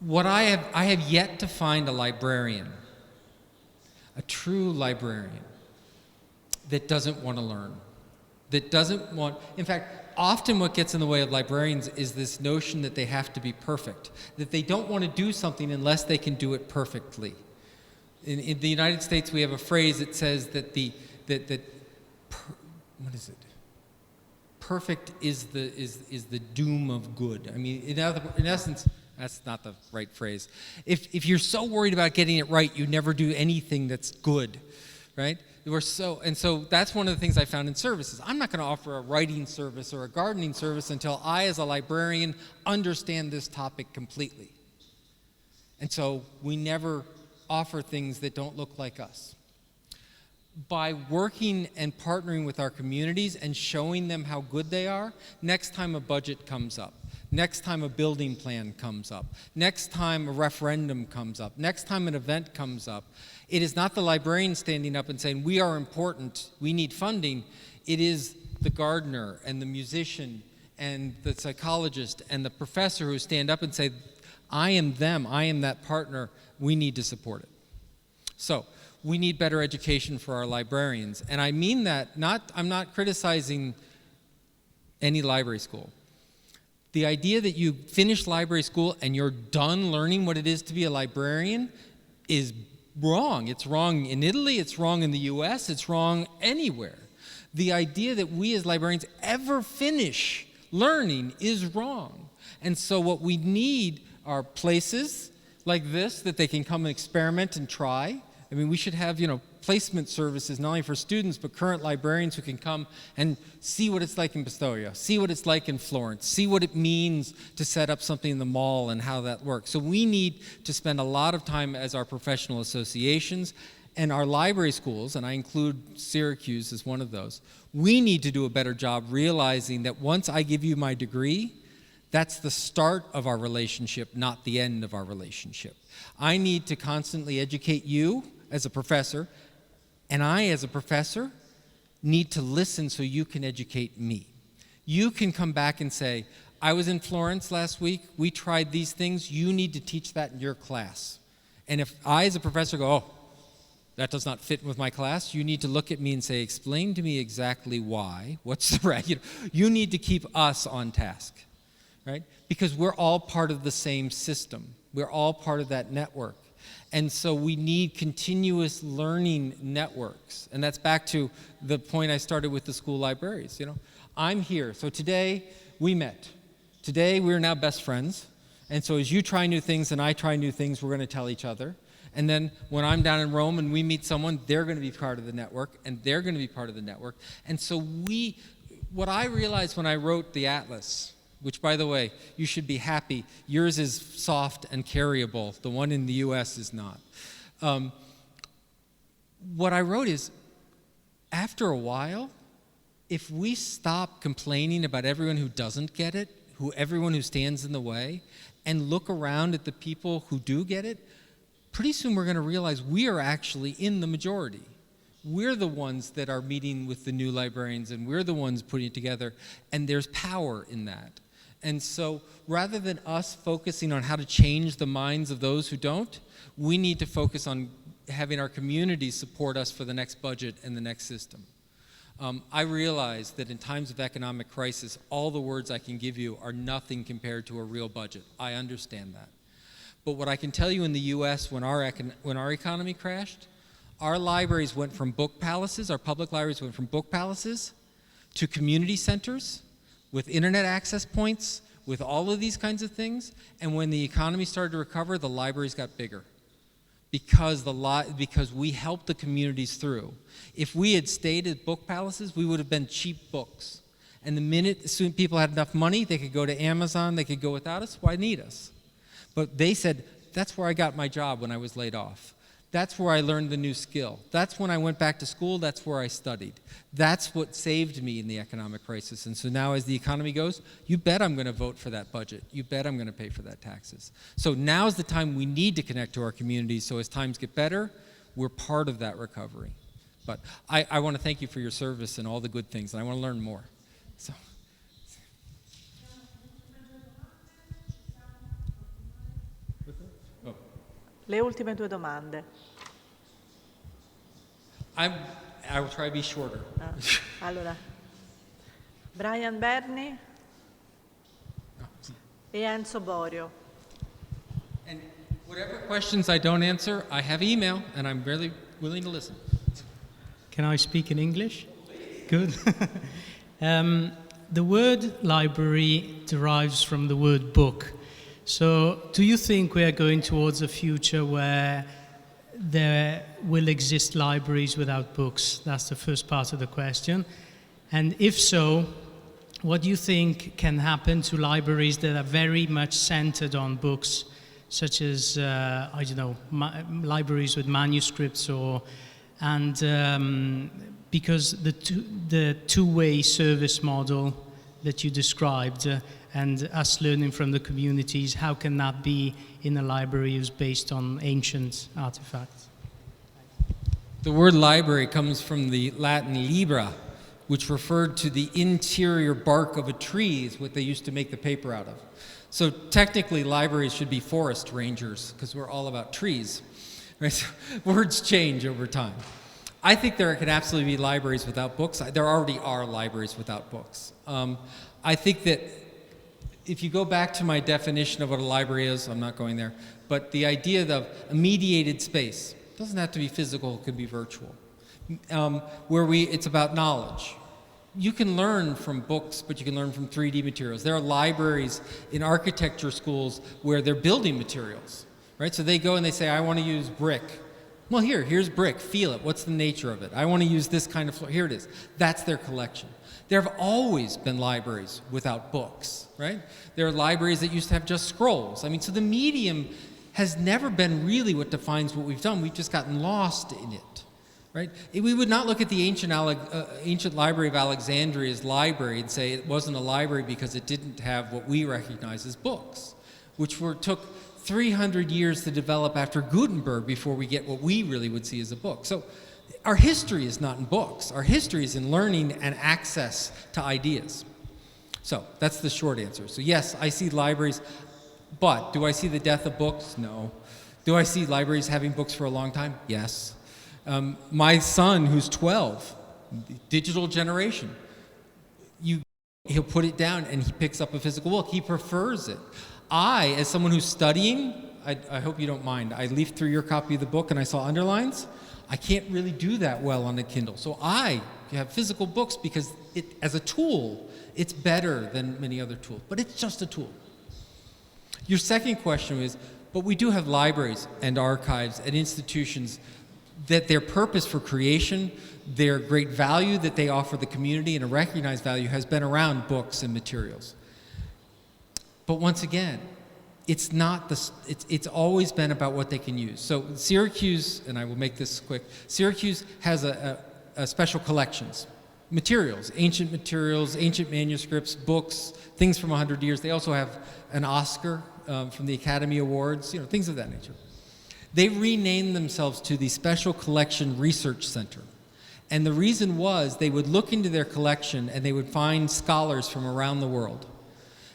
I have yet to find a librarian, a true librarian, that doesn't want to learn, that doesn't want, in fact, often what gets in the way of librarians is this notion that they have to be perfect, that they don't want to do something unless they can do it perfectly. In the United States, we have a phrase that says that what is it? Perfect is the doom of good. I mean, in essence, that's not the right phrase. If you're so worried about getting it right, you never do anything that's good, right? So that's one of the things I found in services. I'm not going to offer a writing service or a gardening service until I, as a librarian, understand this topic completely. And so we never offer things that don't look like us. By working and partnering with our communities and showing them how good they are, next time a budget comes up, next time a building plan comes up, next time a referendum comes up, next time an event comes up, it is not the librarian standing up and saying, we are important, we need funding. It is the gardener and the musician and the psychologist and the professor who stand up and say, I am them, I am that partner, we need to support it. So, we need better education for our librarians. And I mean that, I'm not criticizing any library school. The idea that you finish library school and you're done learning what it is to be a librarian is wrong. It's wrong in Italy, it's wrong in the US, it's wrong anywhere. The idea that we as librarians ever finish learning is wrong. And so what we need are places like this that they can come and experiment and try. I mean, we should have, placement services, not only for students, but current librarians who can come and see what it's like in Pistoia, see what it's like in Florence, see what it means to set up something in the mall and how that works. So we need to spend a lot of time as our professional associations and our library schools, and I include Syracuse as one of those. We need to do a better job realizing that once I give you my degree, That's the start of our relationship, not the end of our relationship. I need to constantly educate you as a professor, and I, as a professor, need to listen so you can educate me. You can come back and say, I was in Florence last week, we tried these things, you need to teach that in your class. And if I, as a professor, go, oh, that does not fit with my class, you need to look at me and say, explain to me exactly why, what's the right, you need to keep us on task, right? Because we're all part of the same system. We're all part of that network. And so we need continuous learning networks. And that's back to the point I started with the school libraries, I'm here, so today we met. Today we're now best friends. And so as you try new things and I try new things, we're going to tell each other. And then when I'm down in Rome and we meet someone, they're going to be part of the network, and they're going to be part of the network. And so what I realized when I wrote the Atlas, which, by the way, you should be happy, yours is soft and carryable. The one in the US is not. What I wrote is, after a while, if we stop complaining about everyone who doesn't get it, everyone who stands in the way, and look around at the people who do get it, pretty soon we're going to realize we are actually in the majority. We're the ones that are meeting with the new librarians, and we're the ones putting it together, and there's power in that. And so rather than us focusing on how to change the minds of those who don't, we need to focus on having our community support us for the next budget and the next system. I realize that in times of economic crisis, all the words I can give you are nothing compared to a real budget. I understand that. But what I can tell you in the US, when our economy crashed, our libraries went from book palaces, our public libraries went from book palaces to community centers with internet access points, with all of these kinds of things. And when the economy started to recover, the libraries got bigger because we helped the communities through. If we had stayed at book palaces, we would have been cheap books. And the minute soon people had enough money, they could go to Amazon, they could go without us. Why need us? But they said, that's where I got my job when I was laid off. That's where I learned the new skill. That's when I went back to school, that's where I studied. That's what saved me in the economic crisis. And so now as the economy goes, you bet I'm going to vote for that budget. You bet I'm going to pay for that taxes. So now's the time we need to connect to our communities, so as times get better, we're part of that recovery. But I want to thank you for your service and all the good things, and I want to learn more. So. Le ultime due domande. I will try to be shorter. Allora, Brian Berni e Enzo Borio. And whatever questions I don't answer, I have email, and I'm really willing to listen. Can I speak in English? Good. The word library derives from the word book. So do you think we are going towards a future where there will exist libraries without books? That's the first part of the question. And if so, what do you think can happen to libraries that are very much centered on books, such as, I don't know, libraries with manuscripts because the two-way service model that you described and us learning from the communities, how can that be in a library who's based on ancient artifacts? The word library comes from the Latin libra, which referred to the interior bark of a tree, is what they used to make the paper out of. So technically libraries should be forest rangers because we're all about trees. Right? So words change over time. I think there can absolutely be libraries without books. There already are libraries without books. I think that if you go back to my definition of what a library is, I'm not going there, but the idea of a mediated space, it doesn't have to be physical, it could be virtual, it's about knowledge. You can learn from books, but you can learn from 3D materials. There are libraries in architecture schools where they're building materials, right? So they go and they say, I want to use brick. Well, here's brick, feel it, what's the nature of it? I want to use this kind of floor, here it is. That's their collection. There have always been libraries without books, right? There are libraries that used to have just scrolls. I mean, so the medium has never been really what defines what we've done. We've just gotten lost in it. right? We would not look at the ancient library of Alexandria's library and say it wasn't a library because it didn't have what we recognize as books, which took 300 years to develop after Gutenberg before we get what we really would see as a book. So our history is not in books. Our history is in learning and access to ideas. So that's the short answer. So yes, I see libraries, but do I see the death of books? No. Do I see libraries having books for a long time? Yes. My son, who's 12, digital generation, he'll put it down and he picks up a physical book. He prefers it. I, as someone who's studying, I hope you don't mind, I leafed through your copy of the book and I saw underlines. I can't really do that well on a Kindle. So I have physical books because as a tool, it's better than many other tools, but it's just a tool. Your second question is, but we do have libraries and archives and institutions that their purpose for creation, their great value that they offer the community and a recognized value has been around books and materials. But once again, it's always been about what they can use. So Syracuse, and I will make this quick, Syracuse has a special collections, materials, ancient manuscripts, books, things from 100 years. They also have an Oscar from the Academy Awards, things of that nature. They renamed themselves to the Special Collection Research Center. And the reason was they would look into their collection and they would find scholars from around the world.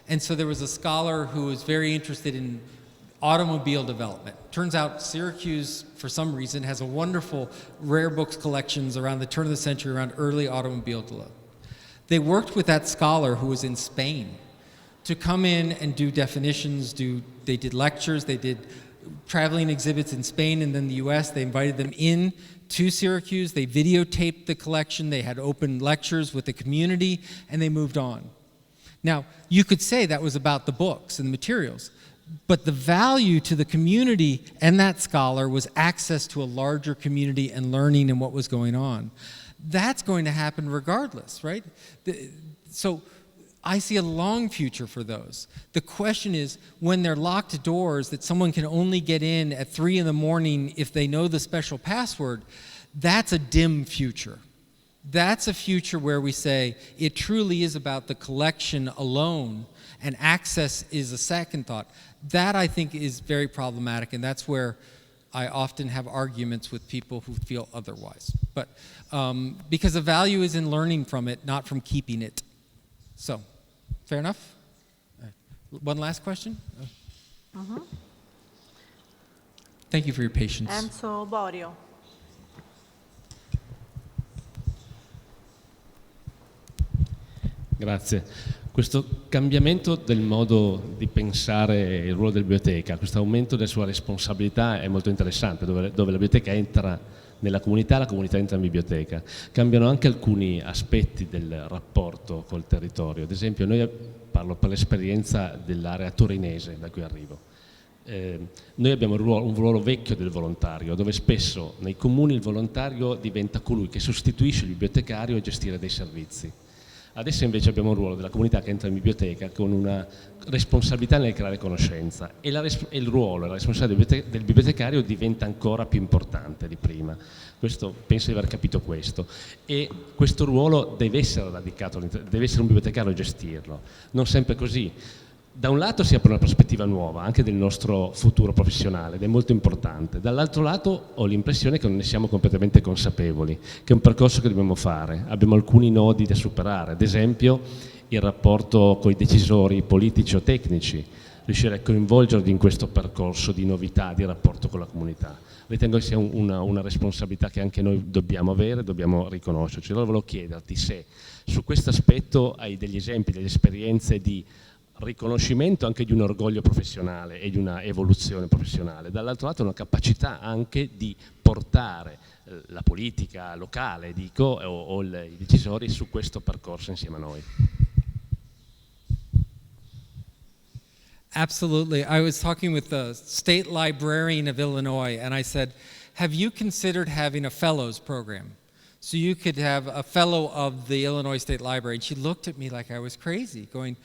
And so there was a scholar who was very interested in automobile development. Turns out Syracuse, for some reason, has a wonderful rare books collections around the turn of the century around early automobile development. They worked with that scholar who was in Spain to come in and do definitions, they did lectures, they did traveling exhibits in Spain and then the US. They invited them in to Syracuse, they videotaped the collection, they had open lectures with the community, and they moved on. Now, you could say that was about the books and the materials, but the value to the community and that scholar was access to a larger community and learning and what was going on. That's going to happen regardless, right? So I see a long future for those. The question is, when they're locked doors that someone can only get in at 3 in the morning if they know the special password, that's a dim future. That's a future where we say it truly is about the collection alone and access is a second thought. That, I think, is very problematic, and that's where I often have arguments with people who feel otherwise. But because the value is in learning from it, not from keeping it. So, fair enough? One last question? Thank you for your patience. Enzo Borio. Grazie. Questo cambiamento del modo di pensare il ruolo della biblioteca, questo aumento della sua responsabilità è molto interessante, dove la biblioteca entra nella comunità, la comunità entra in biblioteca. Cambiano anche alcuni aspetti del rapporto col territorio. Ad esempio, parlo per l'esperienza dell'area torinese da cui arrivo. Noi abbiamo un ruolo vecchio del volontario, dove spesso nei comuni il volontario diventa colui che sostituisce il bibliotecario a gestire dei servizi. Adesso invece abbiamo un ruolo della comunità che entra in biblioteca con una responsabilità nel creare conoscenza e il ruolo e la responsabilità del bibliotecario diventa ancora più importante di prima. Penso di aver capito questo. E questo ruolo deve essere radicato, deve essere un bibliotecario a gestirlo. Non sempre così. Da un lato si apre una prospettiva nuova, anche del nostro futuro professionale, ed è molto importante. Dall'altro lato ho l'impressione che non ne siamo completamente consapevoli, che è un percorso che dobbiamo fare. Abbiamo alcuni nodi da superare, ad esempio il rapporto con i decisori politici o tecnici, riuscire a coinvolgerli in questo percorso di novità, di rapporto con la comunità. Ritengo che sia una responsabilità che anche noi dobbiamo avere, dobbiamo riconoscerci. Allora volevo chiederti se su questo aspetto hai degli esempi, delle esperienze di riconoscimento anche di un orgoglio professionale e di una evoluzione professionale, dall'altro lato una capacità anche di portare la politica locale, o i decisori su questo percorso insieme a noi. Absolutely. I was talking with the state librarian of Illinois and I said, have you considered having a fellows program? So you could have a fellow of the Illinois State Library. And she looked at me like I was crazy, going,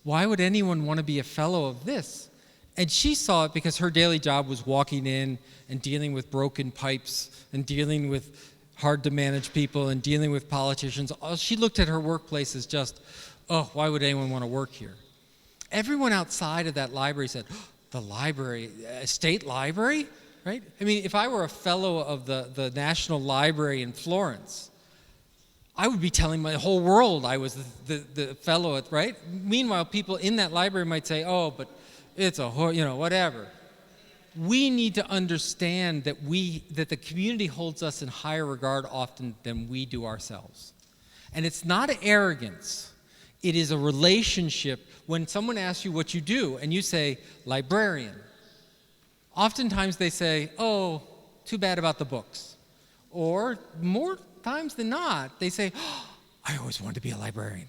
why would anyone want to be a fellow of this? And she saw it because her daily job was walking in and dealing with broken pipes and dealing with hard to manage people and dealing with politicians. She looked at her workplace as just, oh, why would anyone want to work here? Everyone outside of that library said, oh, the library, a state library, right? I mean, if I were a fellow of the National Library in Florence, I would be telling my whole world I was the fellow, right? Meanwhile, people in that library might say, oh, but it's a, whatever. We need to understand that the community holds us in higher regard often than we do ourselves. And it's not arrogance. It is a relationship. When someone asks you what you do and you say, librarian, oftentimes they say, oh, too bad about the books. Or more times than not, they say, oh, I always wanted to be a librarian.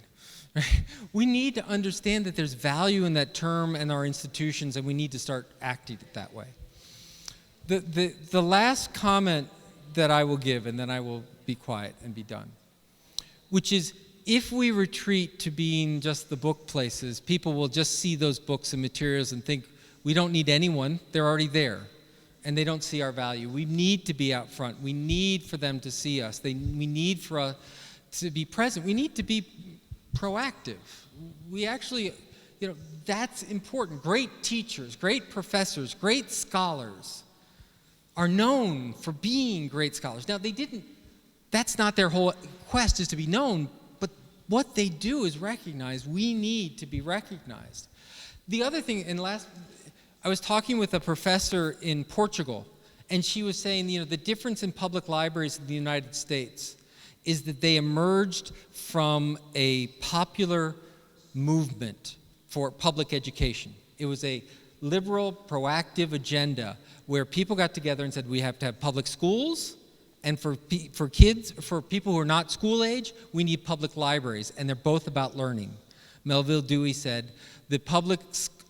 We need to understand that there's value in that term and our institutions, and we need to start acting it that way. The last comment that I will give, and then I will be quiet and be done, which is, if we retreat to being just the book places, people will just see those books and materials and think, we don't need anyone, they're already there, and they don't see our value. We need to be out front. We need for them to see us. We need for us to be present. We need to be proactive. We actually, that's important. Great teachers, great professors, great scholars are known for being great scholars. Now, that's not their whole quest, is to be known, but what they do is recognize. We need to be recognized. The other thing, I was talking with a professor in Portugal, and she was saying, the difference in public libraries in the United States is that they emerged from a popular movement for public education. It was a liberal, proactive agenda where people got together and said, we have to have public schools, and for kids, for people who are not school age, we need public libraries, and they're both about learning. Melville Dewey said, the public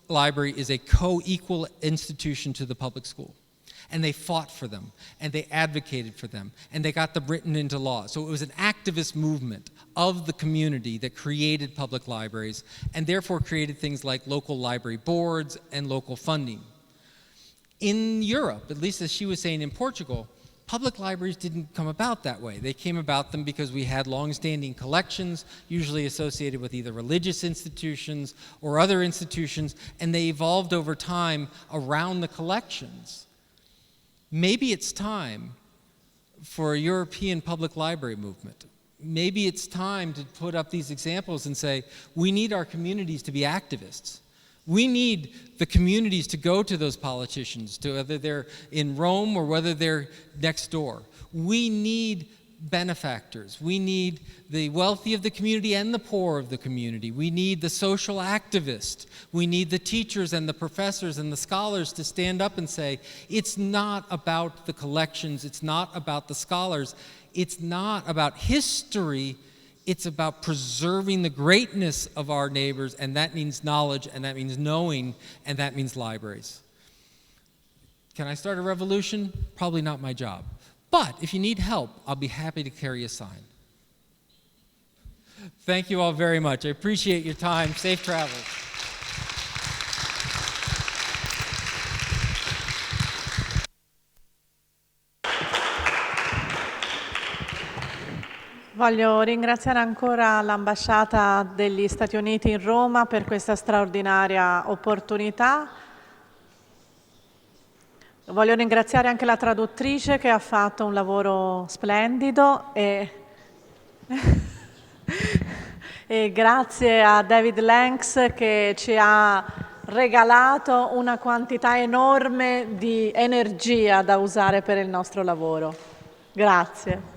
library is a co-equal institution to the public school. And they fought for them, and they advocated for them, and they got them written into law. So it was an activist movement of the community that created public libraries, and therefore created things like local library boards and local funding. In Europe, at least as she was saying in Portugal, public libraries didn't come about that way. They came about them because we had long-standing collections, usually associated with either religious institutions or other institutions, and they evolved over time around the collections. Maybe it's time for a European public library movement. Maybe it's time to put up these examples and say, we need our communities to be activists. We need the communities to go to those politicians, to whether they're in Rome or whether they're next door. We need benefactors. We need the wealthy of the community and the poor of the community. We need the social activists. We need the teachers and the professors and the scholars to stand up and say, it's not about the collections, it's not about the scholars, it's not about history, it's about preserving the greatness of our neighbors, and that means knowledge, and that means knowing, and that means libraries. Can I start a revolution? Probably not my job. But if you need help, I'll be happy to carry a sign. Thank you all very much. I appreciate your time. Safe travels. Voglio ringraziare ancora l'Ambasciata degli Stati Uniti in Roma per questa straordinaria opportunità. Voglio ringraziare anche la traduttrice che ha fatto un lavoro splendido e grazie a R.David Lankes che ci ha regalato una quantità enorme di energia da usare per il nostro lavoro. Grazie.